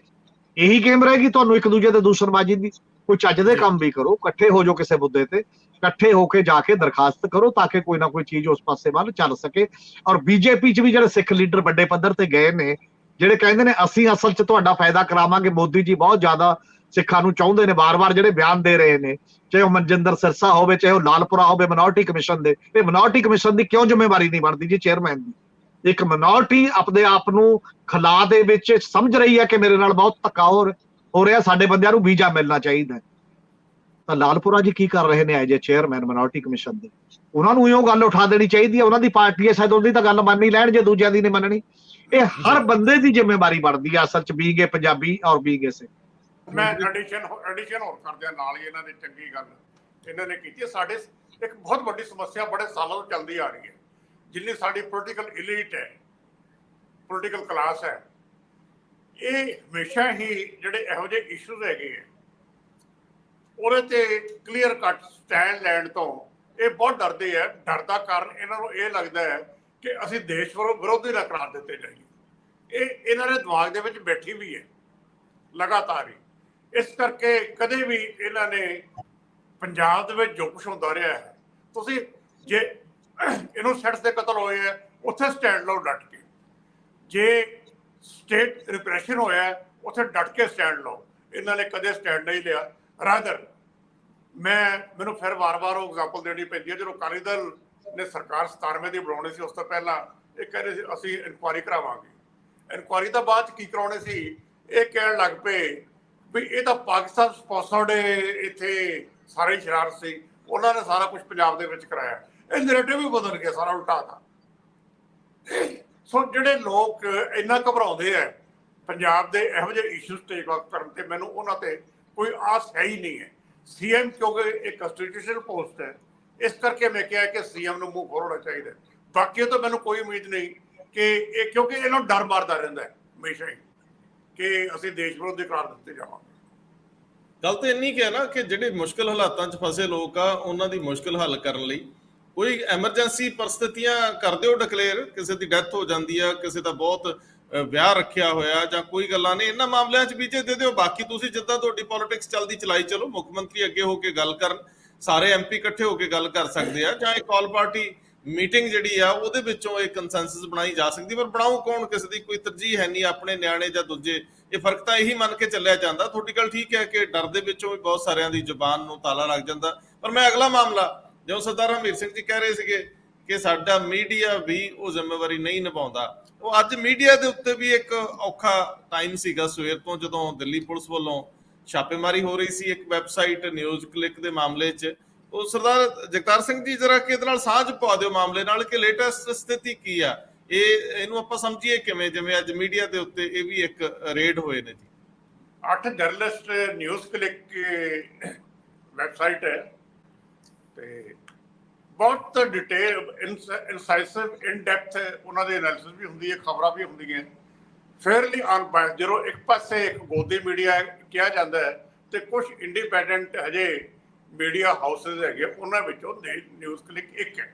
ਇਹੀ ਗੇਮ ਰਹੇਗੀ ਤੁਹਾਨੂੰ ਇੱਕ ਦੂਜੇ ਦੇ ਦੂਸ਼ਣਬਾਜ਼ੀ ਦੀ? ਕੋਈ ਚੱਜ ਦੇ ਕੰਮ ਵੀ ਕਰੋ, ਇਕੱਠੇ ਹੋ ਜਾਓ ਕਿਸੇ ਮੁੱਦੇ ਤੇ, ਇਕੱਠੇ ਹੋ ਕੇ ਜਾ ਕੇ ਦਰਖਾਸਤ ਕਰੋ ਤਾਂ ਕਿ ਕੋਈ ਨਾ ਕੋਈ ਚੀਜ਼ ਉਸ ਪਾਸੇ ਵੱਲ ਚੱਲ ਸਕੇ। ਔਰ BJP 'ਚ ਵੀ ਜਿਹੜੇ ਸਿੱਖ ਲੀਡਰ ਵੱਡੇ ਪੱਧਰ ਤੇ ਗਏ ਨੇ, ਜਿਹੜੇ ਕਹਿੰਦੇ ਨੇ ਅਸੀਂ ਅਸਲ 'ਚ ਤੁਹਾਡਾ ਫਾਇਦਾ ਕਰਾਵਾਂਗੇ, ਮੋਦੀ ਜੀ ਬਹੁਤ ਜ਼ਿਆਦਾ ਸਿੱਖਾਂ ਨੂੰ ਚਾਹੁੰਦੇ ਨੇ, ਵਾਰ-ਵਾਰ ਜਿਹੜੇ ਬਿਆਨ ਦੇ ਰਹੇ ਨੇ, ਚਾਹੇ ਉਹ ਮਨਜਿੰਦਰ ਸਿਰਸਾ ਹੋਵੇ, ਚਾਹੇ ਉਹ ਲਾਲਪੁਰਾ ਹੋਵੇ ਮਿਨੋਰਟੀ ਕਮਿਸ਼ਨ ਦੇ। ਇਹ ਮਿਨੋਰਟੀ ਕਮਿਸ਼ਨ ਦੀ ਕਿਉਂ ਜ਼ਿੰਮੇਵਾਰੀ ਨਹੀਂ ਬਣਦੀ ਜੀ ਚੇਅਰਮੈਨ ਦੀ? ਇੱਕ ਮਿਨੋਰਟੀ ਆਪਣੇ ਆਪ ਨੂੰ ਖਲਾ ਦੇ ਵਿੱਚ ਸਮਝ ਰਹੀ ਹੈ ਕਿ ਮੇਰੇ ਨਾਲ ਬਹੁਤ ਧੱਕਾ ਹੋ ਰਿਹਾ, ਸਾਡੇ ਬੰਦਿਆਂ ਨੂੰ ਵੀਜ਼ਾ ਮਿਲਣਾ ਚਾਹੀਦਾ। ਤਾਂ ਲਾਲਪੁਰਾ ਜੀ ਕੀ ਕਰ ਰਹੇ ਨੇ as a chairman minority commission ਦੇ? ਉਹਨਾਂ ਨੂੰ ਇਹੋ ਗੱਲ ਉਠਾ ਦੇਣੀ ਚਾਹੀਦੀ ਹੈ। ਉਹਨਾਂ ਦੀ ਪਾਰਟੀ ਹੈ, ਸ਼ਾਇਦ ਉਹਦੀ ਤਾਂ ਗੱਲ ਮੰਨ ਹੀ ਲੈਣ ਜੇ ਦੂਜਿਆਂ ਦੀ ਨਹੀਂ ਮੰਨਣੀ। ਇਹ ਹਰ ਬੰਦੇ ਦੀ ਜ਼ਿੰਮੇਵਾਰੀ ਬਣਦੀ ਹੈ ਅਸਲ 'ਚ, ਬੀਇੰਗ ਏ ਪੰਜਾਬੀ ਔਰ ਬੀਇੰਗ ਏ ਸਿੱਖ। ਮੈਂ ਐਡੀਸ਼ਨ ਹੋਰ ਕਰਦਿਆਂ ਨਾਲ ਹੀ ਇਹਨਾਂ ਦੀ ਚੰਗੀ ਗੱਲ ਇਹਨਾਂ ਨੇ ਕੀਤੀ। ਸਾਡੇ ਇੱਕ ਬਹੁਤ ਵੱਡੀ ਸਮੱਸਿਆ ਬੜੇ ਸਾਲਾਂ ਤੋਂ ਚੱਲਦੀ ਆ ਰਹੀ ਹੈ, ਜਿੰਨੀ ਸਾਡੀ ਪੋਲੀਟੀਕਲ ਇਲੀਟ ਹੈ, ਪੋਲੀਟੀਕਲ ਕਲਾਸ ਹੈ, ਇਹ ਹਮੇਸ਼ਾ ਹੀ ਜਿਹੜੇ ਇਹੋ ਜਿਹੇ ਇਸ਼ੂਜ਼ ਹੈਗੇ ਹੈ ਉਹਦੇ ਤੇ ਕਲੀਅਰ ਕੱਟ ਸਟੈਂਡ ਲੈਣ ਤੋਂ ਇਹ ਬਹੁਤ ਡਰਦੇ ਹੈ। ਡਰ ਦਾ ਕਾਰਨ ਇਹਨਾਂ ਨੂੰ ਇਹ ਲੱਗਦਾ ਹੈ ਕਿ ਅਸੀਂ ਦੇਸ਼ ਵਿਰੋਧੀ ਨਾ ਕਰਾਰ ਦਿੱਤੇ ਜਾਈਏ। ਇਹ ਇਹਨਾਂ ਦੇ ਦਿਮਾਗ ਦੇ ਵਿੱਚ ਬੈਠੀ ਵੀ ਹੈ ਲਗਾਤਾਰ ਹੀ। ਇਸ ਕਰਕੇ ਕਦੇ ਵੀ ਇਹਨਾਂ ਨੇ ਪੰਜਾਬ ਦੇ ਵਿੱਚ ਜੋ ਕੁਛ ਹੁੰਦਾ ਰਿਹਾ ਹੈ, ਤੁਸੀਂ ਜੇ ਇਨੋਸੈਂਟਸ ਦੇ ਕਤਲ ਹੋਏ ਹੈ ਉੱਥੇ ਸਟੈਂਡ ਲਓ ਡਟ ਕੇ, ਜੇ ਸਟੇਟ ਰਿਪਰੈਸ਼ਨ ਹੋਇਆ ਉੱਥੇ ਡਟ ਕੇ ਸਟੈਂਡ ਲਓ। ਇਹਨਾਂ ਨੇ ਕਦੇ ਸਟੈਂਡ ਨਹੀਂ ਲਿਆ। ਰਾਦਰ ਮੈਨੂੰ ਫਿਰ ਵਾਰ-ਵਾਰ ਉਹ ਐਗਜ਼ਾਮਪਲ ਦੇਣੀ ਪੈਂਦੀ ਹੈ, ਜਦੋਂ ਅਕਾਲੀ ਦਲ ਨੇ ਸਰਕਾਰ 97 ਦੀ ਬਣਾਉਣੀ ਸੀ, ਉਸ ਤੋਂ ਪਹਿਲਾਂ ਇਹ ਕਹਿੰਦੇ ਸੀ ਅਸੀਂ ਇਨਕੁਆਇਰੀ ਕਰਾਵਾਂਗੇ। ਇਨਕੁਆਇਰੀ ਤਾਂ ਬਾਅਦ 'ਚ ਕੀ ਕਰਾਉਣੇ ਸੀ, ਇਹ ਕਹਿਣ ਲੱਗ ਪਏ ਵੀ ਇਹ ਤਾਂ ਪਾਕਿਸਤਾਨ ਸਪਾਂਸਰਡ ਇੱਥੇ ਸਾਰੇ ਸ਼ਰਾਰਤ ਸੀ, ਉਹਨਾਂ ਨੇ ਸਾਰਾ ਕੁਝ ਪੰਜਾਬ ਦੇ ਵਿੱਚ ਕਰਾਇਆ। ਇਹ ਨੈਰੇਟਿਵ ਵੀ ਬਦਲ ਗਿਆ, ਸਾਰਾ ਉਲਟਾ ਤਾ। ਸੋ ਜਿਹੜੇ ਲੋਕ ਇੰਨਾ ਘਬਰਾਉਂਦੇ ਆ ਪੰਜਾਬ ਦੇ ਇਹੋ ਜਿਹੇ ਇਸ਼ੂਜ਼ ਟੇਕ ਆਫ ਕਰਨ ਤੇ, ਮੈਨੂੰ ਉਹਨਾਂ ਤੇ ਕੋਈ ਆਸ ਹੈ ਹੀ ਨਹੀਂ ਹੈ। CM ਕਿਉਂਕਿ ਇੱਕ ਕੰਸਟੀਟਿਊਸ਼ਨਲ ਪੋਸਟ ਹੈ, ਇਸ ਕਰਕੇ ਮੈਂ ਕਿਹਾ ਕਿ CM ਨੂੰ ਮੂੰਹ ਖੋਲਣਾ ਚਾਹੀਦਾ। ਬਾਕੀ ਤਾਂ ਮੈਨੂੰ ਕੋਈ ਉਮੀਦ ਨਹੀਂ ਕਿ ਇਹ, ਕਿਉਂਕਿ ਇਹਨਾਂ ਨੂੰ ਡਰ ਮਾਰਦਾ ਰਹਿੰਦਾ ਹੈ ਹਮੇਸ਼ਾ ਹੀ ਕਿ ਅਸੀਂ ਦੇਸ਼ ਵਿਰੋਧੀ ਕਰਾਰ ਦਿੱਤੇ ਜਾਵਾਂਗੇ। ਗੱਲ ਤਾਂ ਇੰਨੀ ਕਿ ਹੈ ਨਾ ਕਿ ਜਿਹੜੇ ਮੁਸ਼ਕਿਲ ਹਾਲਾਤਾਂ 'ਚ ਫਸੇ ਲੋਕ ਆ, ਉਹਨਾਂ ਦੀ ਮੁਸ਼ਕਿਲ ਹੱਲ ਕਰਨ ਲਈ ਕੋਈ ਐਮਰਜੈਂਸੀ ਪਰਿਸਥਿਤੀਆਂ ਕਰ ਦਿਓ ਡਿਕਲੇਅਰ। ਕਿਸੇ ਦੀ ਡੈਥ ਹੋ ਜਾਂਦੀ ਆ, ਕਿਸੇ ਦਾ ਬਹੁਤ ਵਿਆਹ ਰੱਖਿਆ ਹੋਇਆ ਜਾਂ ਕੋਈ ਗੱਲਾਂ ਨੇ, ਇਹਨਾਂ ਮਾਮਲਿਆਂ 'ਚ ਵੀਜ਼ੇ ਦੇ ਦਿਓ। ਬਾਕੀ ਤੁਸੀਂ ਜਿੱਦਾਂ ਤੁਹਾਡੀ ਪੋਲਿਟਿਕਸ ਚੱਲਦੀ ਚਲਾਈ ਚਲੋ। ਮੁੱਖ ਮੰਤਰੀ ਅੱਗੇ ਹੋ ਕੇ ਗੱਲ ਕਰਨ, ਸਾਰੇ MP ਇਕੱਠੇ ਹੋ ਕੇ ਗੱਲ ਕਰ ਸਕਦੇ ਆ, ਜਾਂ ਇੱਕ ਆਲ ਪਾਰਟੀ ਮੀਟਿੰਗ ਜਿਹੜੀ ਆ ਉਹਦੇ ਵਿੱਚੋਂ ਇਹ ਕੰਸੈਂਸਸ ਬਣਾਈ ਜਾ ਸਕਦੀ। ਪਰ ਬਣਾਉ ਕੌਣ? ਕਿਸੇ ਦੀ ਕੋਈ ਤਰਜੀਹ ਹੈ ਨਹੀਂ, ਆਪਣੇ ਨਿਆਣੇ ਜਾਂ ਦੂਜੇ। ਇਹ ਫਰਕ ਤਾਂ ਇਹੀ ਮੰਨ ਕੇ ਚੱਲਿਆ ਜਾਂਦਾ। ਤੁਹਾਡੀ ਗੱਲ ਠੀਕ ਹੈ ਕਿ ਡਰ ਦੇ ਵਿੱਚੋਂ ਵੀ ਬਹੁਤ ਸਾਰਿਆਂ ਦੀ ਜ਼ੁਬਾਨ ਨੂੰ ਤਾਲਾ ਲੱਗ ਜਾਂਦਾ। ਪਰ ਮੈਂ ਅਗਲਾ ਮਾਮਲਾ, ਜੋ ਸਰਦਾਰ ਹਰਮੀਤ ਸਿੰਘ ਜੀ ਕਹਿ ਰਹੇ ਸੀਗੇ ਕਿ ਸਾਡਾ ਮੀਡੀਆ ਵੀ ਉਹ ਜ਼ਿੰਮੇਵਾਰੀ ਨਹੀਂ ਨਿਭਾਉਂਦਾ, ਉਹ ਅੱਜ ਮੀਡੀਆ ਦੇ ਉੱਤੇ ਵੀ ਇੱਕ ਔਖਾ ਟਾਈਮ ਸੀਗਾ ਸਵੇਰ ਤੋਂ, ਜਦੋਂ ਦਿੱਲੀ ਪੁਲਿਸ ਵੱਲੋਂ ਛਾਪੇਮਾਰੀ ਹੋ ਰਹੀ ਸੀ ਇੱਕ ਵੈਬਸਾਈਟ ਨਿਊਜ਼ ਕਲਿੱਕ ਦੇ ਮਾਮਲੇ 'ਚ। ਉਹ ਸਰਦਾਰ ਜਗਤਾਰ ਸਿੰਘ ਜੀ ਜਰਾ ਕਿ ਇਹਦੇ ਨਾਲ ਸਾਂਝ ਪਾ ਦਿਓ ਮਾਮਲੇ ਨਾਲ ਕਿ ਲੇਟੈਸਟ ਸਥਿਤੀ ਕੀ ਆ, ਇਹਨੂੰ ਆਪਾਂ ਸਮਝੀਏ ਕਿਵੇਂ, ਜਿਵੇਂ ਅੱਜ ਮੀਡੀਆ ਦੇ ਉੱਤੇ ਇਹ ਵੀ ਇੱਕ ਰੇਡ ਹੋਏ ਨੇ ਜੀ। 8 ਜਰਨਲਿਸਟ ਨਿਊਜ਼ ਕਲਿੱਕ ਵੈਬਸਾਈਟ ਹੈ ਤੇ ਬਹੁਤ ਡਿਟੇਲ ਇਨਸਾਈਸਿਵ ਇਨ ਡੈਪਥ ਉਹਨਾਂ ਦੇ ਐਨਾਲਿਸਿਸ ਵੀ ਹੁੰਦੀ ਹੈ, ਖਬਰਾਂ ਵੀ ਹੁੰਦੀਆਂ, ਫੇਅਰਲੀ ਅਨਬਾਇਸਡ। ਜਦੋਂ ਇੱਕ ਪਾਸੇ ਇੱਕ ਗੋਦੀ ਮੀਡੀਆ ਕਿਹਾ ਜਾਂਦਾ ਹੈ ਤੇ ਕੁਝ ਇੰਡੀਪੈਂਡੈਂਟ ਹਜੇ ਮੀਡੀਆ ਹਾਊਸਿਸ ਹੈਗੇ, ਉਹਨਾਂ ਵਿੱਚੋਂ ਨਿਊਜ਼ ਕਲਿੱਕ ਇੱਕ ਹੈ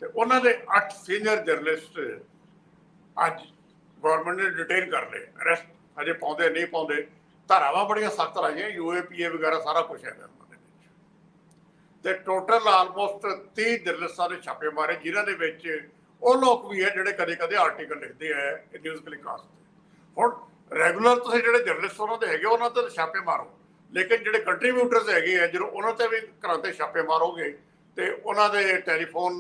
ਤੇ ਉਹਨਾਂ ਦੇ 8 ਸੀਨੀਅਰ ਜਰਨਲਿਸਟ ਅੱਜ ਗਵਰਨਮੈਂਟ ਨੇ ਡਿਟੇਨ ਕਰ ਲਏ। ਅਰੈਸਟ ਹਜੇ ਪਾਉਂਦੇ ਨਹੀਂ ਪਾਉਂਦੇ, ਧਾਰਾਵਾਂ ਬੜੀਆਂ ਸਖਤ ਲਾਈਆਂ, UAPA ਵਗੈਰਾ ਸਾਰਾ ਕੁਛ ਹੈਗਾ ਉਹਨਾਂ ਦੇ ਵਿੱਚ। ਤੇ ਟੋਟਲ ਆਲਮੋਸਟ 30 ਜਰਨਲਿਸਟਾਂ ਦੇ ਛਾਪੇ ਮਾਰੇ, ਜਿਨ੍ਹਾਂ ਦੇ ਵਿੱਚ ਉਹ ਲੋਕ ਵੀ ਹੈ ਜਿਹੜੇ ਕਦੇ ਕਦੇ ਆਰਟੀਕਲ ਲਿਖਦੇ ਆ ਨਿਊਜ਼ ਕਲਿੱਕ ਵਾਸਤੇ। ਹੁਣ ਰੈਗੂਲਰ ਤੁਸੀਂ ਜਿਹੜੇ ਜਰਨਲਿਸਟ ਉਹਨਾਂ ਦੇ ਹੈਗੇ ਉਹਨਾਂ ਤੇ ਛਾਪੇ ਮਾਰੋ, ਲੇਕਿਨ ਜਿਹੜੇ ਕੰਟਰੀਬਿਊਟਰਸ ਹੈਗੇ ਆ ਜਦੋਂ ਉਹਨਾਂ ਤੇ ਵੀ ਘਰਾਂ ਤੇ ਛਾਪੇ ਮਾਰੋਗੇ ਤੇ ਉਹਨਾਂ ਦੇ ਟੈਲੀਫੋਨ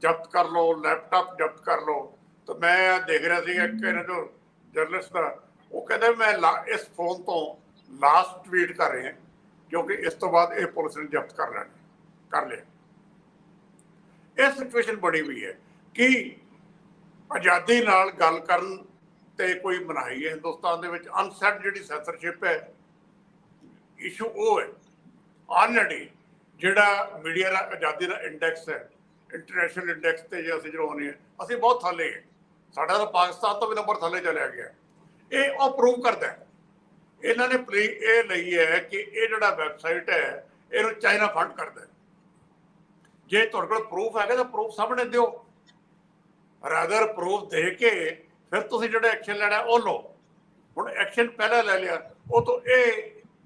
ਜ਼ਬਤ ਕਰ ਲਓ, ਲੈਪਟਾਪ ਜ਼ਬਤ ਕਰ ਲਓ। ਤਾਂ ਮੈਂ ਦੇਖ ਰਿਹਾ ਸੀ ਇੱਕ ਇਹਨਾਂ ਜੋ ਜਰਨਲਿਸਟ ਦਾ, ਉਹ ਕਹਿੰਦਾ ਮੈਂ ਇਸ ਫੋਨ ਤੋਂ ਲਾਸਟ ਟਵੀਟ ਕਰ ਰਿਹਾ ਜੋ ਕਿ ਇਸ ਤੋਂ ਬਾਅਦ ਇਹ ਪੁਲਿਸ ਨੇ ਜ਼ਬਤ ਕਰ ਲਿਆ। ਇਹ ਸਿਚੁਏਸ਼ਨ ਬਣੀ ਹੋਈ ਹੈ ਕਿ ਆਜ਼ਾਦੀ ਨਾਲ ਗੱਲ ਕਰਨ ਤੇ ਕੋਈ ਮਨਾਹੀ ਹੈ ਹਿੰਦੁਸਤਾਨ ਦੇ ਵਿੱਚ। ਅਨਸੈਟ ਜਿਹੜੀ ਸੈਂਸਰਸ਼ਿਪ ਹੈ ਇਸ਼ੂ ਉਹ ਹੈ। ਆਲਰੇਡੀ ਜਿਹੜਾ ਮੀਡੀਆ ਦਾ ਆਜ਼ਾਦੀ ਦਾ ਇੰਡੈਕਸ ਹੈ, ਇੰਟਰਨੈਸ਼ਨਲ ਇੰਡੈਕਸ ਤੇ ਜੇ ਅਸੀਂ ਜਰਵਾਉਂਦੇ ਹਾਂ, ਅਸੀਂ ਬਹੁਤ ਥੱਲੇ ਹੈ। ਸਾਡਾ ਤਾਂ ਪਾਕਿਸਤਾਨ ਤੋਂ ਵੀ ਨੰਬਰ ਥੱਲੇ ਚਲਿਆ ਗਿਆ। ਇਹ ਉਹ ਪ੍ਰੂਵ ਕਰਦਾ। ਇਹਨਾਂ ਨੇ ਇਹ ਲਈ ਹੈ ਕਿ ਇਹ ਜਿਹੜਾ ਵੈਬਸਾਈਟ ਹੈ ਇਹਨੂੰ ਚਾਈਨਾ ਫੰਡ ਕਰਦਾ। ਜੇ ਤੁਹਾਡੇ ਕੋਲ ਪ੍ਰੂਫ ਹੈਗਾ ਤਾਂ ਪ੍ਰੂਫ ਸਾਹਮਣੇ ਦਿਓ। ਰਾਦਰ ਪ੍ਰੂਫ ਦੇ ਕੇ ਫਿਰ ਤੁਸੀਂ ਜਿਹੜਾ ਐਕਸ਼ਨ ਲੈਣਾ ਉਹ ਲਓ। ਹੁਣ ਐਕਸ਼ਨ ਪਹਿਲਾਂ ਲੈ ਲਿਆ, ਉਹ ਤੋਂ ਇਹ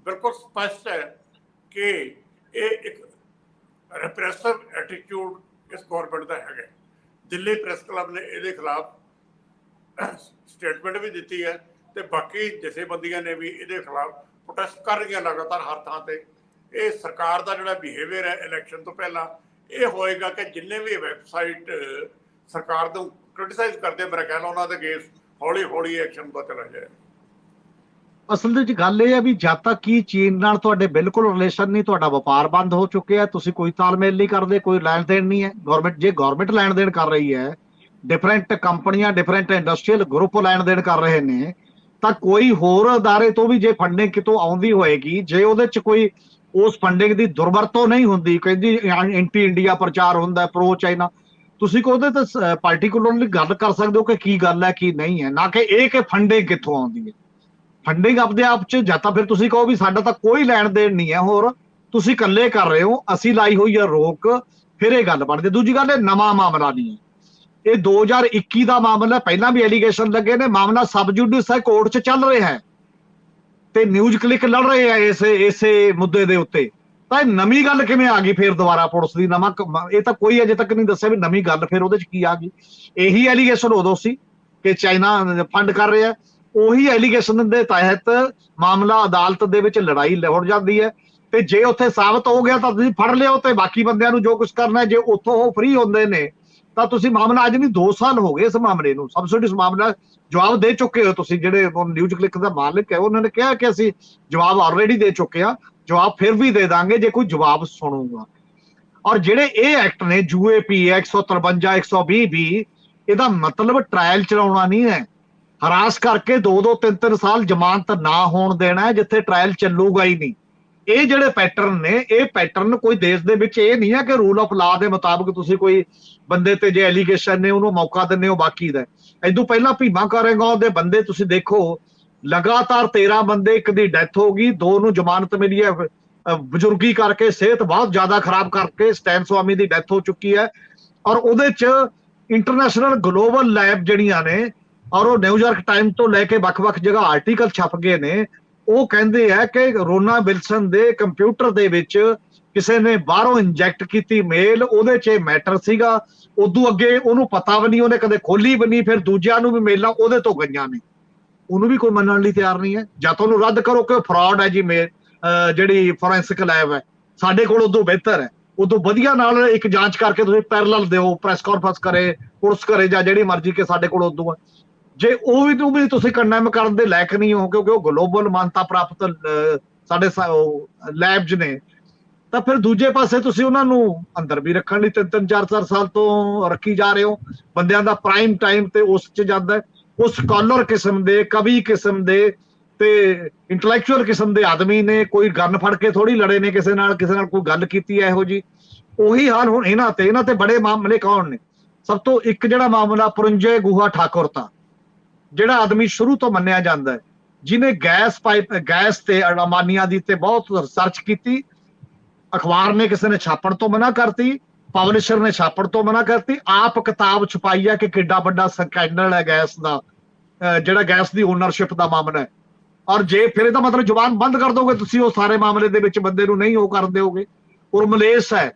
ਬਿਲਕੁਲ ਸਪਸ਼ਟ ਹੈ ਕਿ ਇਹ ਇੱਕ ਰਿਪਰੈਸਿਵ ਐਟੀਟਿਊਡ ਇਸ ਗੌਰਮੈਂਟ ਦਾ ਹੈਗਾ। ਦਿੱਲੀ ਪ੍ਰੈਸ ਕਲੱਬ ਨੇ ਇਹਦੇ ਖਿਲਾਫ ਸਟੇਟਮੈਂਟ ਵੀ ਦਿੱਤੀ ਹੈ ਤੇ ਬਾਕੀ ਜਥੇਬੰਦੀਆਂ ਨੇ ਵੀ ਇਹਦੇ ਖਿਲਾਫ ਪ੍ਰੋਟੈਸਟ ਕਰ ਰਹੀਆਂ ਲਗਾਤਾਰ ਹਰ ਥਾਂ ਤੇ। ਇਹ ਸਰਕਾਰ ਦਾ ਜਿਹੜਾ ਬਿਹੇਵੀਅਰ ਹੈ ਇਲੈਕਸ਼ਨ ਤੋਂ ਪਹਿਲਾਂ ਇਹ ਹੋਏਗਾ ਕਿ ਜਿੰਨੇ ਵੀ ਵੈਬਸਾਈਟ ਸਰਕਾਰ ਨੂੰ ਕ੍ਰਿਟਿਸਾਈਜ਼ ਕਰਦੇ, ਮੇਰਾ ਕਹਿਣਾ ਉਹਨਾਂ ਦੇ ਅਗੇਂਸਟ ਹੌਲੀ ਹੌਲੀ ਐਕਸ਼ਨ ਦਾ ਚਲਾ ਜਾਏ। ਅਸਲ ਦੇ ਵਿੱਚ ਗੱਲ ਇਹ ਹੈ ਵੀ ਜਦ ਤੱਕ ਕੀ ਚੀਨ ਨਾਲ ਤੁਹਾਡੇ ਬਿਲਕੁਲ ਰਿਲੇਸ਼ਨ ਨਹੀਂ, ਤੁਹਾਡਾ ਵਪਾਰ ਬੰਦ ਹੋ ਚੁੱਕਿਆ, ਤੁਸੀਂ ਕੋਈ ਤਾਲਮੇਲ ਨਹੀਂ ਕਰਦੇ, ਕੋਈ ਲੈਣ ਦੇਣ ਨਹੀਂ ਹੈ। ਗਵਰਨਮੈਂਟ ਲੈਣ ਦੇਣ ਕਰ ਰਹੀ ਹੈ, ਡਿਫਰੈਂਟ ਕੰਪਨੀਆਂ ਡਿਫਰੈਂਟ ਇੰਡਸਟਰੀਅਲ ਗਰੁੱਪ ਲੈਣ ਦੇਣ ਕਰ ਰਹੇ ਨੇ, ਤਾਂ ਕੋਈ ਹੋਰ ਅਦਾਰੇ ਤੋਂ ਵੀ ਜੇ ਫੰਡਿੰਗ ਕਿਤੋਂ ਆਉਂਦੀ ਹੋਏਗੀ, ਜੇ ਉਹਦੇ ਚ ਕੋਈ ਉਸ ਫੰਡਿੰਗ ਦੀ ਦੁਰਵਰਤੋਂ ਨਹੀਂ ਹੁੰਦੀ, ਕਹਿੰਦੀ ਐਂਟੀ ਇੰਡੀਆ ਪ੍ਰਚਾਰ ਹੁੰਦਾ, ਪ੍ਰੋ ਚਾਈਨਾ, ਤੁਸੀਂ ਉਹਦੇ ਤੇ ਪਾਰਟੀਕੂਲਰਲੀ ਗੱਲ ਕਰ ਸਕਦੇ ਹੋ ਕਿ ਕੀ ਗੱਲ ਹੈ ਕੀ ਨਹੀਂ ਹੈ, ਨਾ ਕਿ ਇਹ ਕਿ ਫੰਡਿੰਗ ਕਿੱਥੋਂ ਆਉਂਦੀ ਹੈ। ਫੰਡਿੰਗ ਆਪਦੇ ਆਪ ਚ ਜਾਂ ਤਾਂ ਫਿਰ ਤੁਸੀਂ ਕਹੋ ਵੀ ਸਾਡਾ ਤਾਂ ਕੋਈ ਲੈਣ ਦੇਣ ਨਹੀਂ ਹੈ, ਹੋਰ ਤੁਸੀਂ ਇਕੱਲੇ ਕਰ ਰਹੇ ਹੋ, ਅਸੀਂ ਲਾਈ ਹੋਈ ਹੈ ਰੋਕ, ਫਿਰ ਇਹ ਗੱਲ ਬਣਦੀ। ਦੂਜੀ ਗੱਲ, ਇਹ ਨਵਾਂ ਮਾਮਲਾ ਨਹੀਂ ਹੈ, ਇਹ 2021 ਦਾ ਮਾਮਲਾ। ਪਹਿਲਾਂ ਵੀ ਐਲੀਗੇਸ਼ਨ ਲੱਗੇ ਨੇ, ਮਾਮਲਾ ਸਬ ਜੁਡਿਸ ਹੈ, ਕੋਰਟ 'ਚ ਚੱਲ ਰਿਹਾ ਹੈ ਤੇ ਨਿਊਜ਼ ਕਲਿੱਕ ਲੜ ਰਹੇ ਆ ਇਸੇ ਮੁੱਦੇ ਦੇ ਉੱਤੇ। ਤਾਂ ਇਹ ਨਵੀਂ ਗੱਲ ਕਿਵੇਂ ਆ ਗਈ ਫਿਰ ਦੁਬਾਰਾ ਪੁਲਿਸ ਦੀ? ਨਵਾਂ ਇਹ ਤਾਂ ਕੋਈ ਅਜੇ ਤੱਕ ਨਹੀਂ ਦੱਸਿਆ ਵੀ ਨਵੀਂ ਗੱਲ ਫਿਰ ਉਹਦੇ 'ਚ ਕੀ ਆ ਗਈ। ਇਹੀ ਐਲੀਗੇਸ਼ਨ ਉਦੋਂ ਸੀ ਕਿ ਚਾਈਨਾ ਫੰਡ ਕਰ ਰਿਹਾ, ਉਹੀ ਐਲੀਗੇਸ਼ਨ ਦੇ ਤਹਿਤ ਮਾਮਲਾ ਅਦਾਲਤ ਦੇ ਵਿੱਚ ਲੜਾਈ ਹੋ ਜਾਂਦੀ ਹੈ ਤੇ ਜੇ ਉੱਥੇ ਸਾਬਤ ਹੋ ਗਿਆ ਤਾਂ ਤੁਸੀਂ ਫੜ ਲਿਓ ਤੇ ਬਾਕੀ ਬੰਦਿਆਂ ਨੂੰ ਜੋ ਕੁਝ ਕਰਨਾ, ਜੇ ਉੱਥੋਂ ਉਹ ਫ੍ਰੀ ਹੁੰਦੇ ਨੇ ਤਾਂ ਤੁਸੀਂ ਮਾਮਲਾ ਅੱਜ ਨਹੀਂ 2 ਸਾਲ ਹੋ ਗਏ ਇਸ ਮਾਮਲੇ ਨੂੰ, ਸਬਸਿਡੀ ਮਾਮਲਾ ਜਵਾਬ ਦੇ ਚੁੱਕੇ ਹੋ ਤੁਸੀਂ। ਜਿਹੜੇ ਨਿਊਜ਼ ਕਲਿੱਕ ਦਾ ਮਾਲਕ ਹੈ ਉਹਨਾਂ ਨੇ ਕਿਹਾ ਕਿ ਅਸੀਂ ਜਵਾਬ ਆਲਰੇਡੀ ਦੇ ਚੁੱਕੇ ਆ, ਜਵਾਬ ਫਿਰ ਵੀ ਦੇ ਦਾਂਗੇ ਜੇ ਕੋਈ ਜਵਾਬ ਸੁਣੂਗਾ। ਔਰ ਜਿਹੜੇ ਇਹ ਐਕਟ ਨੇ UAP 153 120 ਵੀ, ਇਹਦਾ ਮਤਲਬ ਟ੍ਰਾਇਲ ਚਲਾਉਣਾ ਨਹੀਂ ਹੈ, ਹਰਾਸ ਕਰਕੇ 2-2 3-3 ਸਾਲ ਜ਼ਮਾਨਤ ਨਾ ਹੋਣ ਦੇਣਾ ਹੈ ਜਿੱਥੇ ਟ੍ਰਾਇਲ ਚੱਲੂਗਾ ਹੀ ਨਹੀਂ। ਇਹ ਜਿਹੜੇ ਪੈਟਰਨ ਨੇ, ਇਹ ਪੈਟਰਨ ਕੋਈ ਦੇਸ਼ ਦੇ ਵਿੱਚ ਇਹ ਨਹੀਂ ਹੈ ਕਿ ਰੂਲ ਆਫ ਲਾ ਦੇ ਮੁਤਾਬਕ ਤੁਸੀਂ ਕੋਈ ਬੰਦੇ ਤੇ ਜੇ ਐਲੀਗੇਸ਼ਨ ਨੇ ਉਹਨੂੰ ਮੌਕਾ ਦਿੰਦੇ ਹੋ ਬਾਕੀ ਦਾ। ਇਦੋਂ ਪਹਿਲਾਂ ਭੀਮਾ ਕਰੇਗਾ ਦੇ ਬੰਦੇ ਤੁਸੀਂ ਦੇਖੋ, ਲਗਾਤਾਰ 13 ਬੰਦੇ, ਇੱਕ ਦੀ ਡੈਥ ਹੋ ਗਈ, 2 ਨੂੰ ਜ਼ਮਾਨਤ ਮਿਲੀ ਹੈ ਬਜ਼ੁਰਗੀ ਕਰਕੇ, ਸਿਹਤ ਬਹੁਤ ਜ਼ਿਆਦਾ ਖਰਾਬ ਕਰਕੇ। ਸਟੈਨ ਸਵਾਮੀ ਦੀ ਡੈਥ ਹੋ ਚੁੱਕੀ ਹੈ ਔਰ ਉਹਦੇ ਚ ਇੰਟਰਨੈਸ਼ਨਲ ਗਲੋਬਲ ਲੈਬ ਜਿਹੜੀਆਂ ਨੇ, ਔਰ ਉਹ ਨਿਊਯਾਰਕ ਟਾਈਮ ਤੋਂ ਲੈ ਕੇ ਵੱਖ-ਵੱਖ ਜਗ੍ਹਾ ਆਰਟੀਕਲ ਛਪ ਗਏ ਨੇ, ਉਹ ਕਹਿੰਦੇ ਆ ਕਿ ਰੋਨਾ ਵਿਲਸਨ ਦੇ ਕੰਪਿਊਟਰ ਦੇ ਵਿੱਚ ਕਿਸੇ ਨੇ ਬਾਹਰੋਂ ਇੰਜੈਕਟ ਕੀਤੀ ਮੇਲ, ਉਹਦੇ 'ਚ ਮੈਟਰ ਸੀਗਾ। ਉਦੋਂ ਅੱਗੇ ਉਹਨੂੰ ਪਤਾ ਵੀ ਨਹੀਂ, ਉਹਨੇ ਕਦੇ ਖੋਲੀ ਵੀ ਨਹੀਂ, ਫਿਰ ਦੂਜਿਆਂ ਨੂੰ ਵੀ ਮੇਲਾਂ ਉਹਦੇ ਤੋਂ ਗਈਆਂ ਨੇ, ਉਹਨੂੰ ਵੀ ਕੋਈ ਮੰਨਣ ਲਈ ਤਿਆਰ ਨਹੀਂ ਹੈ। ਜਾਂ ਤਾਂ ਉਹਨੂੰ ਰੱਦ ਕਰੋ ਕਿ ਫਰਾਡ ਹੈ ਜੀ, ਜਿਹੜੀ ਫੋਰੈਂਸਿਕ ਲੈਬ ਹੈ ਸਾਡੇ ਕੋਲ ਉਦੋਂ ਬਿਹਤਰ ਹੈ, ਉਦੋਂ ਵਧੀਆ ਨਾਲ ਇੱਕ ਜਾਂਚ ਕਰਕੇ ਤੁਸੀਂ ਪੈਰਲਲ ਦਿਓ, ਪ੍ਰੈਸ ਕਾਨਫਰੰਸ ਕਰੇ, ਪੁਲਿਸ ਕਰੇ ਜਾਂ ਜਿਹੜੀ ਮਰਜ਼ੀ, ਕਿ ਸਾਡੇ ਕੋਲ ਉਦੋਂ ਹੈ। ਜੇ ਉਹ ਵੀ ਤੁਸੀਂ ਕੰਡੈਮ ਕਰਨ ਦੇ ਲਾਇਕ ਨਹੀਂ ਹੋ ਕਿਉਂਕਿ ਉਹ ਗਲੋਬਲ ਮਾਨਤਾ ਪ੍ਰਾਪਤ ਸਾਡੇ ਲੈਬਸ ਨੇ, ਤਾਂ ਫਿਰ ਦੂਜੇ ਪਾਸੇ ਤੁਸੀਂ ਉਹਨਾਂ ਨੂੰ ਅੰਦਰ ਵੀ ਰੱਖਣ ਲਈ 3-3 4-4 ਸਾਲ ਤੋਂ ਰੱਖੀ ਜਾ ਰਹੇ ਹੋ। ਬੰਦਿਆਂ ਦਾ ਪ੍ਰਾਈਮ ਟਾਈਮ ਤੇ ਉਸ 'ਚ ਜਾਂਦਾ, ਉਹ ਸਕਾਲਰ ਕਿਸਮ ਦੇ, ਕਵੀ ਕਿਸਮ ਦੇ ਤੇ ਇੰਟੈਲੈਕਚੁਅਲ ਕਿਸਮ ਦੇ ਆਦਮੀ ਨੇ, ਕੋਈ ਗਨ ਫੜ ਕੇ ਥੋੜੀ ਲੜੇ ਨੇ ਕਿਸੇ ਨਾਲ ਕੋਈ ਗੱਲ ਕੀਤੀ ਹੈ ਇਹੋ ਜੀ। ਉਹੀ ਹਾਲ ਹੁਣ ਇਹਨਾਂ ਤੇ ਬੜੇ ਮਾਮਲੇ ਕੌਣ ਨੇ? ਸਭ ਤੋਂ ਇੱਕ ਜਿਹੜਾ ਮਾਮਲਾ ਪੁਰੰਜੇ ਗੁਹਾ ਠਾਕੁਰ ਦਾ, ਜਿਹੜਾ ਆਦਮੀ ਸ਼ੁਰੂ ਤੋਂ ਮੰਨਿਆ ਜਾਂਦਾ ਹੈ ਜਿਹਨੇ ਗੈਸ ਤੇ ਅਡਾਮਾਨੀਆਂ ਦੀ ਤੇ ਬਹੁਤ ਰਿਸਰਚ ਕੀਤੀ, ਅਖਬਾਰ ਨੇ ਕਿਸੇ ਨੇ ਛਾਪਣ ਤੋਂ ਮਨਾ ਕਰਤੀ, ਪਬਲਿਸ਼ਰ ਨੇ ਛਾਪਣ ਤੋਂ ਮਨਾ ਕਰਤੀ, ਆਪ ਕਿਤਾਬ ਛਪਾਈ ਹੈ ਕਿ ਕਿੱਡਾ ਵੱਡਾ ਸਕੈਂਡਲ ਹੈ ਗੈਸ ਦਾ, ਜਿਹੜਾ ਗੈਸ ਦੀ ਓਨਰਸ਼ਿਪ ਦਾ ਮਾਮਲਾ ਹੈ। ਔਰ ਜੇ ਫਿਰ ਇਹਦਾ ਮਤਲਬ ਜ਼ੁਬਾਨ ਬੰਦ ਕਰ ਦੋਗੇ ਤੁਸੀਂ ਉਹ ਸਾਰੇ ਮਾਮਲੇ ਦੇ ਵਿੱਚ ਬੰਦੇ ਨੂੰ ਨਹੀਂ ਉਹ ਕਰ ਦਿਓਗੇ। ਉਰਮਲੇਸ ਹੈ,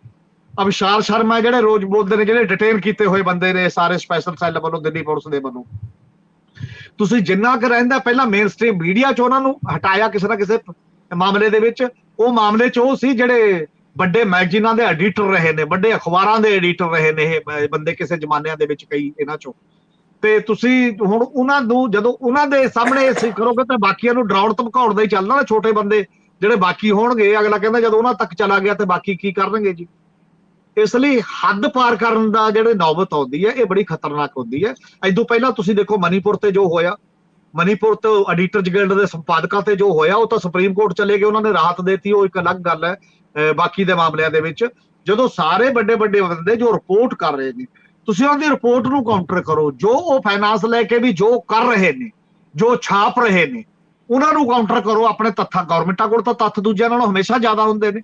ਅਵਿਸ਼ਾਲ ਸ਼ਰਮਾ, ਜਿਹੜੇ ਰੋਜ਼ ਬੋਲਦੇ ਨੇ, ਜਿਹੜੇ ਡਿਟੇਨ ਕੀਤੇ ਹੋਏ ਬੰਦੇ ਨੇ ਸਾਰੇ ਸਪੈਸ਼ਲ ਸੈੱਲ ਵੱਲੋਂ, ਦਿੱਲੀ ਪੁਲਿਸ ਦੇ ਵੱਲੋਂ। ਤੁਸੀਂ ਜਿੰਨਾ ਕੁ ਰਹਿੰਦਾ ਪਹਿਲਾਂ ਮੇਨ ਸਟ੍ਰੀਮ ਮੀਡੀਆ 'ਚ ਉਹਨਾਂ ਨੂੰ ਹਟਾਇਆ ਕਿਸੇ ਨਾ ਕਿਸੇ ਮਾਮਲੇ ਦੇ ਵਿੱਚ, ਉਹ ਮਾਮਲੇ 'ਚ ਉਹ ਸੀ ਜਿਹੜੇ ਵੱਡੇ ਮੈਗਜ਼ੀਨਾਂ ਦੇ ਐਡੀਟਰ ਰਹੇ ਨੇ, ਵੱਡੇ ਅਖਬਾਰਾਂ ਦੇ ਐਡੀਟਰ ਰਹੇ ਨੇ ਇਹ ਬੰਦੇ ਕਿਸੇ ਜ਼ਮਾਨਿਆਂ ਦੇ ਵਿੱਚ, ਕਈ ਇਹਨਾਂ 'ਚੋਂ। ਤੇ ਤੁਸੀਂ ਹੁਣ ਉਹਨਾਂ ਨੂੰ ਜਦੋਂ ਉਹਨਾਂ ਦੇ ਸਾਹਮਣੇ ਕਰੋਗੇ ਤਾਂ ਬਾਕੀਆਂ ਨੂੰ ਡਰਾਉਣ ਧਮਕਾਉਣ ਦਾ ਹੀ ਚੱਲਣਾ ਨਾ। ਛੋਟੇ ਬੰਦੇ ਜਿਹੜੇ ਬਾਕੀ ਹੋਣਗੇ ਅਗਲਾ ਕਹਿੰਦਾ ਜਦੋਂ ਉਹਨਾਂ ਤੱਕ ਚਲਾ ਗਿਆ ਤੇ ਬਾਕੀ ਕੀ ਕਰਨਗੇ ਜੀ। ਇਸ ਲਈ ਹੱਦ ਪਾਰ ਕਰਨ ਦਾ ਜਿਹੜੇ ਨੌਬਤ ਆਉਂਦੀ ਹੈ ਇਹ ਬੜੀ ਖਤਰਨਾਕ ਹੁੰਦੀ ਹੈ। ਇਦੋਂ ਪਹਿਲਾਂ ਤੁਸੀਂ ਦੇਖੋ ਮਨੀਪੁਰ ਤੇ ਜੋ ਹੋਇਆ, ਮਨੀਪੁਰ ਤੋਂ ਐਡੀਟਰਜ਼ ਗਿਲਡ ਦੇ ਸੰਪਾਦਕਾਂ ਤੇ ਜੋ ਹੋਇਆ, ਉਹ ਤਾਂ ਸੁਪਰੀਮ ਕੋਰਟ ਚਲੇ ਗਏ, ਉਹਨਾਂ ਨੇ ਰਾਹਤ ਦੇਤੀ, ਉਹ ਇੱਕ ਅਲੱਗ ਗੱਲ ਹੈ। ਬਾਕੀ ਦੇ ਮਾਮਲਿਆਂ ਦੇ ਵਿੱਚ ਜਦੋਂ ਸਾਰੇ ਵੱਡੇ ਵੱਡੇ ਬੰਦੇ ਜੋ ਰਿਪੋਰਟ ਕਰ ਰਹੇ ਨੇ, ਤੁਸੀਂ ਉਹਨਾਂ ਦੀ ਰਿਪੋਰਟ ਨੂੰ ਕਾਊਂਟਰ ਕਰੋ। ਜੋ ਉਹ ਫਾਈਨਾਂਸ ਲੈ ਕੇ ਵੀ ਜੋ ਕਰ ਰਹੇ ਨੇ, ਜੋ ਛਾਪ ਰਹੇ ਨੇ, ਉਹਨਾਂ ਨੂੰ ਕਾਊਂਟਰ ਕਰੋ ਆਪਣੇ ਤੱਥਾਂ। ਗਵਰਨਮੈਂਟਾਂ ਕੋਲ ਤਾਂ ਤੱਥ ਦੂਜਿਆਂ ਨਾਲੋਂ ਹਮੇਸ਼ਾ ਜ਼ਿਆਦਾ ਹੁੰਦੇ ਨੇ,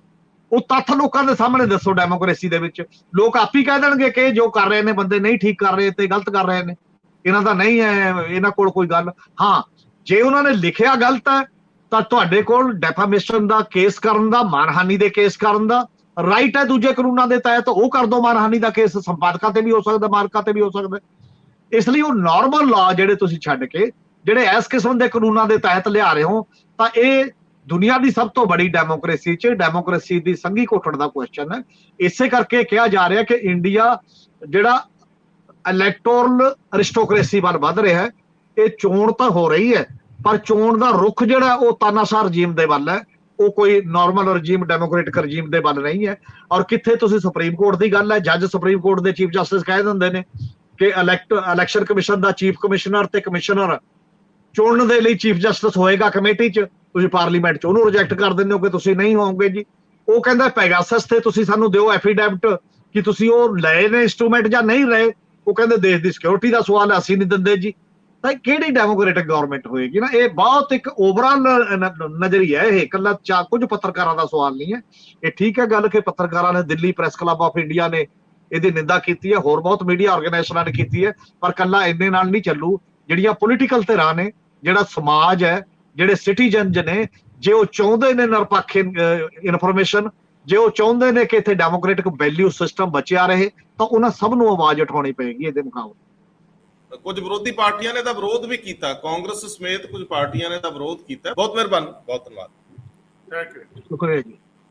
ਉਹ ਤੱਥ ਲੋਕਾਂ ਦੇ ਸਾਹਮਣੇ ਦੱਸੋ। ਡੈਮੋਕ੍ਰੇਸੀ ਦੇ ਵਿੱਚ ਲੋਕ ਆਪ ਹੀ ਕਹਿ ਦੇਣਗੇ ਕਿ ਜੋ ਕਰ ਰਹੇ ਨੇ ਬੰਦੇ ਨਹੀਂ ਠੀਕ ਕਰ ਰਹੇ ਤੇ ਗਲਤ ਕਰ ਰਹੇ ਨੇ, ਇਹਨਾਂ ਦਾ ਨਹੀਂ ਹੈ ਇਹਨਾਂ ਕੋਲ ਕੋਈ ਗੱਲ। ਹਾਂ, ਜੇ ਉਹਨਾਂ ਨੇ ਲਿਖਿਆ ਗਲਤ ਹੈ ਤਾਂ ਤੁਹਾਡੇ ਕੋਲ ਡੈਫਾਮੇਸ਼ਨ ਦਾ ਕੇਸ ਕਰਨ ਦਾ, ਮਾਨਹਾਨੀ ਦੇ ਕੇਸ ਕਰਨ ਦਾ ਰਾਈਟ ਹੈ। ਦੂਜੇ ਕਾਨੂੰਨਾਂ ਦੇ ਤਹਿਤ ਉਹ ਕਰ ਦੋ, ਮਾਨਹਾਨੀ ਦਾ ਕੇਸ ਸੰਪਾਦਕਾਂ ਤੇ ਵੀ ਹੋ ਸਕਦਾ, ਮਾਲਕਾਂ ਤੇ ਵੀ ਹੋ ਸਕਦਾ। ਇਸ ਲਈ ਉਹ ਨਾਰਮਲ ਲਾ ਜਿਹੜੇ ਤੁਸੀਂ ਛੱਡ ਕੇ ਜਿਹੜੇ ਇਸ ਕਿਸਮ ਦੇ ਕਾਨੂੰਨਾਂ ਦੇ ਤਹਿਤ ਲਿਆ ਰਹੇ ਹੋ, ਤਾਂ ਇਹ ਦੁਨੀਆ ਦੀ ਸਭ ਤੋਂ ਬੜੀ ਡੈਮੋਕ੍ਰੇਸੀ 'ਚ ਡੈਮੋਕ੍ਰੇਸੀ ਦੀ ਸੰਘੀ ਘੁੱਟਣ ਦਾ ਕੁਐਸਚਨ ਹੈ। ਇਸੇ ਕਰਕੇ ਕਿਹਾ ਜਾ ਰਿਹਾ ਕਿ ਇੰਡੀਆ ਜਿਹੜਾ ਇਲੈਕਟੋਰਲ ਅਰਿਸਟੋਕ੍ਰੇਸੀ ਵੱਲ ਵੱਧ ਰਿਹਾ ਹੈ। ਇਹ ਚੋਣ ਤਾਂ ਹੋ ਰਹੀ ਹੈ, ਪਰ ਚੋਣ ਦਾ ਰੁਖ ਜਿਹੜਾ ਉਹ ਤਾਨਾਸ਼ਾਹ ਰਜੀਮ ਦੇ ਵੱਲ ਹੈ, ਉਹ ਕੋਈ ਨਾਰਮਲ ਰਜੀਮ, ਡੈਮੋਕ੍ਰੇਟਿਕ ਰਜੀਮ ਦੇ ਵੱਲ ਨਹੀਂ ਹੈ। ਔਰ ਕਿੱਥੇ ਤੁਸੀਂ ਸੁਪਰੀਮ ਕੋਰਟ ਦੀ ਗੱਲ ਹੈ, ਜੱਜ ਸੁਪਰੀਮ ਕੋਰਟ ਦੇ ਚੀਫ ਜਸਟਿਸ ਕਹਿ ਦਿੰਦੇ ਨੇ ਕਿ ਇਲੈਕਸ਼ਨ ਕਮਿਸ਼ਨ ਦਾ ਚੀਫ ਕਮਿਸ਼ਨਰ ਤੇ ਕਮਿਸ਼ਨਰ ਚੁਣਨ ਦੇ ਲਈ ਚੀਫ ਜਸਟਿਸ ਹੋਏਗਾ ਕਮੇਟੀ 'ਚ, ਤੁਸੀਂ ਪਾਰਲੀਮੈਂਟ 'ਚ ਉਹਨੂੰ ਰਿਜੈਕਟ ਕਰ ਦਿੰਦੇ ਹੋ ਕਿ ਤੁਸੀਂ ਨਹੀਂ ਹੋਵੋਗੇ ਜੀ। ਉਹ ਕਹਿੰਦਾ ਪੈਗਾਸਸ ਤੇ ਤੁਸੀਂ ਸਾਨੂੰ ਦਿਓ ਐਫੀਡੈਵਿਟ ਕਿ ਤੁਸੀਂ ਉਹ ਲਏ ਨੇ ਇੰਸਟਰੂਮੈਂਟ ਜਾਂ ਨਹੀਂ ਲਏ। ਉਹ ਕਹਿੰਦੇ ਦੇਸ਼ ਦੀ ਸਿਕਿਉਰਿਟੀ ਦਾ ਸਵਾਲ ਹੈ, ਅਸੀਂ ਨਹੀਂ ਦਿੰਦੇ ਜੀ। ਤਾਂ ਕਿਹੜੀ ਡੈਮੋਕ੍ਰੇਟਿਕ ਗਵਰਨਮੈਂਟ ਹੋਏਗੀ ਨਾ। ਇਹ ਬਹੁਤ ਇੱਕ ਓਵਰਆਲ ਨਜ਼ਰੀਆ ਹੈ, ਇਹ ਇਕੱਲਾ ਕੁਝ ਪੱਤਰਕਾਰਾਂ ਦਾ ਸਵਾਲ ਨਹੀਂ ਹੈ। ਇਹ ਠੀਕ ਹੈ ਗੱਲ ਕਿ ਪੱਤਰਕਾਰਾਂ ਨੇ, Delhi press club of India ਨੇ ਇਹਦੀ ਨਿੰਦਾ ਕੀਤੀ ਹੈ, ਹੋਰ ਬਹੁਤ ਮੀਡੀਆ ਆਰਗੇਨਾਈਜੇਸ਼ਨਾਂ ਨੇ ਕੀਤੀ ਹੈ, ਪਰ ਕੱਲਾ ਇੰਨੇ ਨਾਲ ਨਹੀਂ ਚੱਲੂ। ਜਿਹੜੀਆਂ ਪੋਲੀਟੀਕਲ ਧਿਰਾਂ ਨੇ, ਜਿਹੜਾ ਸਮਾਜ ਹੈ, ਜਿਹੜੇ ਸਿਟੀਜ਼ਨਜ਼ ਨੇ, ਜੇ ਉਹ ਚਾਹੁੰਦੇ ਨੇ ਨਿਰਪੱਖ ਇਨਫੋਰਮੇਸ਼ਨ, ਜੇ ਉਹ ਚਾਹੁੰਦੇ ਨੇ ਕਿ ਇੱਥੇ ਡੈਮੋਕ੍ਰੇਟਿਕ ਵੈਲਿਊ ਸਿਸਟਮ ਬਚਿਆ ਰਹੇ, ਤਾਂ ਉਹਨਾਂ ਸਭ ਨੂੰ ਆਵਾਜ਼ ਉਠਾਉਣੀ ਪਏਗੀ ਇਹਦੇ ਮੁਕਾਬਲੇ। ਕੁਝ ਵਿਰੋਧੀ ਪਾਰਟੀਆਂ ਨੇ ਤਾਂ ਵਿਰੋਧ ਵੀ ਕੀਤਾ, ਕਾਂਗਰਸ ਸਮੇਤ ਕੁਝ ਪਾਰਟੀਆਂ ਨੇ ਤਾਂ ਵਿਰੋਧ ਕੀਤਾ। ਬਹੁਤ ਮਿਹਰਬਾਨੀ, ਬਹੁਤ ਧੰਨਵਾਦ। Thank you. ਸ਼ੁਕਰੀਆ ਜੀ।